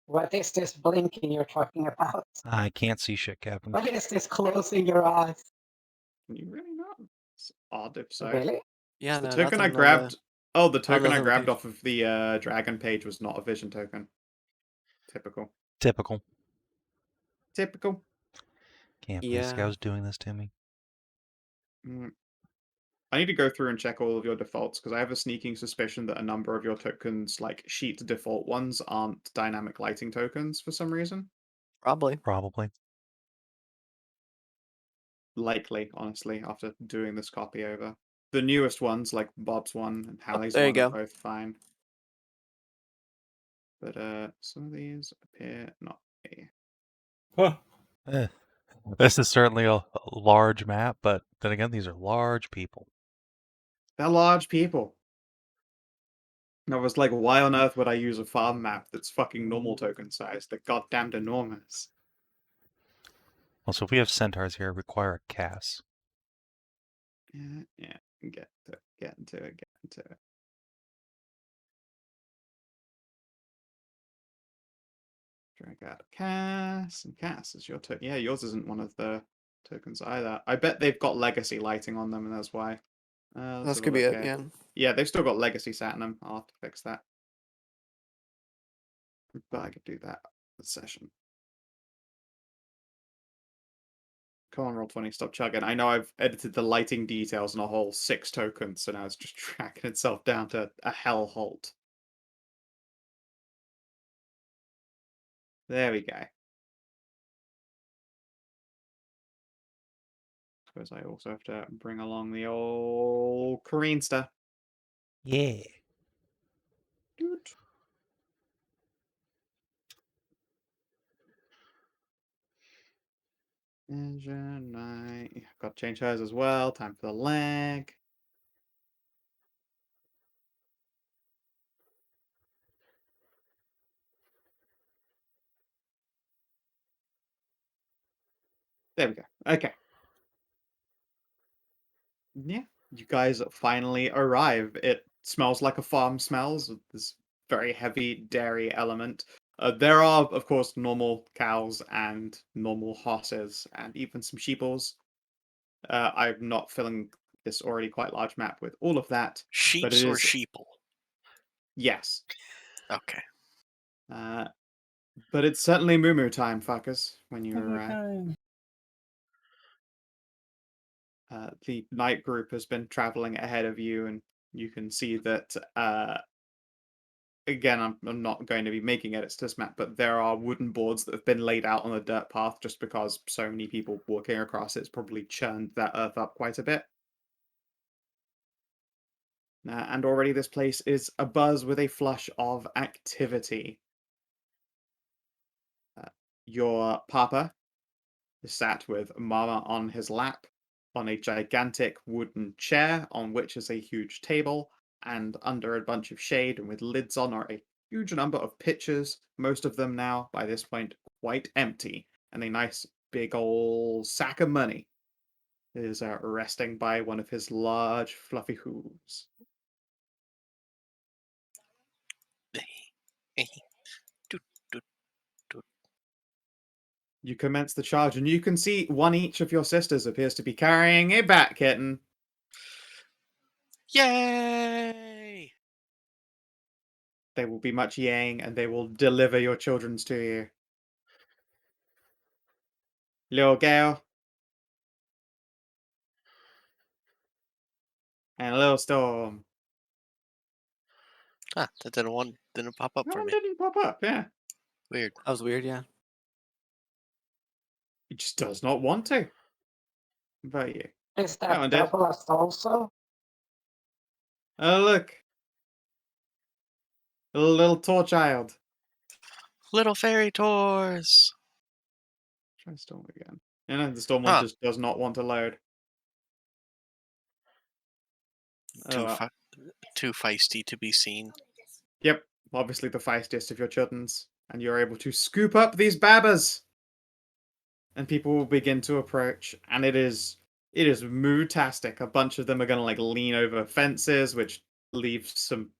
What is this blinking you're talking about? I can't see shit, Captain. What is this closing your eyes? Can you really not? It's odd if so. Really? Yeah, The no, token I nothing on grabbed. Oh, the token I nothing on the grabbed page. off of the dragon page was not a vision token. Typical. Typical. Typical. Can't believe Yeah. Skow's doing this to me. I need to go through and check all of your defaults because I have a sneaking suspicion that a number of your tokens, like sheet default ones, aren't dynamic lighting tokens for some reason. Probably. Probably. Likely, honestly, after doing this copy over. The newest ones, like Bob's one and Hallie's there you one, are go. both fine. But some of these appear not to be. Huh. This is certainly a large map, but then again, these are large people. They're large people. And I was like, why on earth would I use a farm map that's fucking normal token size? They're goddamned enormous. Also, if we have centaurs here, require a Cass. Yeah, get into it. Drag out Cass, and Cass is your token. Yeah, yours isn't one of the tokens either. I bet they've got legacy lighting on them, and that's why. Let's That have a could be look it, here. yeah. Yeah, they've still got legacy sat in them. I'll have to fix that. But I could do that this session. Come on, Roll20, stop chugging. I know I've edited the lighting details on a whole 6 tokens, so now it's just tracking itself down to a hell halt. There we go. Suppose I also have to bring along the old Kareenster. Yeah. Dude. Engine, right. Got to change hers as well. Time for the leg. There we go. Okay. Yeah, you guys finally arrive. It smells like a farm smells. This very heavy dairy element. There are, of course, normal cows and normal horses and even some sheeples. I'm not filling this already quite large map with all of that, but Sheeps it or is sheeple? yes. Okay. But it's certainly moo time, fuckers, when you arrive. The night group has been traveling ahead of you, and you can see that. Again, I'm not going to be making edits to this map, but there are wooden boards that have been laid out on the dirt path just because so many people walking across it's probably churned that earth up quite a bit. And already this place is abuzz with a flush of activity. Your papa is sat with Mama on his lap on a gigantic wooden chair on which is a huge table, and under a bunch of shade and with lids on are a huge number of pitchers, most of them now, by this point, quite empty, and a nice big old sack of money is resting by one of his large fluffy hooves. Doot, doot, doot. You commence the charge, and you can see one each of your sisters appears to be carrying a bat kitten. Yay! They will be much yaying, and they will deliver your children's to you. Little Gale. And a little Storm. Ah, that didn't pop up That for one me. didn't pop up, yeah. Weird. That was weird, yeah. It just does not want to. But you. Is That that one did. double us also? Oh, look. A little tour child. Little fairy tours. Try Storm again. And the Storm one Huh. just does not want to load. Oh, well. Too feisty to be seen. Yep. Obviously the feistiest of your children's. And you're able to scoop up these babbas. And people will begin to approach. And it is mood-tastic. A bunch of them are going to like lean over fences, which leaves some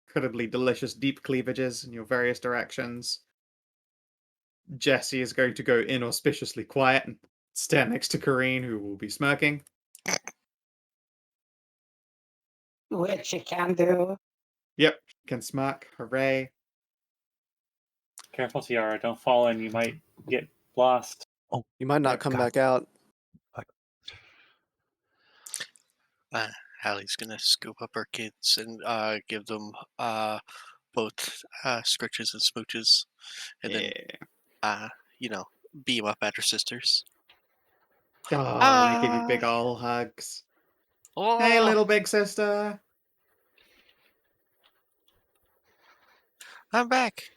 incredibly delicious deep cleavages in your various directions. Jesse is going to go inauspiciously quiet and stand next to Kareen, who will be smirking. Which you can do. Yep, can smirk. Hooray. Careful, Tiara. Don't fall in. You might get lost. You might not Yep, come God. back out. Hallie's gonna scoop up her kids and give them both scritches and smooches, and Yeah. then beam up at her sisters. Oh, they give you big ol' hugs. Oh, Hey, little big sister. I'm back.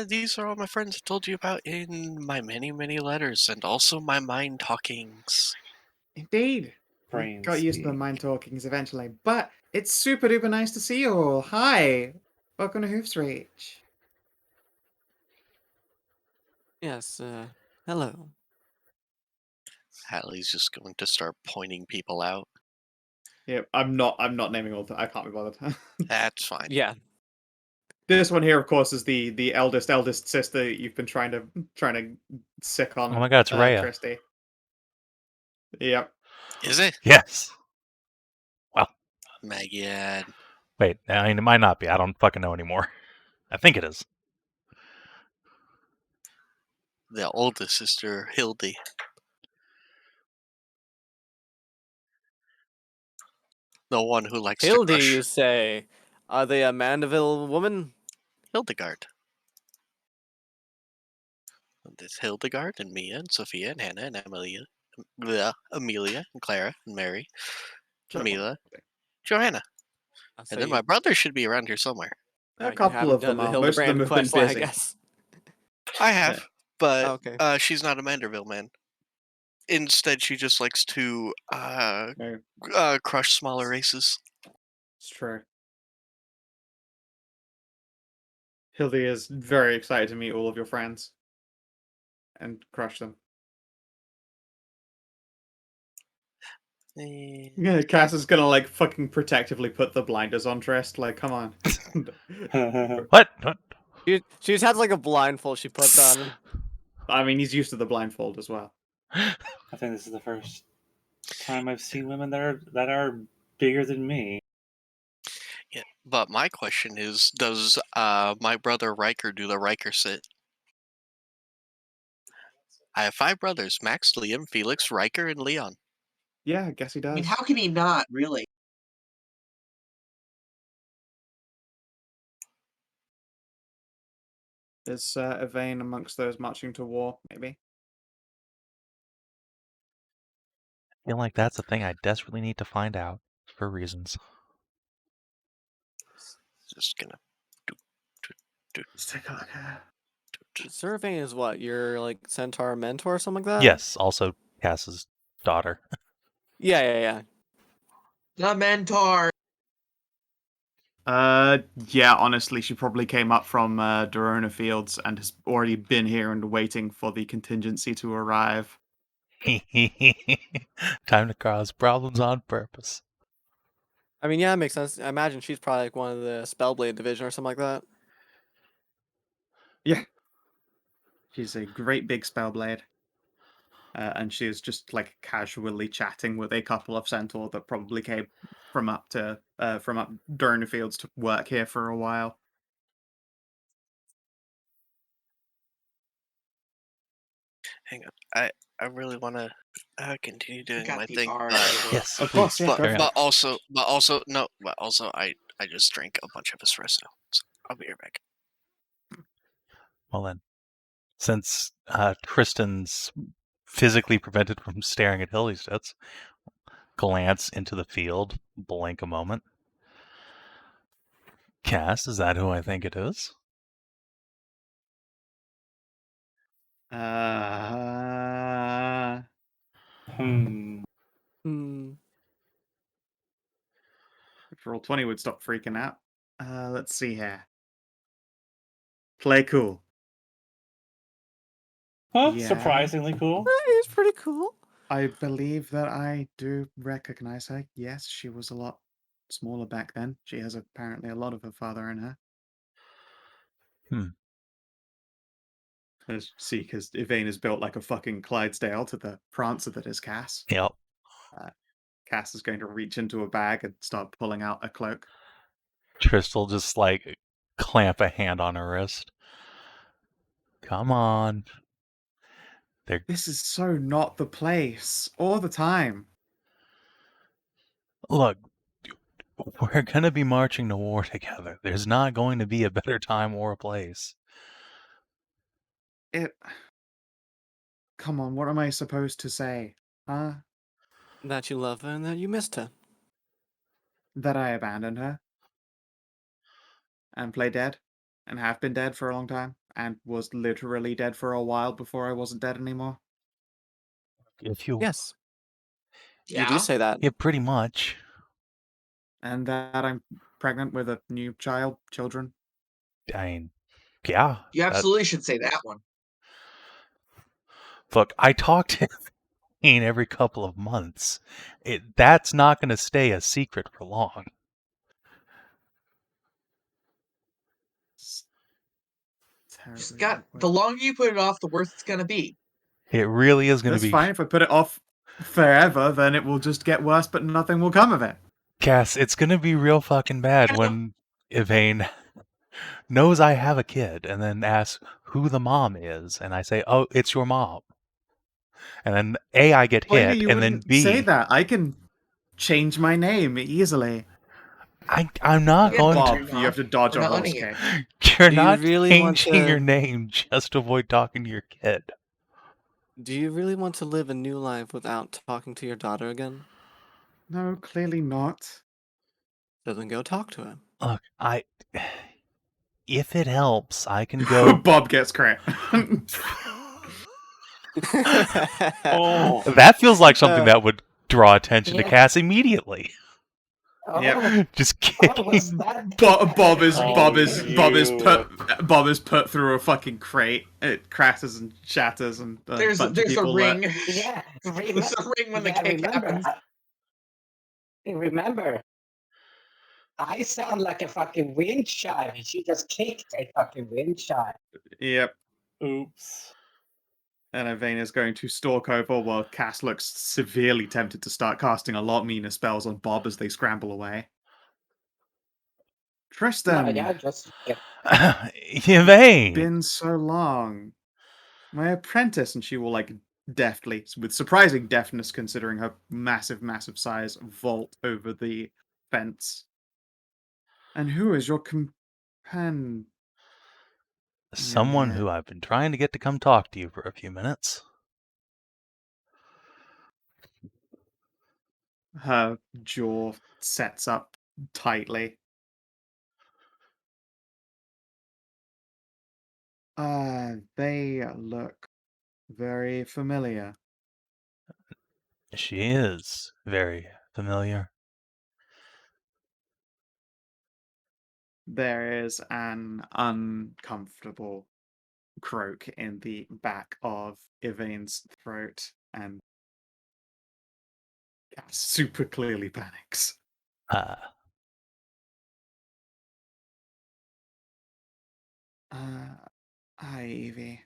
These are all my friends I told you about in my many, many letters, and also my mind talkings. Indeed. We Brain got used to the speak. mind talkings eventually, but it's super duper nice to see you all. Hi. Welcome to Hoofs Reach. Yes, hello. Hallie's just going to start pointing people out. Yep, I'm not naming all I can't be bothered. That's fine. Yeah. This one here, of course, is the eldest sister that you've been trying to sick on. Oh my God, it's Rhea. Tristy. Yep. Is it? Yes. My God. Wait, I mean, it might not be. I don't fucking know anymore. I think it is. The oldest sister, Hildy. The one who likes Hildy, to you crush. say? Are they a Mandeville woman? Hildegard. There's Hildegard and Mia and Sophia and Hannah and Amelia and Clara and Mary, Camila, Johanna. So And then my brother should be around here somewhere. A you couple haven't of done them the are. Most of them Hildebrand have been quest line, I busy. guess. I have, Yeah. but Okay. she's not a Manderville man. Instead, she just likes to No, crush smaller races. it's true. Hildy is very excited to meet all of your friends and crush them. Yeah, Cass is gonna like fucking protectively put the blinders on Trist. Like, come on. What? She just has like a blindfold she puts on him. I mean, he's used to the blindfold as well. I think this is the first time I've seen women that are bigger than me. Yeah, but my question is, does my brother Riker do the Riker sit? I have 5 brothers: Max, Liam, Felix, Riker, and Leon. Yeah, I guess he does. I mean, how can he not, really? Is Yvain amongst those marching to war, maybe? I feel like that's a thing I desperately need to find out for reasons. Just gonna Let's take a look here. Survey is what? Your like centaur mentor or something like that? Yes, also Cass's daughter. Yeah. The mentor. Yeah, honestly, she probably came up from Dorona Fields and has already been here and waiting for the contingency to arrive. Time to cause problems on purpose. I mean, yeah, it makes sense. I imagine she's probably like one of the Spellblade division or something like that. Yeah. She's a great big spellblade. And she is just like casually chatting with a couple of centaur that probably came from up Dorona Fields to work here for a while. Hang on. I really want to continue doing got my the thing. art. Yes, Of please, course, yeah, go carry for on. But also, I just drank a bunch of espresso. So I'll be right back. Well then, since Tristan's physically prevented from staring at Hillystitz, glance into the field, blink a moment. Cass, is that who I think it is? Hmm. If Roll20 would stop freaking out. Let's see here. Play cool. Huh, Yeah. surprisingly cool. It's pretty cool. I believe that I do recognize her. Yes, she was a lot smaller back then. She has apparently a lot of her father in her. See, because Yvain is built like a fucking Clydesdale to the Prancer that is Cass. Yep. Cass is going to reach into a bag and start pulling out a cloak. Tristal just like clamp a hand on her wrist. Come on. This is so not the place. All the time. Look, we're going to be marching to war together. There's not going to be a better time or a place. Come on, what am I supposed to say? Huh? That you love her and that you missed her. That I abandoned her? And play dead? And have been dead for a long time? And was literally dead for a while before I wasn't dead anymore? If you... Yes. Yeah. You do say that. Yeah, pretty much. And that I'm pregnant with a new children? I mean, yeah. You absolutely should say that one. Look, I talk to Yvain every couple of months. That's not going to stay a secret for long. Just the longer you put it off, the worse it's gonna be. It really is going to That's be... fine. If I put it off forever, then it will just get worse, but nothing will come of it. Cass, it's going to be real fucking bad when Yvain knows I have a kid and then asks who the mom is, and I say, oh, it's your mom. And then A, I get Well, hit, you and then wouldn't B... say that. I can change my name easily. I'm not going Bob, to... you have to dodge We're a not horse letting you. kick. You're Do you not really want changing your to- name just to avoid talking to your kid. Do you really want to live a new life without talking to your daughter again? No, clearly not. So then go talk to her. Look, if it helps, I can go... Bob gets crit. Oh, That feels like something that would draw attention to Yeah. Cass immediately. Oh, Yep. Just oh, was kicking. that Bob is Oh, put through a fucking crate. It crashes and shatters, and There's bunch of a people ring. Yeah, There's a ring when the kick happens. Remember, I sound like a fucking wind chime, and she just kicked a fucking wind chime. Yep. oops. And Yvain is going to stalk over while Cass looks severely tempted to start casting a lot meaner spells on Bob as they scramble away. No, Tristan, yeah, just Yvain! been so long. My apprentice, and she will like deftly, with surprising deftness considering her massive, massive size, vault over the fence. And who is your companion? Someone here? who I've been trying to get to come talk to you for a few minutes. Her jaw sets up tightly. They look very familiar. She is very familiar. There is an uncomfortable croak in the back of Yvain's throat, and Cass super clearly panics. Ah, Hi, Evie.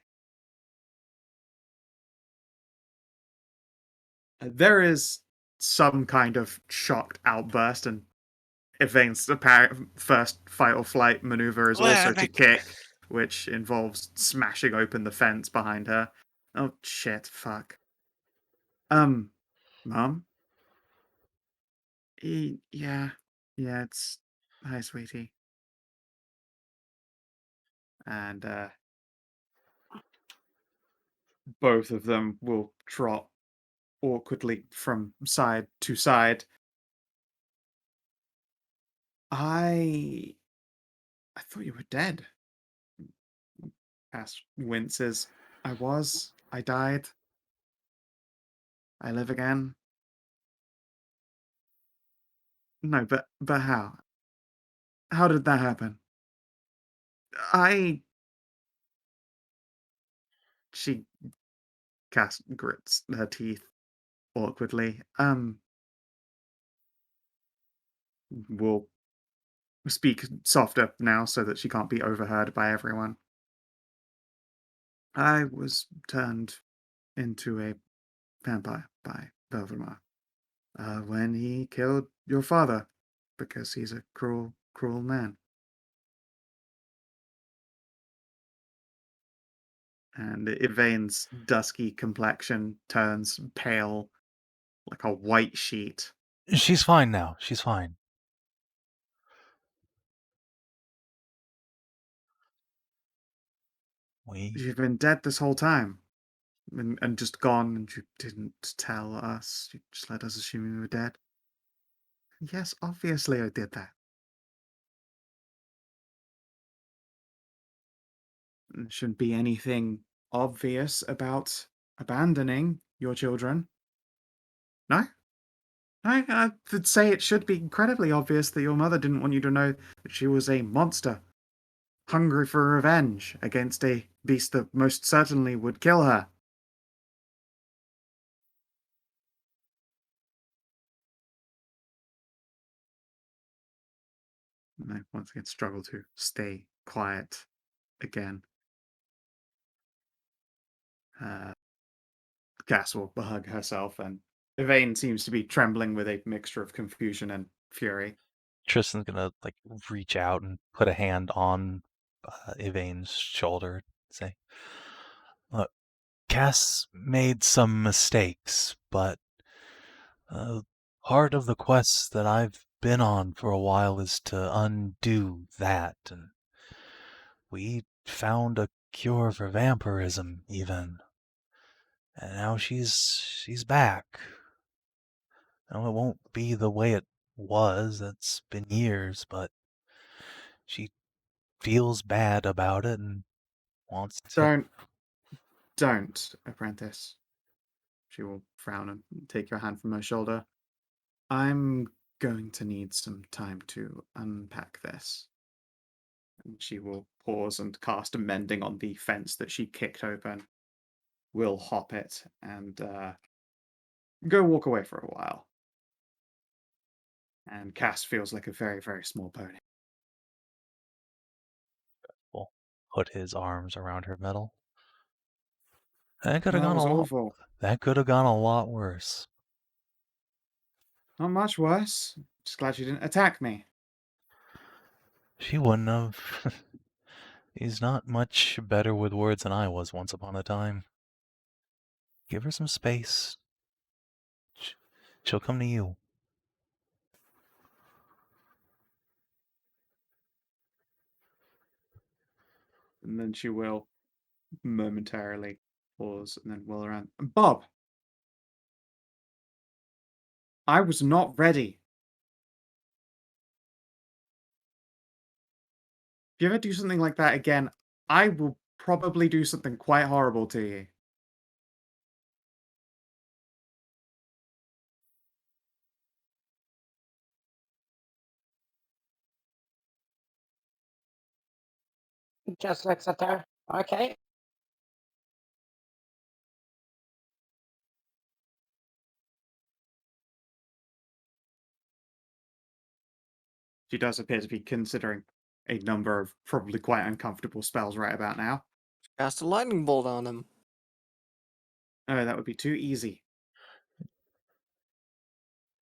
There is some kind of shocked outburst, and Yvain's apparent first fight or flight maneuver is also to kick, which involves smashing open the fence behind her. Oh shit, fuck. Mom? Yeah. Yeah, it's... Hi, sweetie. And, both of them will trot awkwardly from side to side. I thought you were dead. Cass winces. I was. I died. I live again. No, but how? How did that happen? I... She... Cass grits her teeth awkwardly. We'll speak softer now so that she can't be overheard by everyone. I was turned into a vampire by Belvedere when he killed your father, because he's a cruel, cruel man. And Yvain's dusky complexion turns pale, like a white sheet. she's fine now. She's fine. You've been dead this whole time, and just gone, and you didn't tell us. You just let us assume you were dead. Yes, obviously I did that. There shouldn't be anything obvious about abandoning your children. No? I would say it should be incredibly obvious that your mother didn't want you to know that she was a monster, hungry for revenge against a beast that most certainly would kill her. And I once again struggle to stay quiet again. Cass will hug herself, and Yvain seems to be trembling with a mixture of confusion and fury. Tristan's gonna like reach out and put a hand on Yvain's shoulder and say, "Look, Cass made some mistakes, but part of the quest that I've been on for a while is to undo that, and we found a cure for vampirism, even. And now she's back. Now it won't be the way it was. It's been years, but she feels bad about it and wants to." Don't, apprentice. She will frown and take your hand from her shoulder. I'm going to need some time to unpack this. And she will pause and cast a mending on the fence that she kicked open. We'll hop it and go walk away for a while. And Cass feels like a very, very small pony. Will put his arms around her middle. That could have That gone was a lot. awful. That could have gone a lot worse. Not much worse. Just glad she didn't attack me. She wouldn't have. He's not much better with words than I was once upon a time. Give her some space. She'll come to you. And then she will momentarily pause and then whirl around. Bob! I was not ready. If you ever do something like that again, I will probably do something quite horrible to you. Just looks at her. Okay. She does appear to be considering a number of probably quite uncomfortable spells right about now. Cast a lightning bolt on him. Oh, that would be too easy.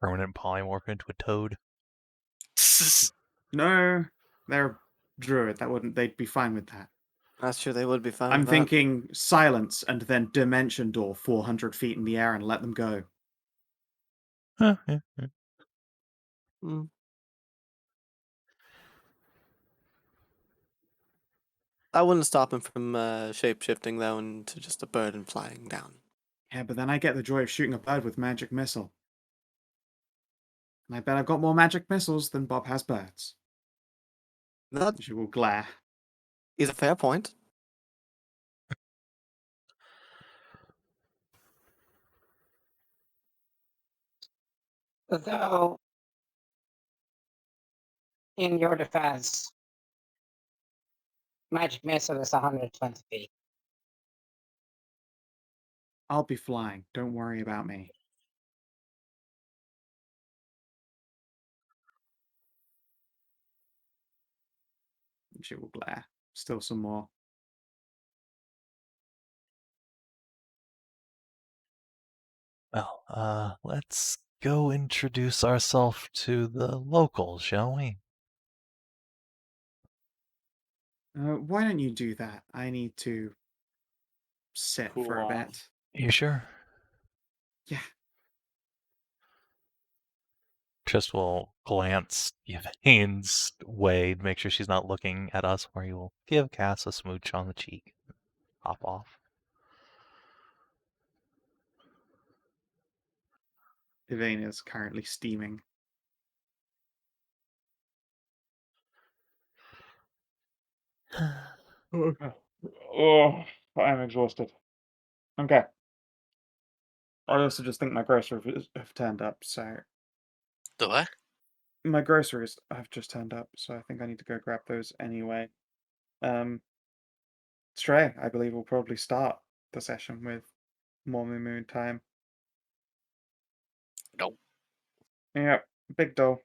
Permanent polymorph into a toad. No, they're a druid. They'd be fine with that. That's true, they would be fine I'm with thinking silence and then dimension door 400 feet in the air and let them go. Huh, yeah, yeah. that. Mm. That wouldn't stop him from shape-shifting, though, into just a bird and flying down. Yeah, but then I get the joy of shooting a bird with magic missile. And I bet I've got more magic missiles than Bob has birds. That She will glare. is a fair point. Though, in your defense, magic missile is 120 feet. I'll be flying. Don't worry about me. She will glare. Still some more. Well, let's go introduce ourselves to the locals, shall we? Why don't you do that? I need to sit Cool for a off. bit. You sure? Yeah. Just will glance Yvain's way to make sure she's not looking at us, where he will give Cass a smooch on the cheek. Hop off. Yvain is currently steaming. Okay. Oh, I'm exhausted. Okay. I also just think my groceries have turned up, so The what? my groceries have just turned up, so I think I need to go grab those anyway. Stray, I believe, will probably start the session with more moon time. Nope. Yeah, big doll.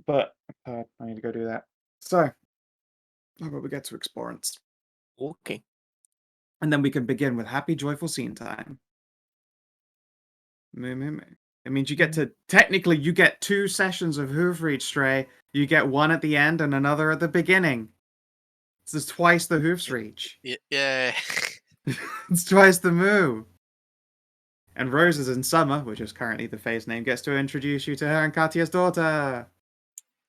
But I need to go do that. So, how about we get to explorance? Okay. And then we can begin with happy, joyful scene time. Moo, moo, moo. It means you get to, technically, you get 2 sessions of Hoof Reach, Stray. You get one at the end and another at the beginning. It's twice the Hoofs Reach. Yeah. It's twice the moo. And Roses in Summer, which is currently the phase name, gets to introduce you to her and Katya's daughter.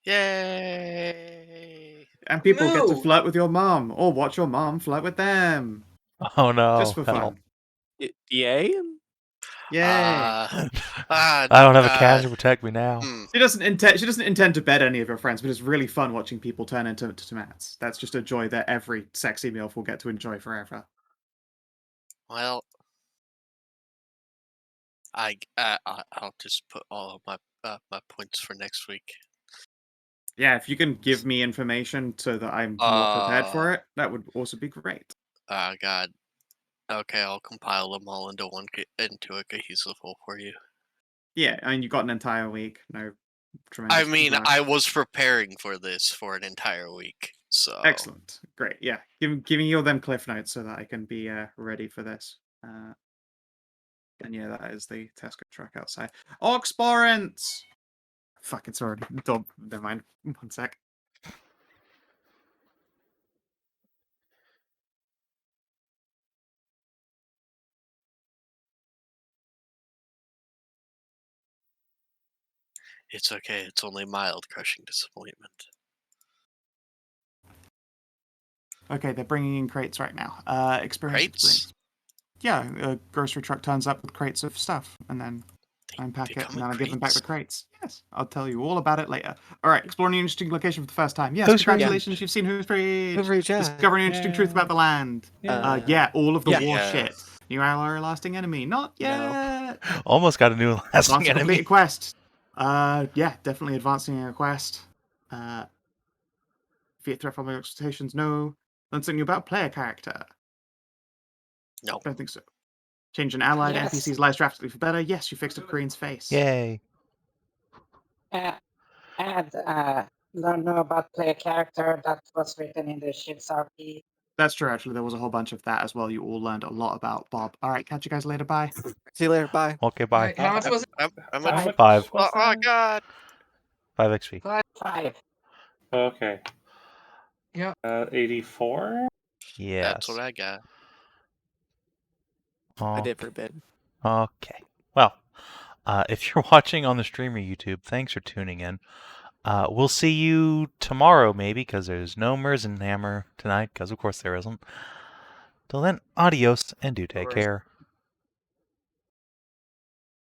Yay! And people get to Moo! flirt with your mom, or watch your mom flirt with them. Oh no! Just for help. fun. Yay? Yay! I don't have a cat to protect me now. She doesn't intend to bed any of her friends, but it's really fun watching people turn into mats. That's just a joy that every sexy MILF will get to enjoy forever. Well, I'll just put all of my points for next week. Yeah, if you can give me information so that I'm more prepared for it, that would also be great. God. Okay, I'll compile them all into into a cohesive whole for you. Yeah, I mean, you got an entire week. No I tremendous mean, rush. I was preparing for this for an entire week, so Excellent. Great. Yeah. Give me all them cliff notes so that I can be ready for this. And yeah, that is the Tesco truck outside. Oxborants! Fuck, it's already. Don't. Never mind. 1 sec. it's okay. It's only mild crushing disappointment. Okay, they're bringing in crates right now. Experience. Crates? Yeah, a grocery truck turns up with crates of stuff, and then I unpack they it, come and in then I give them back the crates? crates. Yes, I'll tell you all about it later. All right, exploring an interesting location for the first time. Yes, Hoof congratulations, Reach. you've seen Hoof Reach. Hoof Reach, yeah. Discovering an interesting truth about the land. Yeah, all of the war Yeah. shit. New ally lasting enemy. Not yet. Almost got a new lasting Advancing enemy. Defeat threat from expectations, no. Learn something new about player character. No. Don't think so. Change an allied Yes. NPC's lives drastically for better. Yes, you fixed up Green's face. Yay. And learn more about player character that was written in the Shiv's RP. That's true, actually. There was a whole bunch of that as well. You all learned a lot about Bob. All right, catch you guys later. Bye. See you later. Bye. Okay, All bye. right, how much was it? I'm How at much 5. was oh that? god. 5 XP. 5. Okay. Yeah. 84? Yes. That's what I got. I did for a bit. Okay. Well, if you're watching on the stream or YouTube, thanks for tuning in. We'll see you tomorrow, maybe, because there's no Merzenhammer tonight, because of course there isn't. Till then, adios, and do take care.